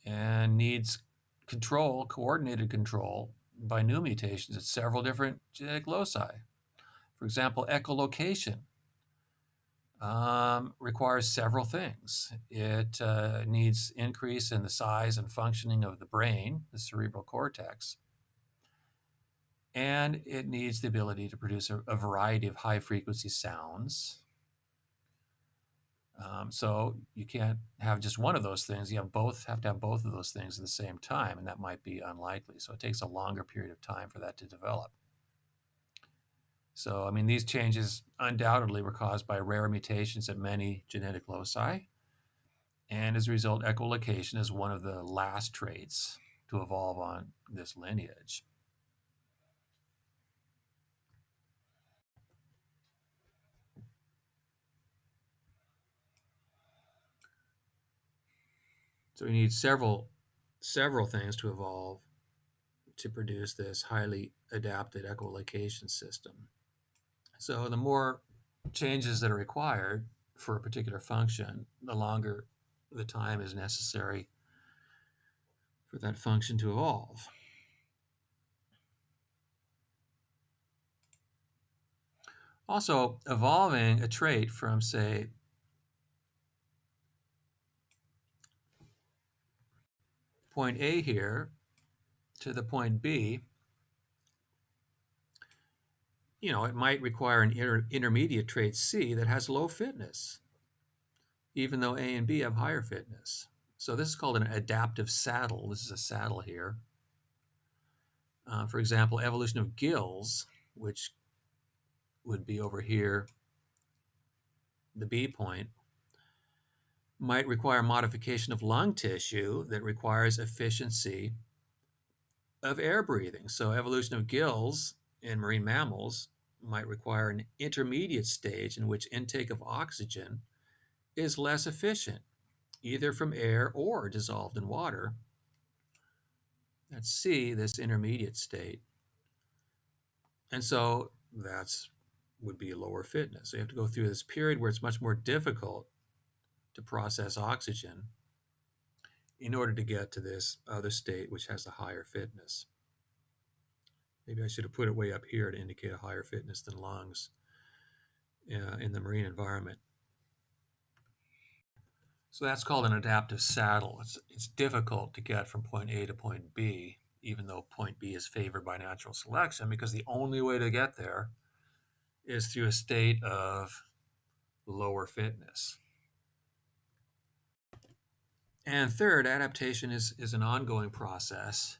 and needs coordinated control by new mutations at several different genetic loci. For example, echolocation requires several things. It needs increase in the size and functioning of the brain, the cerebral cortex, and it needs the ability to produce a variety of high-frequency sounds. So you can't have just one of those things. You have to have both of those things at the same time, and that might be unlikely. So it takes a longer period of time for that to develop. So, these changes undoubtedly were caused by rare mutations at many genetic loci. And as a result, echolocation is one of the last traits to evolve on this lineage. So we need several several things to evolve to produce this highly adapted echolocation system. So the more changes that are required for a particular function, the longer the time is necessary for that function to evolve. Also, evolving a trait from, say, point A here to the point B, it might require an intermediate trait C that has low fitness, even though A and B have higher fitness. So this is called an adaptive saddle. This is a saddle here. For example, evolution of gills, which would be over here, the B point, might require modification of lung tissue that requires efficiency of air breathing. So evolution of gills in marine mammals might require an intermediate stage in which intake of oxygen is less efficient, either from air or dissolved in water. Let's see this intermediate state. And so that's would be a lower fitness. So you have to go through this period where it's much more difficult to process oxygen in order to get to this other state, which has a higher fitness. Maybe I should have put it way up here to indicate a higher fitness than lungs in the marine environment. So that's called an adaptive saddle. It's difficult to get from point A to point B, even though point B is favored by natural selection, because the only way to get there is through a state of lower fitness. And third, adaptation is an ongoing process.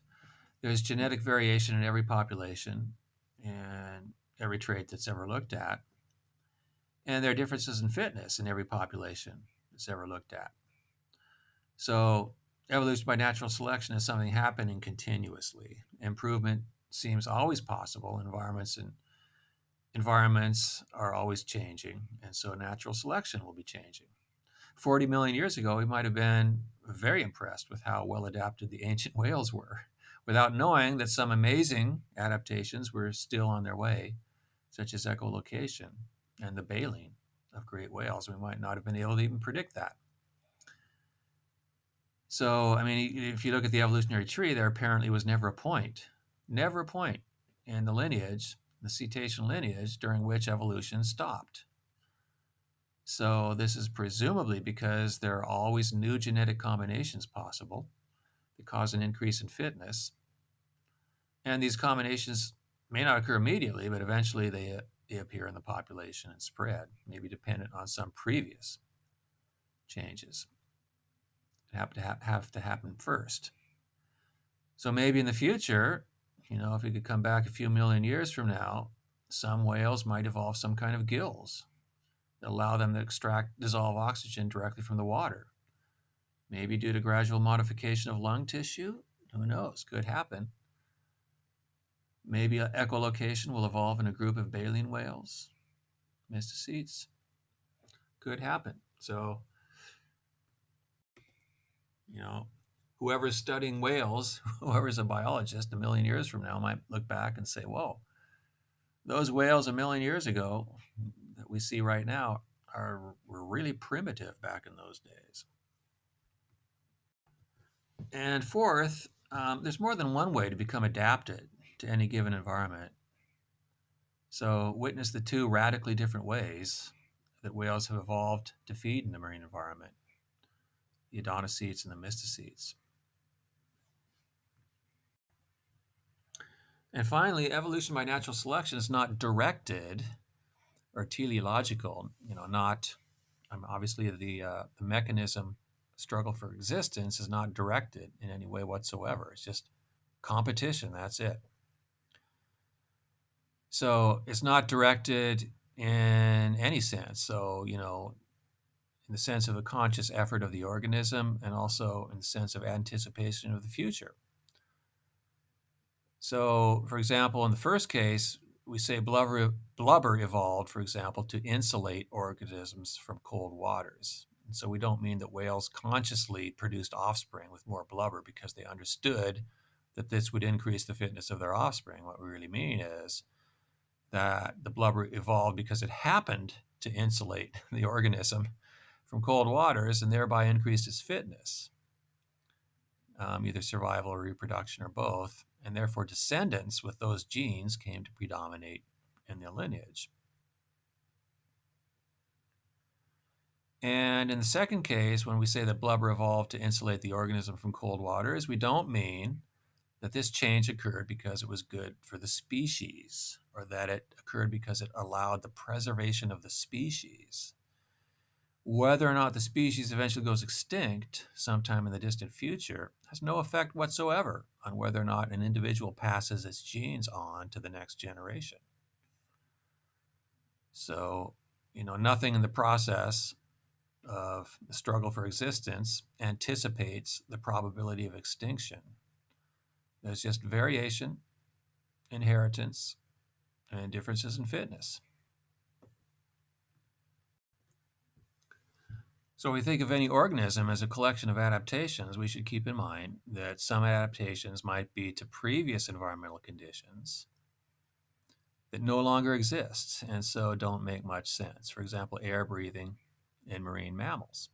There's genetic variation in every population and every trait that's ever looked at. And there are differences in fitness in every population that's ever looked at. So evolution by natural selection is something happening continuously. Improvement seems always possible. Environments are always changing, and so natural selection will be changing. 40 million years ago, we might have been very impressed with how well adapted the ancient whales were, without knowing that some amazing adaptations were still on their way, such as echolocation and the baleen of great whales. We might not have been able to even predict that. So, I mean, if you look at the evolutionary tree, there apparently was never a point in the lineage, the cetacean lineage, during which evolution stopped. So this is presumably because there are always new genetic combinations possible that cause an increase in fitness. And these combinations may not occur immediately, but eventually they appear in the population and spread, maybe dependent on some previous changes that have to happen first. So maybe in the future, if we could come back a few million years from now, some whales might evolve some kind of gills that allow them to dissolve oxygen directly from the water. Maybe due to gradual modification of lung tissue. Who knows? Could happen. Maybe echolocation will evolve in a group of baleen whales, mysticetes. Could happen. So, whoever's studying whales, whoever's a biologist a million years from now might look back and say, whoa, those whales a million years ago that we see right now were really primitive back in those days. And fourth, there's more than one way to become adapted to any given environment. So witness the two radically different ways that whales have evolved to feed in the marine environment, the odontocetes and the mysticetes. And finally, evolution by natural selection is not directed or teleological, not obviously the mechanism struggle for existence is not directed in any way whatsoever. It's just competition, that's it. So it's not directed in any sense. So, in the sense of a conscious effort of the organism and also in the sense of anticipation of the future. So, for example, in the first case, we say blubber evolved, for example, to insulate organisms from cold waters. So we don't mean that whales consciously produced offspring with more blubber because they understood that this would increase the fitness of their offspring. What we really mean is that the blubber evolved because it happened to insulate the organism from cold waters and thereby increased its fitness, either survival or reproduction or both. And therefore, descendants with those genes came to predominate in the lineage. And in the second case, when we say that blubber evolved to insulate the organism from cold waters, we don't mean that this change occurred because it was good for the species or that it occurred because it allowed the preservation of the species. Whether or not the species eventually goes extinct sometime in the distant future has no effect whatsoever on whether or not an individual passes its genes on to the next generation. So, nothing in the process of the struggle for existence anticipates the probability of extinction. There's just variation, inheritance, and differences in fitness. So when we think of any organism as a collection of adaptations, we should keep in mind that some adaptations might be to previous environmental conditions that no longer exist and so don't make much sense. For example, air breathing in marine mammals.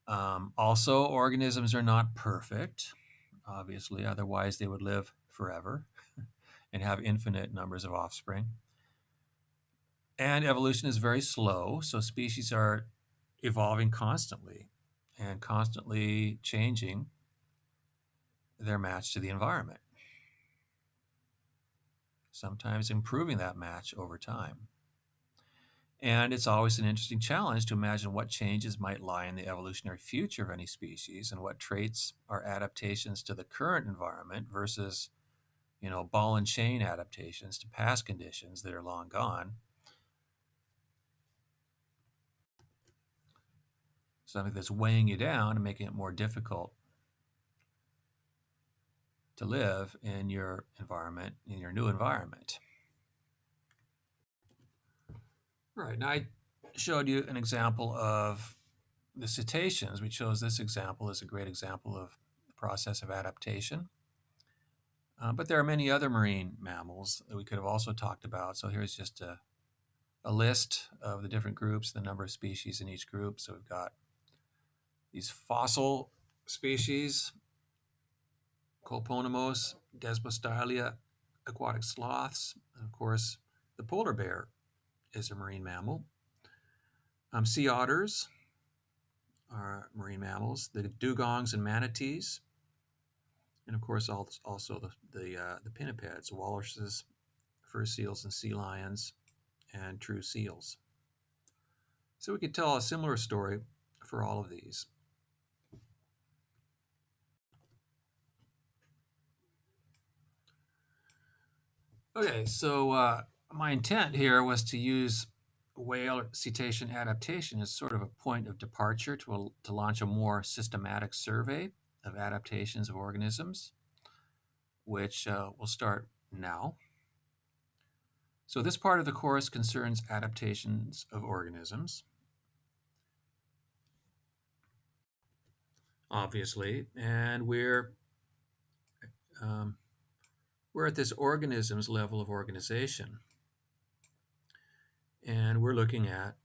Also, organisms are not perfect, obviously, otherwise they would live forever and have infinite numbers of offspring. And evolution is very slow, so species are evolving constantly and constantly changing their match to the environment, sometimes improving that match over time. And it's always an interesting challenge to imagine what changes might lie in the evolutionary future of any species and what traits are adaptations to the current environment versus, ball and chain adaptations to past conditions that are long gone. Something that's weighing you down and making it more difficult to live in your environment, in your new environment. Right. Now, I showed you an example of the cetaceans. We chose this example as a great example of the process of adaptation. But there are many other marine mammals that we could have also talked about. So here's just a list of the different groups, the number of species in each group. So we've got these fossil species, Colponymos, Desmostylia, aquatic sloths, and of course, the polar bear is a marine mammal. Sea otters are marine mammals, the dugongs and manatees, and of course also the pinnipeds, walruses, fur seals and sea lions, and true seals. So we could tell a similar story for all of these. Okay, so my intent here was to use whale cetacean adaptation as sort of a point of departure to launch a more systematic survey of adaptations of organisms, which we'll start now. So this part of the course concerns adaptations of organisms, obviously, and we're at this organisms level of organization, and we're looking at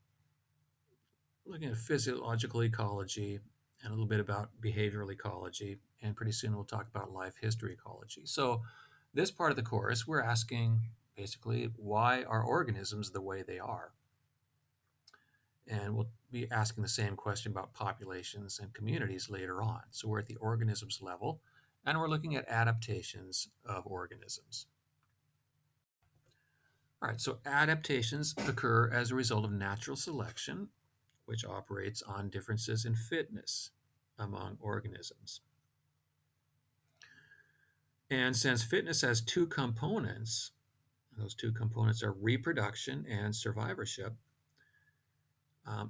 physiological ecology and a little bit about behavioral ecology, and pretty soon we'll talk about life history ecology. So this part of the course, we're asking basically why are organisms the way they are? And we'll be asking the same question about populations and communities later on. So we're at the organisms level, and we're looking at adaptations of organisms. All right, so adaptations occur as a result of natural selection, which operates on differences in fitness among organisms. And since fitness has two components, those two components are reproduction and survivorship,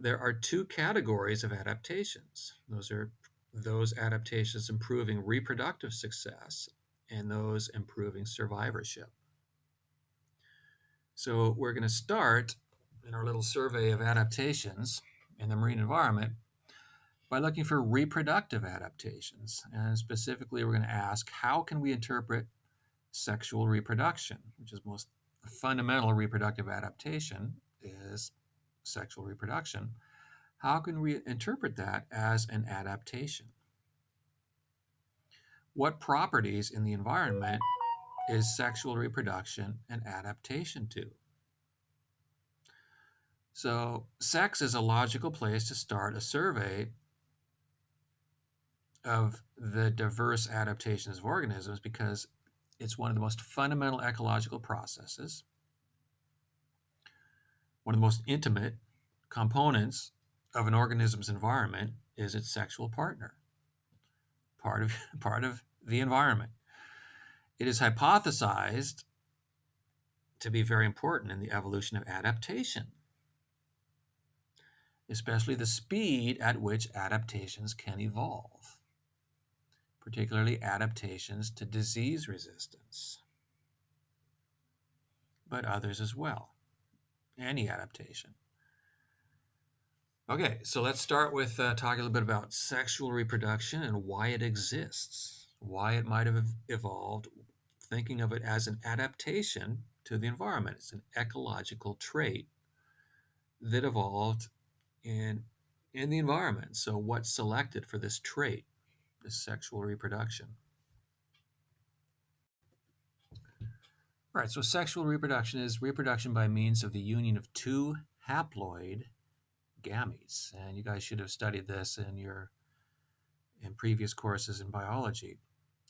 there are two categories of adaptations. Those are those adaptations improving reproductive success and those improving survivorship. So we're going to start in our little survey of adaptations in the marine environment by looking for reproductive adaptations. And specifically, we're going to ask, how can we interpret sexual reproduction, which is most fundamental reproductive adaptation is sexual reproduction. How can we interpret that as an adaptation? What properties in the environment is sexual reproduction an adaptation to? So, sex is a logical place to start a survey of the diverse adaptations of organisms because it's one of the most fundamental ecological processes, one of the most intimate components of an organism's environment is its sexual partner, part of the environment. It is hypothesized to be very important in the evolution of adaptation, especially the speed at which adaptations can evolve, particularly adaptations to disease resistance, but others as well, any adaptation. Okay, so let's start with talking a little bit about sexual reproduction and why it exists, why it might have evolved, thinking of it as an adaptation to the environment. It's an ecological trait that evolved in the environment. So what's selected for this trait, this sexual reproduction? All right, so sexual reproduction is reproduction by means of the union of two haploid gametes. And you guys should have studied this in previous courses in biology.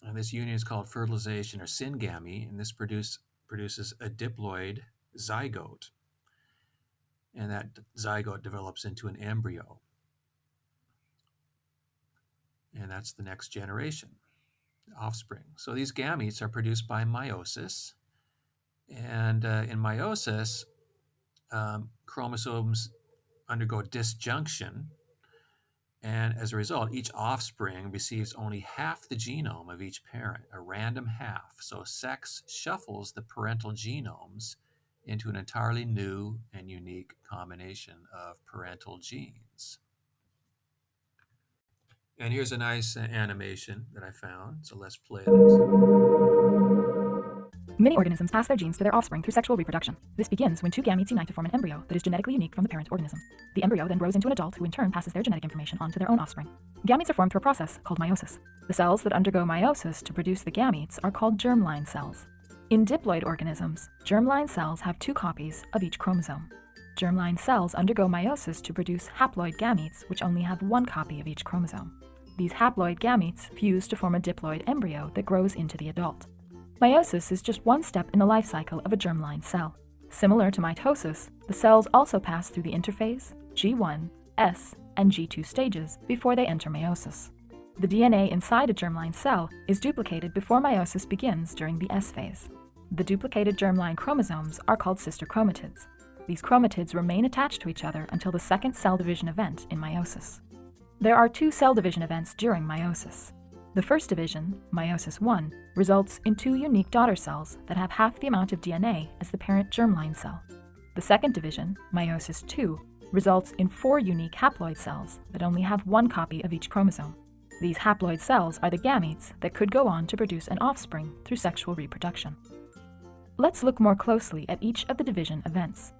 And this union is called fertilization or syngamy, and this produces a diploid zygote. And that zygote develops into an embryo. And that's the next generation, offspring. So these gametes are produced by meiosis. And in meiosis, chromosomes undergo disjunction. And as a result, each offspring receives only half the genome of each parent, a random half. So sex shuffles the parental genomes into an entirely new and unique combination of parental genes. And here's a nice animation that I found. So let's play this. Many organisms pass their genes to their offspring through sexual reproduction. This begins when two gametes unite to form an embryo that is genetically unique from the parent organism. The embryo then grows into an adult who in turn passes their genetic information on to their own offspring. Gametes are formed through a process called meiosis. The cells that undergo meiosis to produce the gametes are called germline cells. In diploid organisms, germline cells have two copies of each chromosome. Germline cells undergo meiosis to produce haploid gametes, which only have one copy of each chromosome. These haploid gametes fuse to form a diploid embryo that grows into the adult. Meiosis is just one step in the life cycle of a germline cell. Similar to mitosis, the cells also pass through the interphase, G1, S, and G2 stages before they enter meiosis. The DNA inside a germline cell is duplicated before meiosis begins during the S phase. The duplicated germline chromosomes are called sister chromatids. These chromatids remain attached to each other until the second cell division event in meiosis. There are two cell division events during meiosis. The first division, meiosis I, results in two unique daughter cells that have half the amount of DNA as the parent germline cell. The second division, meiosis II, results in 4 unique haploid cells that only have one copy of each chromosome. These haploid cells are the gametes that could go on to produce an offspring through sexual reproduction. Let's look more closely at each of the division events.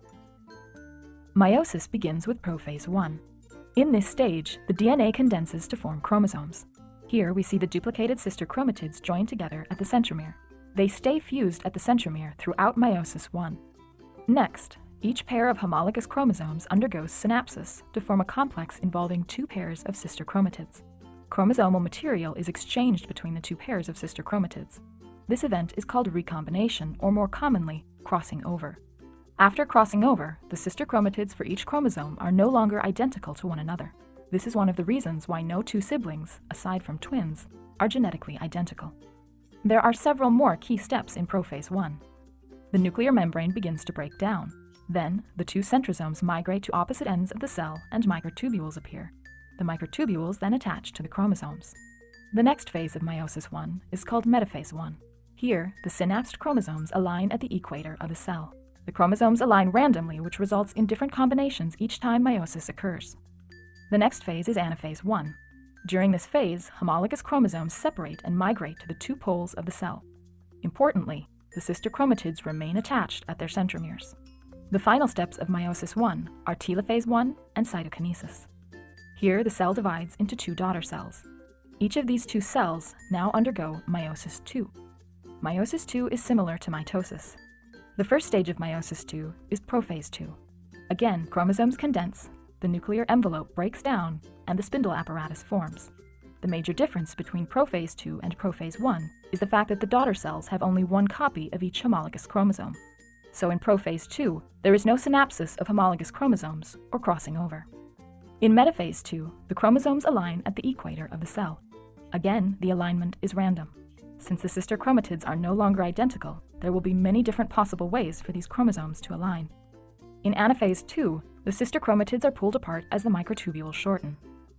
Meiosis begins with prophase I. In this stage, the DNA condenses to form chromosomes. Here we see the duplicated sister chromatids joined together at the centromere. They stay fused at the centromere throughout meiosis I. Next, each pair of homologous chromosomes undergoes synapsis to form a complex involving 2 pairs of sister chromatids. Chromosomal material is exchanged between the 2 pairs of sister chromatids. This event is called recombination, or more commonly, crossing over. After crossing over, the sister chromatids for each chromosome are no longer identical to one another. This is one of the reasons why no 2 siblings, aside from twins, are genetically identical. There are several more key steps in prophase I. The nuclear membrane begins to break down. Then, the 2 centrosomes migrate to opposite ends of the cell and microtubules appear. The microtubules then attach to the chromosomes. The next phase of meiosis I is called metaphase I. Here, the synapsed chromosomes align at the equator of the cell. The chromosomes align randomly, which results in different combinations each time meiosis occurs. The next phase is anaphase 1. During this phase, homologous chromosomes separate and migrate to the two poles of the cell. Importantly, the sister chromatids remain attached at their centromeres. The final steps of meiosis 1 are telophase 1 and cytokinesis. Here, the cell divides into two daughter cells. Each of these two cells now undergo meiosis 2. Meiosis 2 is similar to mitosis. The first stage of meiosis 2 is prophase 2. Again, chromosomes condense, the nuclear envelope breaks down, and the spindle apparatus forms. The major difference between prophase 2 and prophase 1 is the fact that the daughter cells have only one copy of each homologous chromosome. So in prophase 2, there is no synapsis of homologous chromosomes or crossing over. In metaphase 2, the chromosomes align at the equator of the cell. Again, the alignment is random. Since the sister chromatids are no longer identical, there will be many different possible ways for these chromosomes to align. In anaphase 2, the sister chromatids are pulled apart as the microtubules shorten.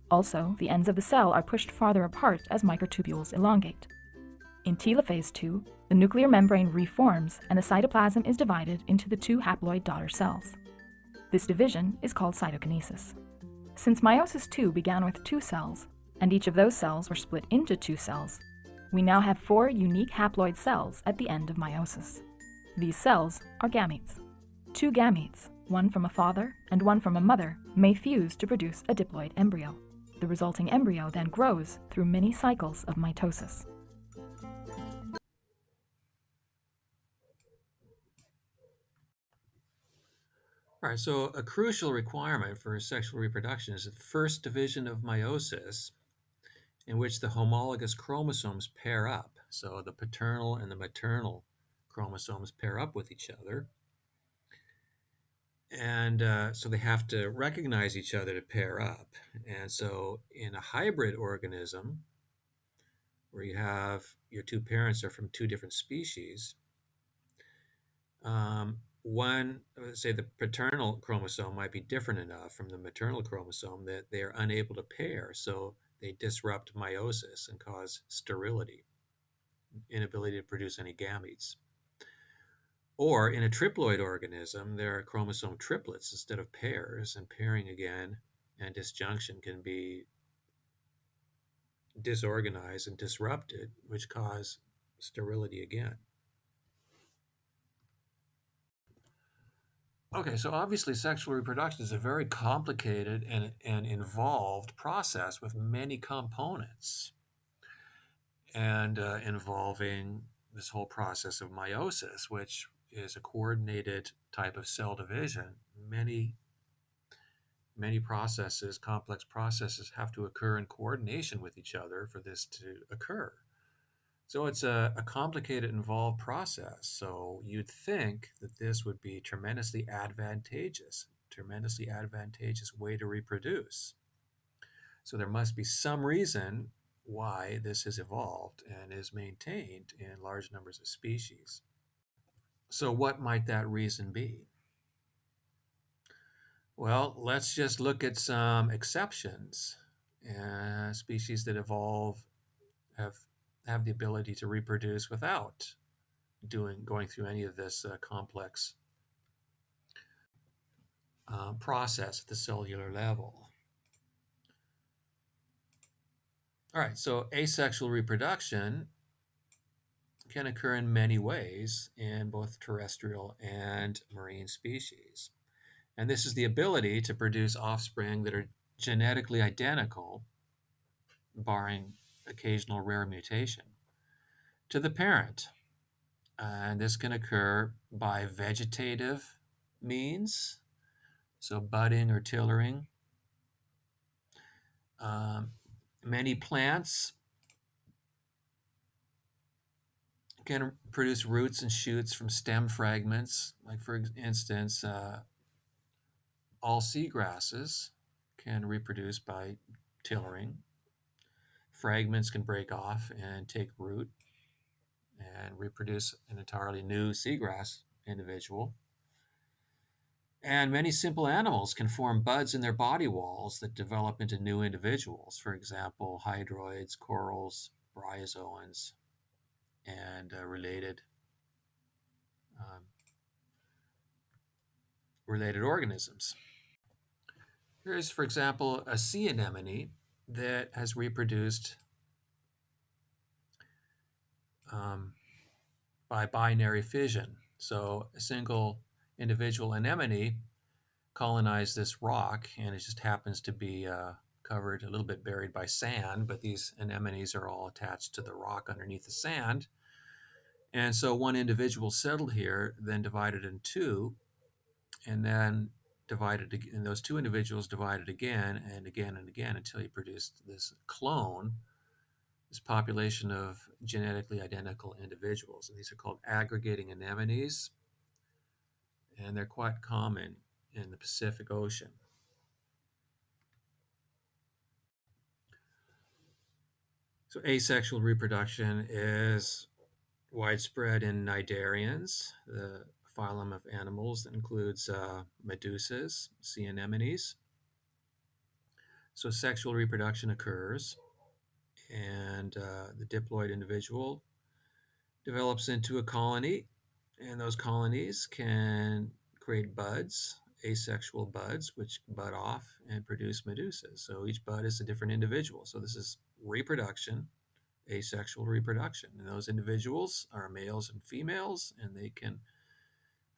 Also, the ends of the cell are pushed farther apart as microtubules elongate. In telophase 2, the nuclear membrane reforms and the cytoplasm is divided into the two haploid daughter cells. This division is called cytokinesis. Since meiosis 2 began with 2 cells, and each of those cells were split into 2 cells, we now have 4 unique haploid cells at the end of meiosis. These cells are gametes. 2 gametes, one from a father and one from a mother, may fuse to produce a diploid embryo. The resulting embryo then grows through many cycles of mitosis. All right, so a crucial requirement for sexual reproduction is the first division of meiosis, in which the homologous chromosomes pair up. So the paternal and the maternal chromosomes pair up with each other. And so they have to recognize each other to pair up. And so in a hybrid organism, where you have your two parents are from two different species, one, say the paternal chromosome might be different enough from the maternal chromosome that they are unable to pair. So they disrupt meiosis and cause sterility, inability to produce any gametes. Or in a triploid organism, there are chromosome triplets instead of pairs, and pairing again and disjunction can be disorganized and disrupted, which cause sterility again. Okay, so obviously sexual reproduction is a very complicated and involved process with many components and involving this whole process of meiosis, which is a coordinated type of cell division. Many processes, complex processes, have to occur in coordination with each other for this to occur. So it's a complicated, involved process. So you'd think that this would be tremendously advantageous way to reproduce. So there must be some reason why this has evolved and is maintained in large numbers of species. So what might that reason be? Well, let's just look at some exceptions. Species that evolve have have the ability to reproduce without going through any of this complex process at the cellular level. All right, so asexual reproduction can occur in many ways in both terrestrial and marine species. And this is the ability to produce offspring that are genetically identical, barring occasional rare mutation, to the parent. And this can occur by vegetative means, so budding or tillering. Many plants can produce roots and shoots from stem fragments. Like, for instance, all seagrasses can reproduce by tillering. Fragments can break off and take root and reproduce an entirely new seagrass individual. And many simple animals can form buds in their body walls that develop into new individuals. For example, hydroids, corals, bryozoans, and um, related organisms. Here's, for example, a sea anemone that has reproduced um, by binary fission. So a single individual anemone colonized this rock, and it just happens to be covered, a little bit buried by sand, but these anemones are all attached to the rock underneath the sand. And so one individual settled here, then divided in two, and then and those two individuals divided again and again and again until he produced this clone, this population of genetically identical individuals. And these are called aggregating anemones, and they're quite common in the Pacific Ocean. So asexual reproduction is widespread in cnidarians, the phylum of animals that includes medusas, sea anemones. So sexual reproduction occurs, and the diploid individual develops into a colony, and those colonies can create buds, asexual buds, which bud off and produce medusas. So each bud is a different individual. So this is reproduction, asexual reproduction. And those individuals are males and females, and they can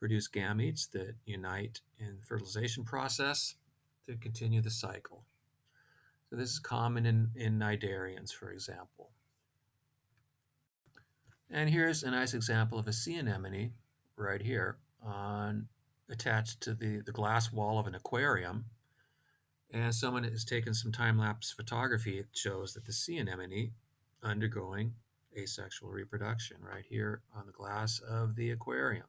produce gametes that unite in the fertilization process to continue the cycle. So this is common in cnidarians, for example. And here's a nice example of a sea anemone right here attached to the glass wall of an aquarium. And someone has taken some time-lapse photography. It shows that the sea anemone undergoing asexual reproduction right here on the glass of the aquarium.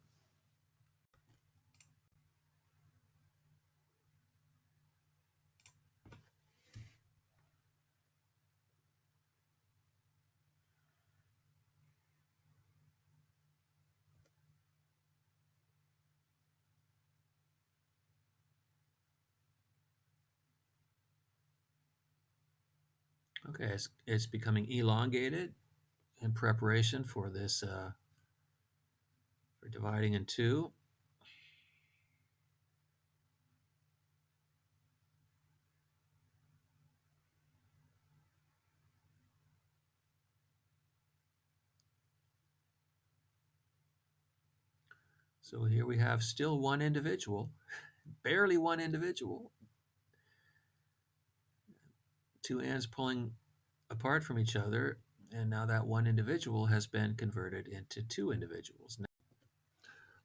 Okay, it's becoming elongated in preparation for this, for dividing in two. So here we have still one individual, barely one individual, two ends pulling apart from each other, and now that one individual has been converted into two individuals.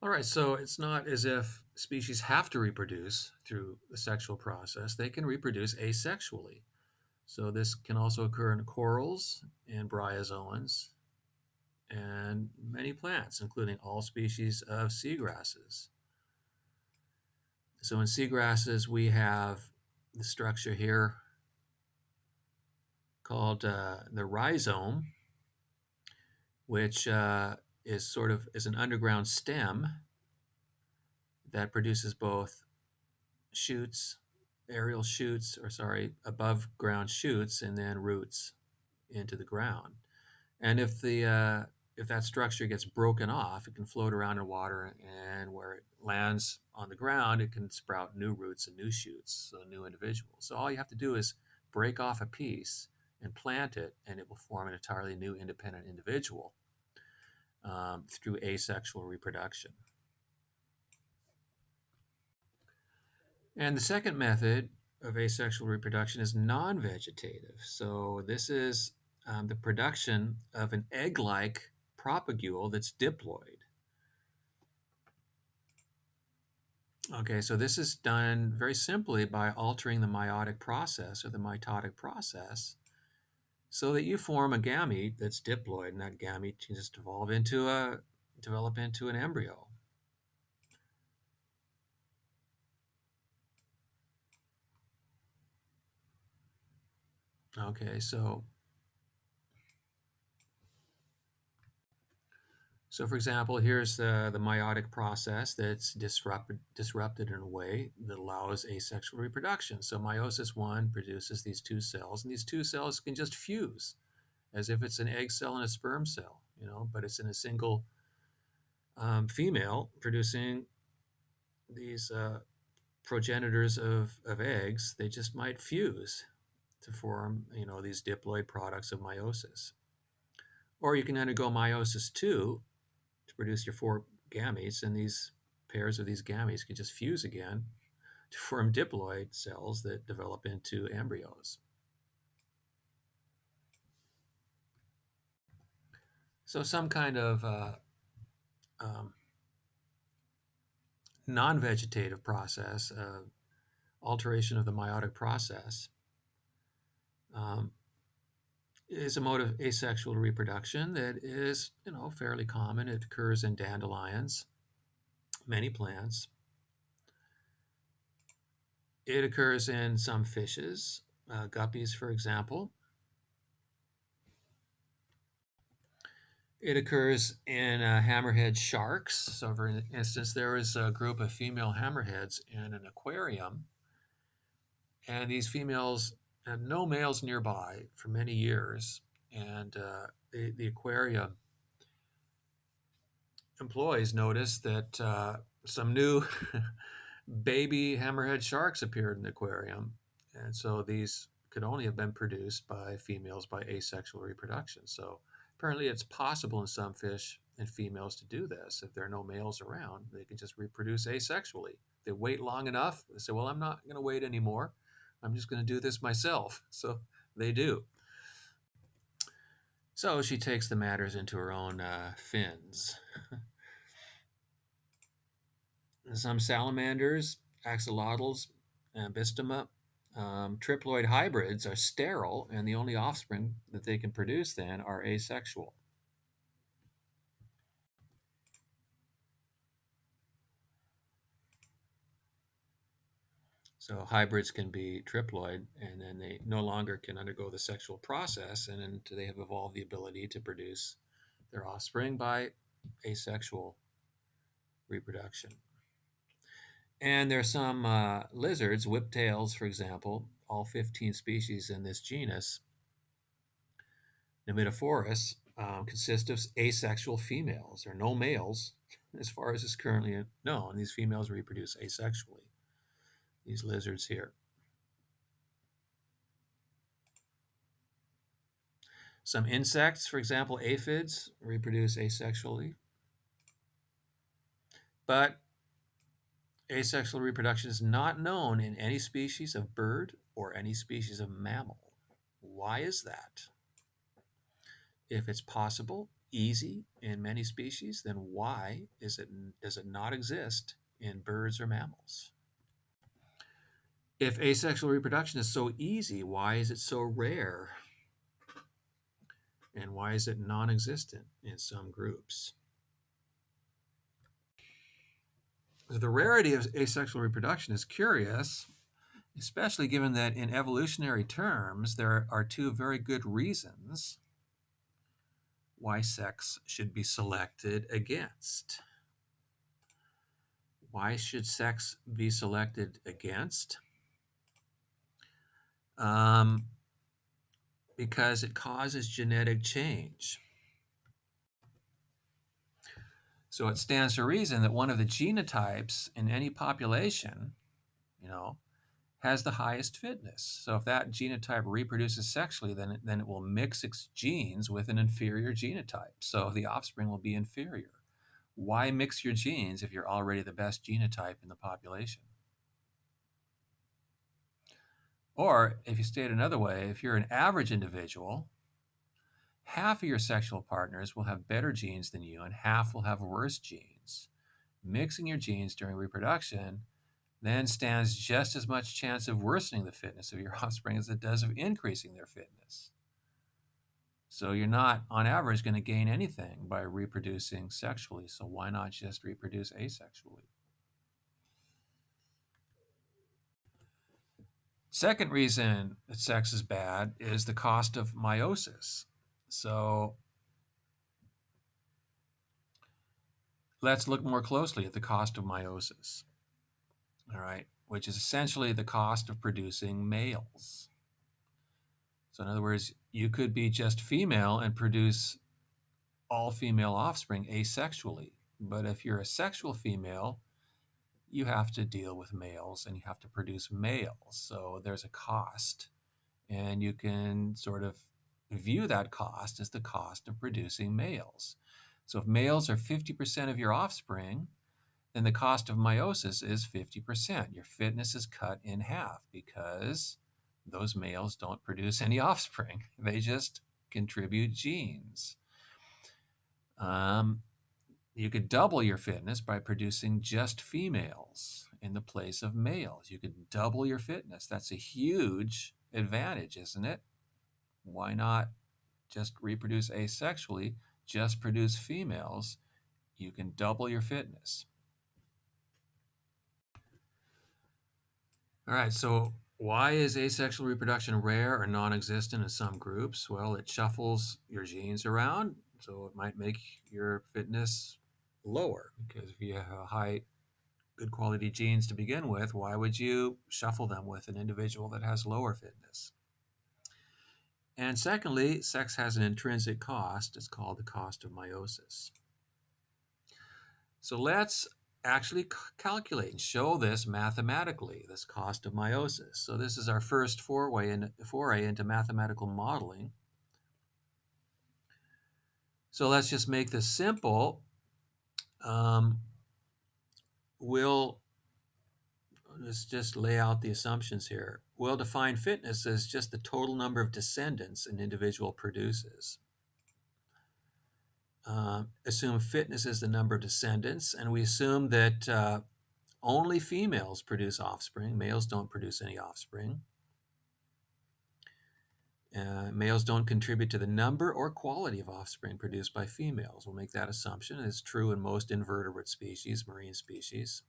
All right, so it's not as if species have to reproduce through the sexual process. They can reproduce asexually. So this can also occur in corals and bryozoans and many plants, including all species of seagrasses. So in seagrasses, we have the structure here called the rhizome, which is an underground stem that produces both shoots, above ground shoots, and then roots into the ground. And if that structure gets broken off, it can float around in water, and where it lands on the ground, it can sprout new roots and new shoots, so new individuals. So all you have to do is break off a piece and plant it, and it will form an entirely new independent individual through asexual reproduction. And the second method of asexual reproduction is non-vegetative. So this is the production of an egg-like propagule that's diploid. Okay, so this is done very simply by altering the meiotic process or the mitotic process so that you form a gamete that's diploid, and that gamete can just develop into an embryo. Okay, so for example, here's the meiotic process that's disrupted in a way that allows asexual reproduction. So meiosis 1 produces these two cells, and these two cells can just fuse as if it's an egg cell and a sperm cell, but it's in a single female producing these progenitors of eggs, they just might fuse to form, these diploid products of meiosis. Or you can undergo meiosis two to produce your four gametes, and these pairs of these gametes can just fuse again to form diploid cells that develop into embryos. So some kind of um, non-vegetative process, alteration of the meiotic process, um, is a mode of asexual reproduction that is, fairly common. It occurs in dandelions, many plants. It occurs in some fishes, guppies, for example. It occurs in hammerhead sharks. So, for instance, there was a group of female hammerheads in an aquarium, and these females had no males nearby for many years. And the aquarium employees noticed that some new baby hammerhead sharks appeared in the aquarium. And so these could only have been produced by females by asexual reproduction. So apparently it's possible in some fish and females to do this. If there are no males around, they can just reproduce asexually. They wait long enough, they say, well, I'm not going to wait anymore. I'm just going to do this myself. So they do. So she takes the matters into her own fins. Some salamanders, axolotls, ambystoma, triploid hybrids are sterile, and the only offspring that they can produce then are asexual. So hybrids can be triploid, and then they no longer can undergo the sexual process, and then they have evolved the ability to produce their offspring by asexual reproduction. And there are some lizards, whiptails, for example, all 15 species in this genus, Nimitophorus, consist of asexual females. There are no males, as far as is currently known. These females reproduce asexually, these lizards here. Some insects, for example, aphids, reproduce asexually. But asexual reproduction is not known in any species of bird or any species of mammal. Why is that? If it's possible, easy in many species, then why does it not exist in birds or mammals? If asexual reproduction is so easy, why is it so rare? And why is it non existent in some groups? The rarity of asexual reproduction is curious, especially given that in evolutionary terms, there are two very good reasons why sex should be selected against. Why should sex be selected against? Because it causes genetic change. So it stands to reason that one of the genotypes in any population, has the highest fitness. So if that genotype reproduces sexually, then it will mix its genes with an inferior genotype. So the offspring will be inferior. Why mix your genes if you're already the best genotype in the population? Or if you state it another way, if you're an average individual, half of your sexual partners will have better genes than you, and half will have worse genes. Mixing your genes during reproduction then stands just as much chance of worsening the fitness of your offspring as it does of increasing their fitness. So you're not, on average, going to gain anything by reproducing sexually. So why not just reproduce asexually? Second reason that sex is bad is the cost of meiosis. So let's look more closely at the cost of meiosis, all right, which is essentially the cost of producing males. So in other words, you could be just female and produce all female offspring asexually. But if you're a sexual female, you have to deal with males and you have to produce males. So there's a cost. And you can sort of view that cost as the cost of producing males. So if males are 50% of your offspring, then the cost of meiosis is 50%. Your fitness is cut in half because those males don't produce any offspring. They just contribute genes. You could double your fitness by producing just females in the place of males. You could double your fitness. That's a huge advantage, isn't it? Why not just reproduce asexually, just produce females? You can double your fitness. All right, so why is asexual reproduction rare or non-existent in some groups? Well, it shuffles your genes around, so it might make your fitness lower, because if you have a high good quality genes to begin with, why would you shuffle them with an individual that has lower fitness? And secondly, sex has an intrinsic cost. It's called the cost of meiosis. So let's actually calculate and show this mathematically, this cost of meiosis. So this is our first foray into mathematical modeling. So let's just make this simple. Let's just lay out the assumptions here. We'll define fitness as just the total number of descendants an individual produces. Assume fitness is the number of descendants, and we assume that only females produce offspring. Males don't produce any offspring. Males don't contribute to the number or quality of offspring produced by females. We'll make that assumption. It's true in most invertebrate species, marine species.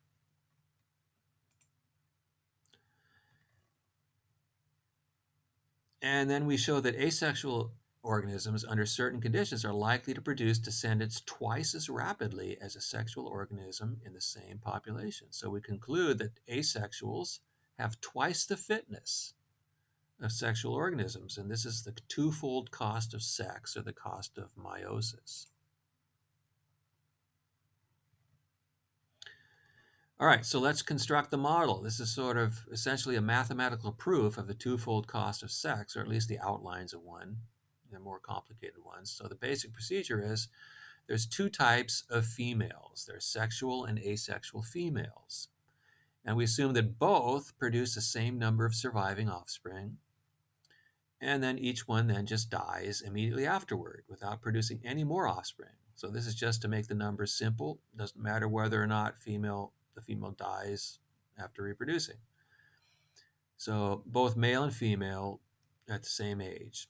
And then we show that asexual organisms under certain conditions are likely to produce descendants twice as rapidly as a sexual organism in the same population. So we conclude that asexuals have twice the fitness of sexual organisms, and this is the twofold cost of sex, or the cost of meiosis. All right, so let's construct the model. This is sort of essentially a mathematical proof of the twofold cost of sex, or at least the outlines of one, the more complicated ones. So the basic procedure is there's two types of females. There's sexual and asexual females. And we assume that both produce the same number of surviving offspring, and then each one then just dies immediately afterward without producing any more offspring. So this is just to make the numbers simple. It doesn't matter whether or not the female dies after reproducing. So both male and female at the same age.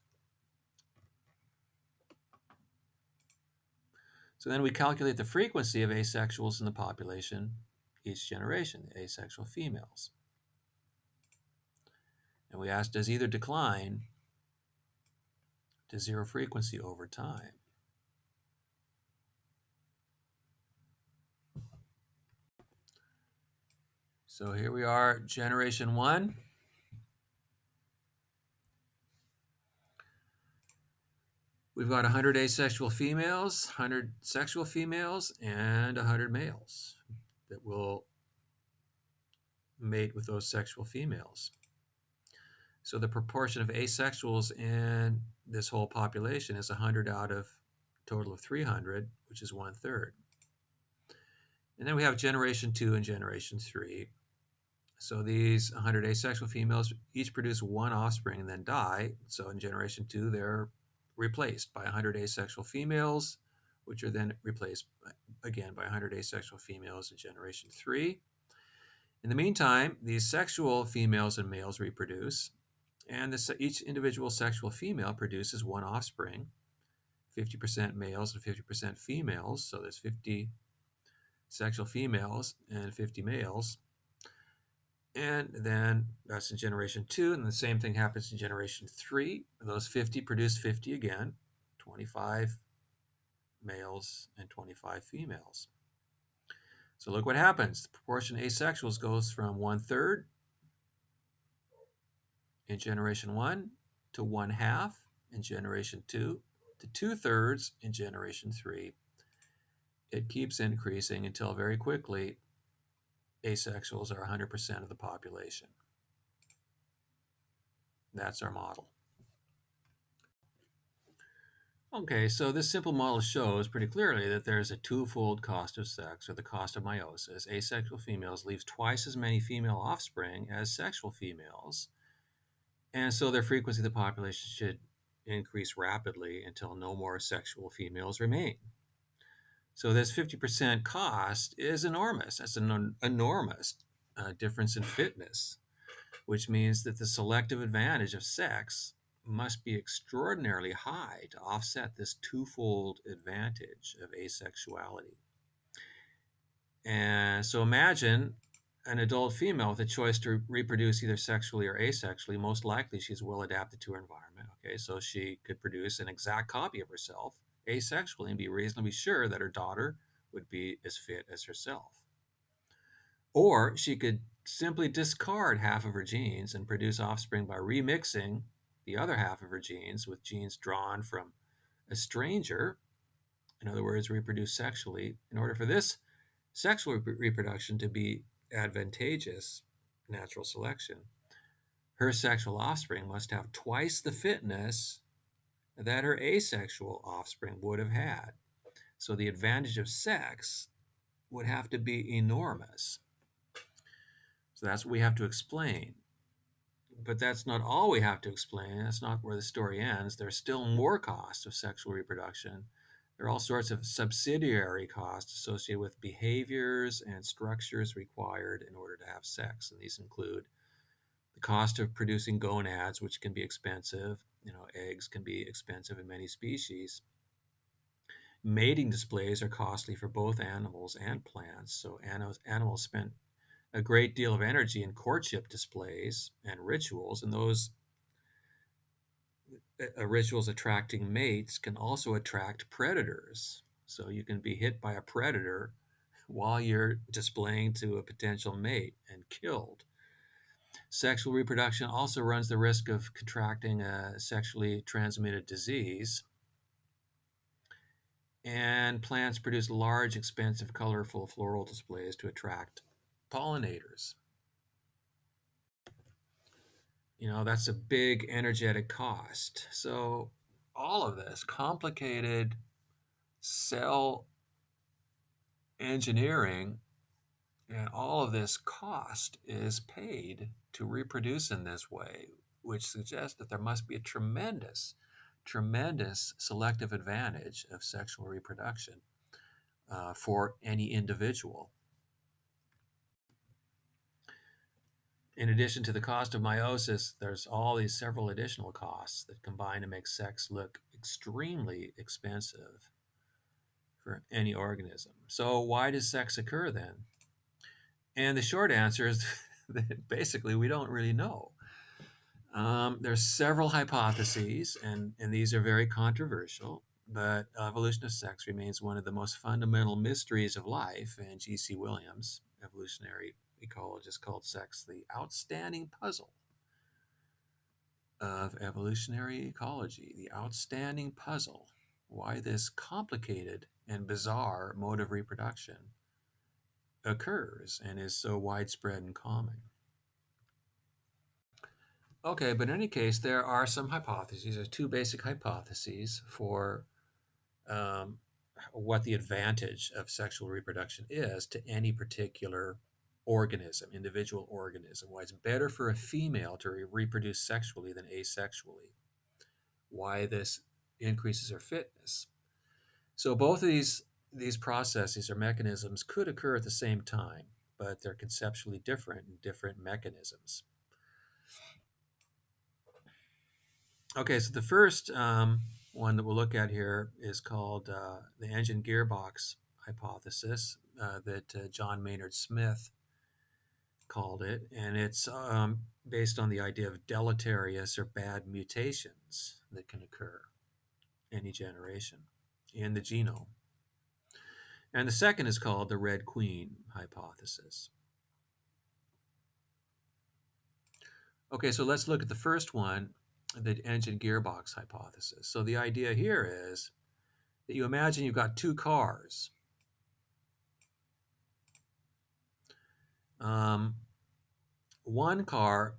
So then we calculate the frequency of asexuals in the population each generation, the asexual females. And we ask, does either decline to zero frequency over time? So here we are, generation 1. We've got 100 asexual females, 100 sexual females, and 100 males that will mate with those sexual females. So the proportion of asexuals in this whole population is 100 out of a total of 300, which is 1/3. And then we have generation 2 and generation 3. So these 100 asexual females each produce one offspring and then die. So in generation 2, they're replaced by 100 asexual females, which are then replaced again by 100 asexual females in generation 3. In the meantime, these sexual females and males reproduce, and each individual sexual female produces one offspring, 50% males and 50% females. So there's 50 sexual females and 50 males. And then that's in generation 2, and the same thing happens in generation 3. Those 50 produce 50 again, 25 males and 25 females. So look what happens. The proportion of asexuals goes from 1/3 in generation 1 to 1/2 in generation 2 to 2/3 in generation 3. It keeps increasing until very quickly asexuals are 100% of the population. That's our model. Okay, so this simple model shows pretty clearly that there's a twofold cost of sex, or the cost of meiosis. Asexual females leave twice as many female offspring as sexual females, and so their frequency of the population should increase rapidly until no more sexual females remain. So this 50% cost is enormous. That's an enormous difference in fitness, which means that the selective advantage of sex must be extraordinarily high to offset this twofold advantage of asexuality. And so imagine an adult female with a choice to reproduce either sexually or asexually. Most likely she's well adapted to her environment. Okay, so she could produce an exact copy of herself asexually and be reasonably sure that her daughter would be as fit as herself. Or she could simply discard half of her genes and produce offspring by remixing the other half of her genes with genes drawn from a stranger. In other words, reproduce sexually. In order for this sexual reproduction to be advantageous, natural selection, her sexual offspring must have twice the fitness that her asexual offspring would have had. So the advantage of sex would have to be enormous. So that's what we have to explain. But that's not all we have to explain. That's not where the story ends. There's still more costs of sexual reproduction. There are all sorts of subsidiary costs associated with behaviors and structures required in order to have sex. And these include the cost of producing gonads, which can be expensive. Eggs can be expensive in many species. Mating displays are costly for both animals and plants. So animals spend a great deal of energy in courtship displays and rituals, and those rituals attracting mates can also attract predators. So you can be hit by a predator while you're displaying to a potential mate and killed. Sexual reproduction also runs the risk of contracting a sexually transmitted disease. And plants produce large, expensive, colorful floral displays to attract pollinators. That's a big energetic cost. So all of this complicated cell engineering and all of this cost is paid to reproduce in this way, which suggests that there must be a tremendous, tremendous selective advantage of sexual reproduction for any individual. In addition to the cost of meiosis, there's all these several additional costs that combine to make sex look extremely expensive for any organism. So why does sex occur then? And the short answer is that basically we don't really know. There's several hypotheses, and these are very controversial, but evolution of sex remains one of the most fundamental mysteries of life, and G.C. Williams, evolutionary ecologist, called sex the outstanding puzzle of evolutionary ecology, the outstanding puzzle. Why this complicated and bizarre mode of reproduction occurs and is so widespread and common. Okay, but in any case, there are some hypotheses. There's two basic hypotheses for um, what the advantage of sexual reproduction is to any particular organism, individual organism. Why it's better for a female to reproduce sexually than asexually. Why this increases her fitness. So both of these processes or mechanisms could occur at the same time, but they're conceptually different in different mechanisms. Okay, so the first one that we'll look at here is called the engine gearbox hypothesis that John Maynard Smith called it, and it's based on the idea of deleterious or bad mutations that can occur any generation in the genome. And the second is called the Red Queen hypothesis. Okay, so let's look at the first one, the engine gearbox hypothesis. So the idea here is that you imagine you've got two cars. Um, one car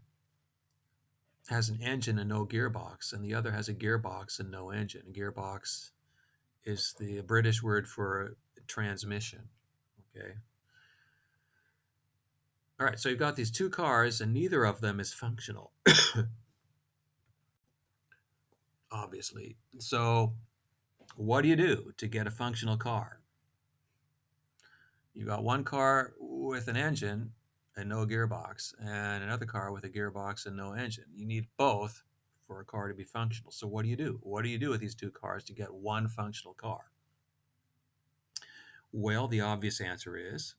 has an engine and no gearbox, and the other has a gearbox and no engine. A gearbox is the British word for transmission. Okay. All right, so you've got these two cars, and neither of them is functional, obviously. So, what do you do to get a functional car? You got one car with an engine and no gearbox, and another car with a gearbox and no engine. You need both for a car to be functional. So, what do you do? What do you do with these two cars to get one functional car? Well, the obvious answer is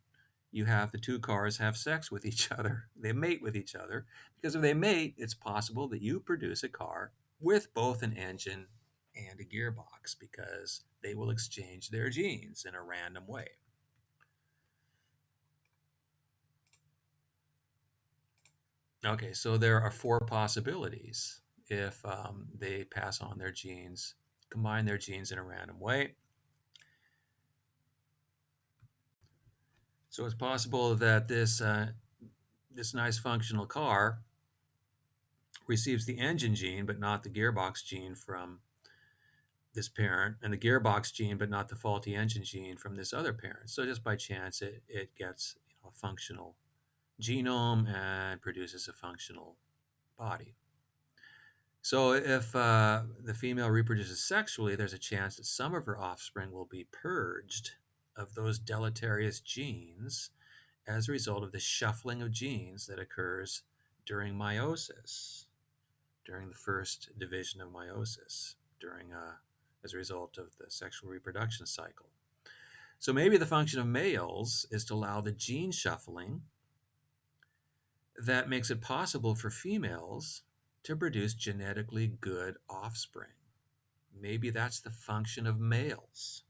you have the two cars have sex with each other. They mate with each other because if they mate, it's possible that you produce a car with both an engine and a gearbox because they will exchange their genes in a random way. Okay, so there are four possibilities if they pass on their genes, combine their genes in a random way. So it's possible that this nice functional car receives the engine gene but not the gearbox gene from this parent, and the gearbox gene but not the faulty engine gene from this other parent. So just by chance, it gets a functional genome and produces a functional body. So if the female reproduces sexually, there's a chance that some of her offspring will be purged of those deleterious genes as a result of the shuffling of genes that occurs during meiosis, during the first division of meiosis, during as a result of the sexual reproduction cycle. So maybe the function of males is to allow the gene shuffling that makes it possible for females to produce genetically good offspring. Maybe that's the function of males.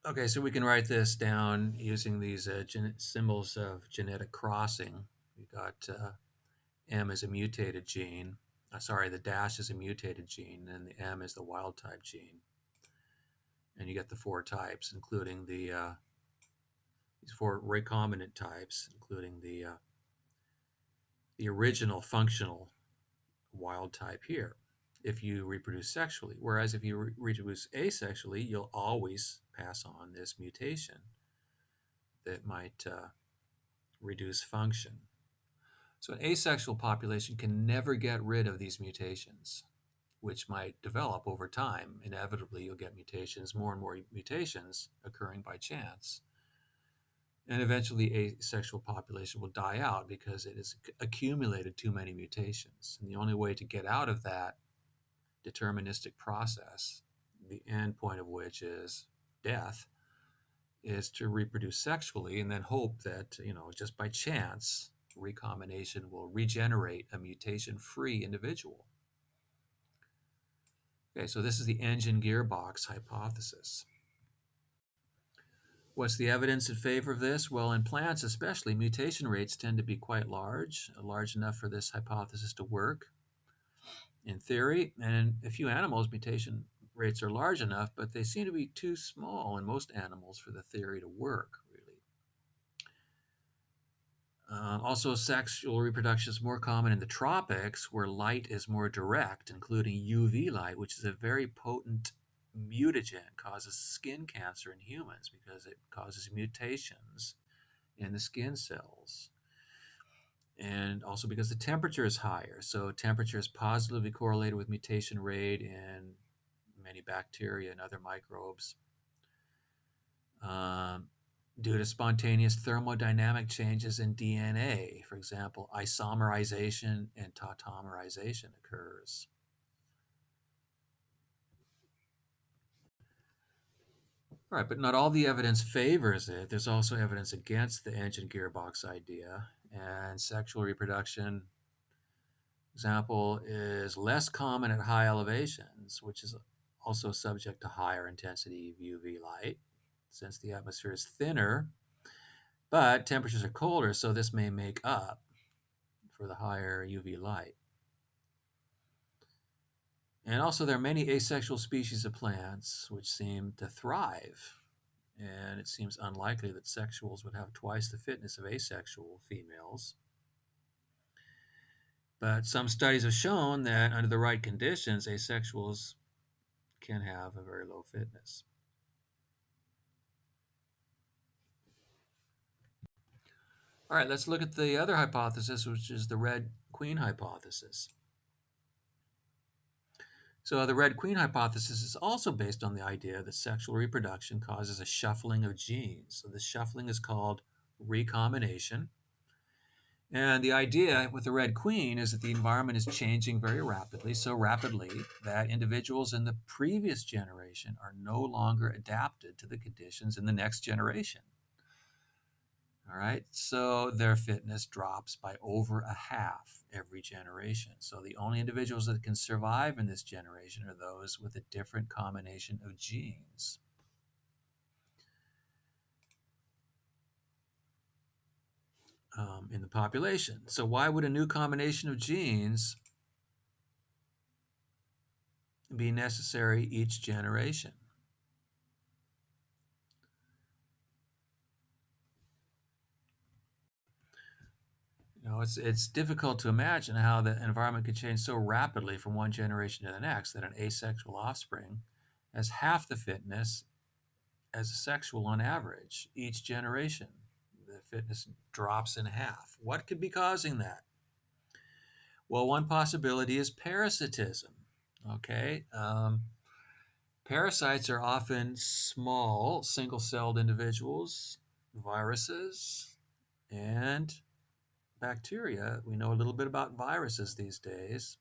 Okay, so we can write this down using these symbols of genetic crossing. We got M is a mutated gene. Sorry, the dash is a mutated gene, and the M is the wild type gene. And you get the four types, including these four recombinant types, including the original functional wild type here. If you reproduce sexually, whereas if you reproduce asexually, you'll always pass on this mutation that might reduce function. So an asexual population can never get rid of these mutations, which might develop over time. Inevitably, you'll get mutations, more and more mutations occurring by chance. And eventually, the asexual population will die out because it has accumulated too many mutations. And the only way to get out of that deterministic process, the end point of which is death, is to reproduce sexually and then hope that, just by chance, recombination will regenerate a mutation-free individual. Okay, so this is the engine gearbox hypothesis. What's the evidence in favor of this? Well, in plants especially, mutation rates tend to be quite large enough for this hypothesis to work in theory. And in a few animals, mutation rates are large enough, but they seem to be too small in most animals for the theory to work, really. Also, sexual reproduction is more common in the tropics, where light is more direct, including UV light, which is a very potent mutagen, causes skin cancer in humans because it causes mutations in the skin cells. And also because the temperature is higher. So temperature is positively correlated with mutation rate in many bacteria and other microbes. Due to spontaneous thermodynamic changes in DNA. For example, isomerization and tautomerization occurs. All right, but not all the evidence favors it. There's also evidence against the engine gearbox idea, and sexual reproduction, example, is less common at high elevations, which is also subject to higher intensity UV light, since the atmosphere is thinner. But temperatures are colder, so this may make up for the higher UV light. And also, there are many asexual species of plants which seem to thrive. And it seems unlikely that sexuals would have twice the fitness of asexual females. But some studies have shown that under the right conditions, asexuals can have a very low fitness. All right, let's look at the other hypothesis, which is the red queen hypothesis. So, the red queen hypothesis is also based on the idea that sexual reproduction causes a shuffling of genes. So, this shuffling is called recombination. And the idea with the red queen is that the environment is changing very rapidly, so rapidly that individuals in the previous generation are no longer adapted to the conditions in the next generation. All right, so their fitness drops by over a half every generation. So the only individuals that can survive in this generation are those with a different combination of genes. In the population. So why would a new combination of genes be necessary each generation? It's difficult to imagine how the environment could change so rapidly from one generation to the next that an asexual offspring has half the fitness as a sexual on average each generation. The fitness drops in half. What could be causing that? Well, one possibility is parasitism. Okay. Parasites are often small, single celled individuals, viruses, and bacteria. We know a little bit about viruses these days.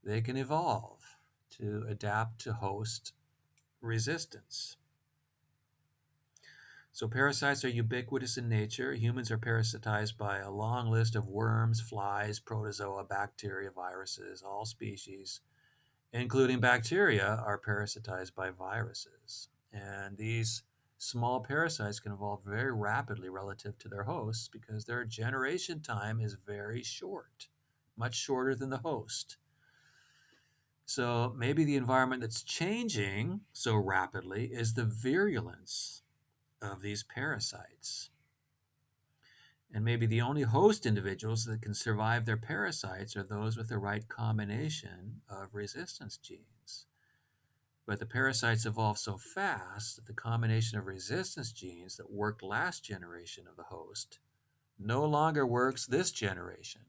They can evolve to adapt to host resistance. So parasites are ubiquitous in nature. Humans are parasitized by a long list of worms, flies, protozoa, bacteria, viruses. All species, including bacteria, are parasitized by viruses. And these small parasites can evolve very rapidly relative to their hosts because their generation time is very short, much shorter than the host. So maybe the environment that's changing so rapidly is the virulence of these parasites. And maybe the only host individuals that can survive their parasites are those with the right combination of resistance genes. But the parasites evolve so fast that the combination of resistance genes that worked last generation of the host no longer works this generation.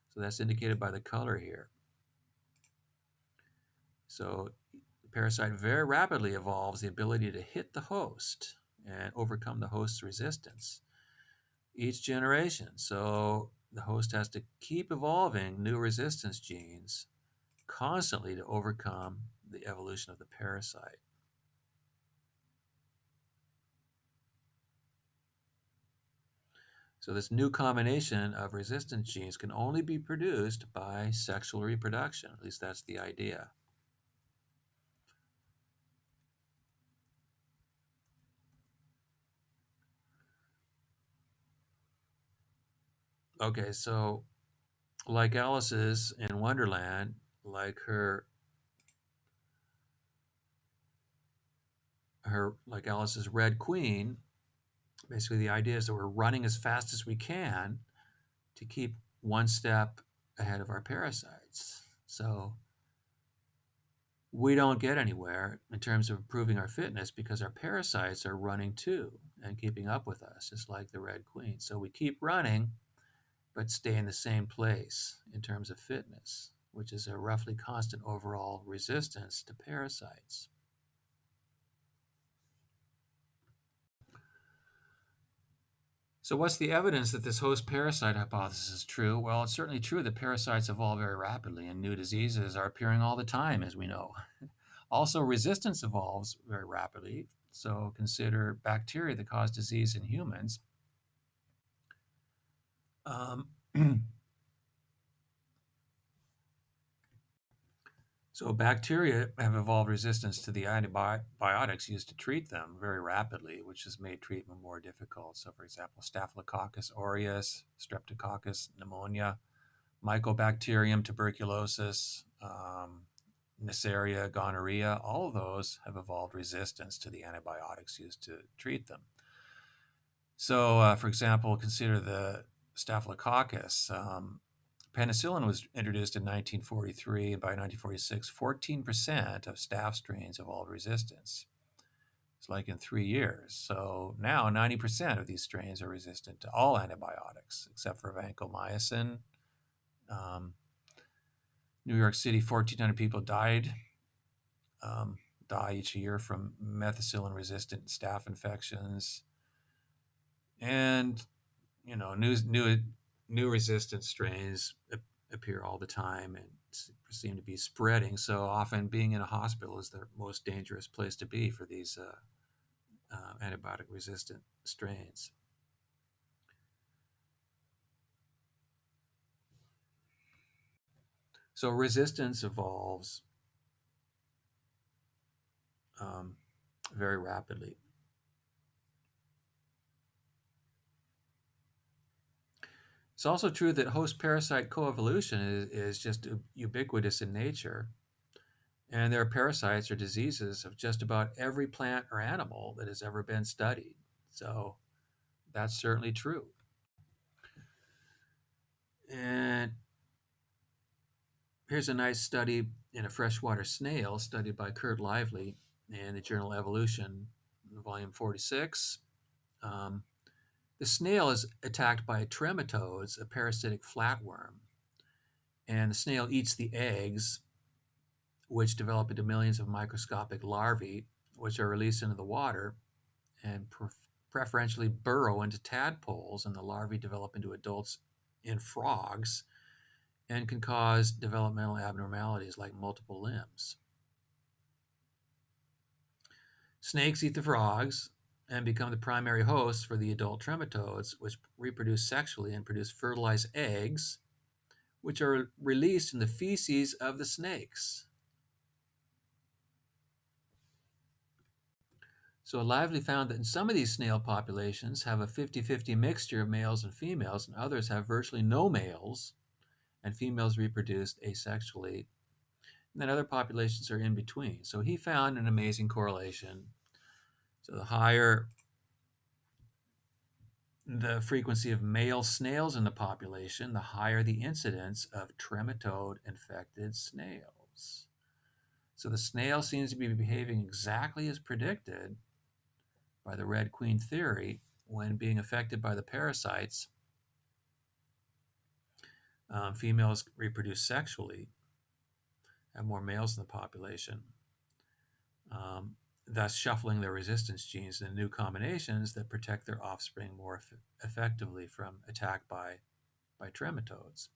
So that's indicated by the color here. So the parasite very rapidly evolves the ability to hit the host and overcome the host's resistance each generation. So the host has to keep evolving new resistance genes constantly to overcome the evolution of the parasite. So this new combination of resistance genes can only be produced by sexual reproduction. At least that's the idea. Okay, so like Alice's in Wonderland, like like Alice's Red Queen, basically the idea is that we're running as fast as we can to keep one step ahead of our parasites. So we don't get anywhere in terms of improving our fitness because our parasites are running too and keeping up with us, just like the Red Queen. So we keep running, but stay in the same place in terms of fitness, which is a roughly constant overall resistance to parasites. So, what's the evidence that this host parasite hypothesis is true? Well, it's certainly true that parasites evolve very rapidly, and new diseases are appearing all the time, as we know. Also, resistance evolves very rapidly. So, consider bacteria that cause disease in humans. Um, so, bacteria have evolved resistance to the antibiotics used to treat them very rapidly, which has made treatment more difficult. So, for example, Staphylococcus aureus, Streptococcus pneumonia, Mycobacterium tuberculosis, Neisseria, gonorrhea, all of those have evolved resistance to the antibiotics used to treat them. So, for example, consider the Staphylococcus. Penicillin was introduced in 1943, and by 1946, 14% of staph strains evolved resistance. It's like in 3 years. So now 90% of these strains are resistant to all antibiotics, except for vancomycin. New York City, 1,400 people die each year from methicillin-resistant staph infections. And new resistant strains appear all the time and seem to be spreading. So often, being in a hospital is the most dangerous place to be for these antibiotic-resistant strains. So resistance evolves very rapidly. It's also true that host-parasite coevolution is just ubiquitous in nature, and there are parasites or diseases of just about every plant or animal that has ever been studied. So that's certainly true. And here's a nice study in a freshwater snail studied by Kurt Lively in the journal Evolution, volume 46. The snail is attacked by trematodes, a parasitic flatworm, and the snail eats the eggs, which develop into millions of microscopic larvae, which are released into the water and preferentially burrow into tadpoles, and the larvae develop into adults in frogs and can cause developmental abnormalities like multiple limbs. Snakes eat the frogs and become the primary hosts for the adult trematodes, which reproduce sexually and produce fertilized eggs, which are released in the feces of the snakes. So Lively found that in some of these snail populations have a 50-50 mixture of males and females, and others have virtually no males, and females reproduced asexually. And then other populations are in between. So he found an amazing correlation. So the higher the frequency of male snails in the population, the higher the incidence of trematode-infected snails. So the snail seems to be behaving exactly as predicted by the Red Queen theory when being affected by the parasites. Females reproduce sexually, have more males in the population, thus shuffling their resistance genes into new combinations that protect their offspring more effectively from attack by trematodes.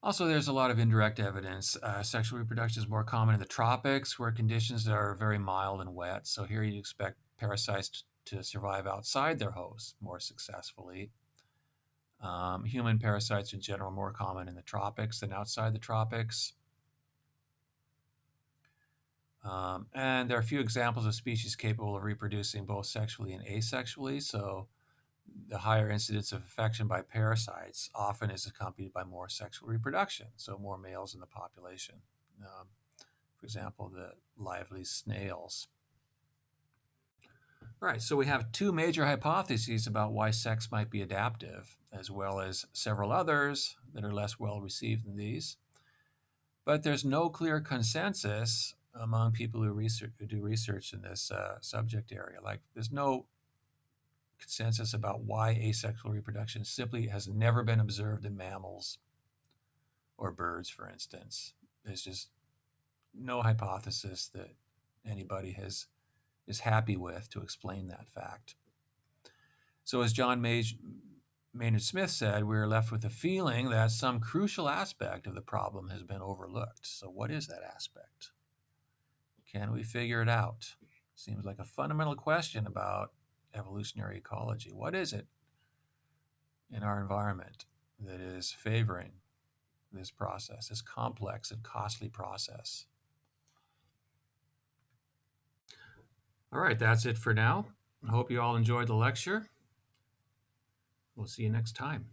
Also, there's a lot of indirect evidence. Sexual reproduction is more common in the tropics, where conditions are very mild and wet. So here you'd expect parasites to survive outside their hosts more successfully. Human parasites in general are more common in the tropics than outside the tropics. And there are a few examples of species capable of reproducing both sexually and asexually. So the higher incidence of infection by parasites often is accompanied by more sexual reproduction, so more males in the population. For example, the lively snails. All right, so we have two major hypotheses about why sex might be adaptive, as well as several others that are less well received than these. But there's no clear consensus among people who do research in this subject area. Like, there's no consensus about why asexual reproduction simply has never been observed in mammals or birds, for instance. There's just no hypothesis that anybody is happy with to explain that fact. So as John Maynard Smith said, we're left with the feeling that some crucial aspect of the problem has been overlooked. So what is that aspect? Can we figure it out? Seems like a fundamental question about evolutionary ecology. What is it in our environment that is favoring this process, this complex and costly process? All right, that's it for now. I hope you all enjoyed the lecture. We'll see you next time.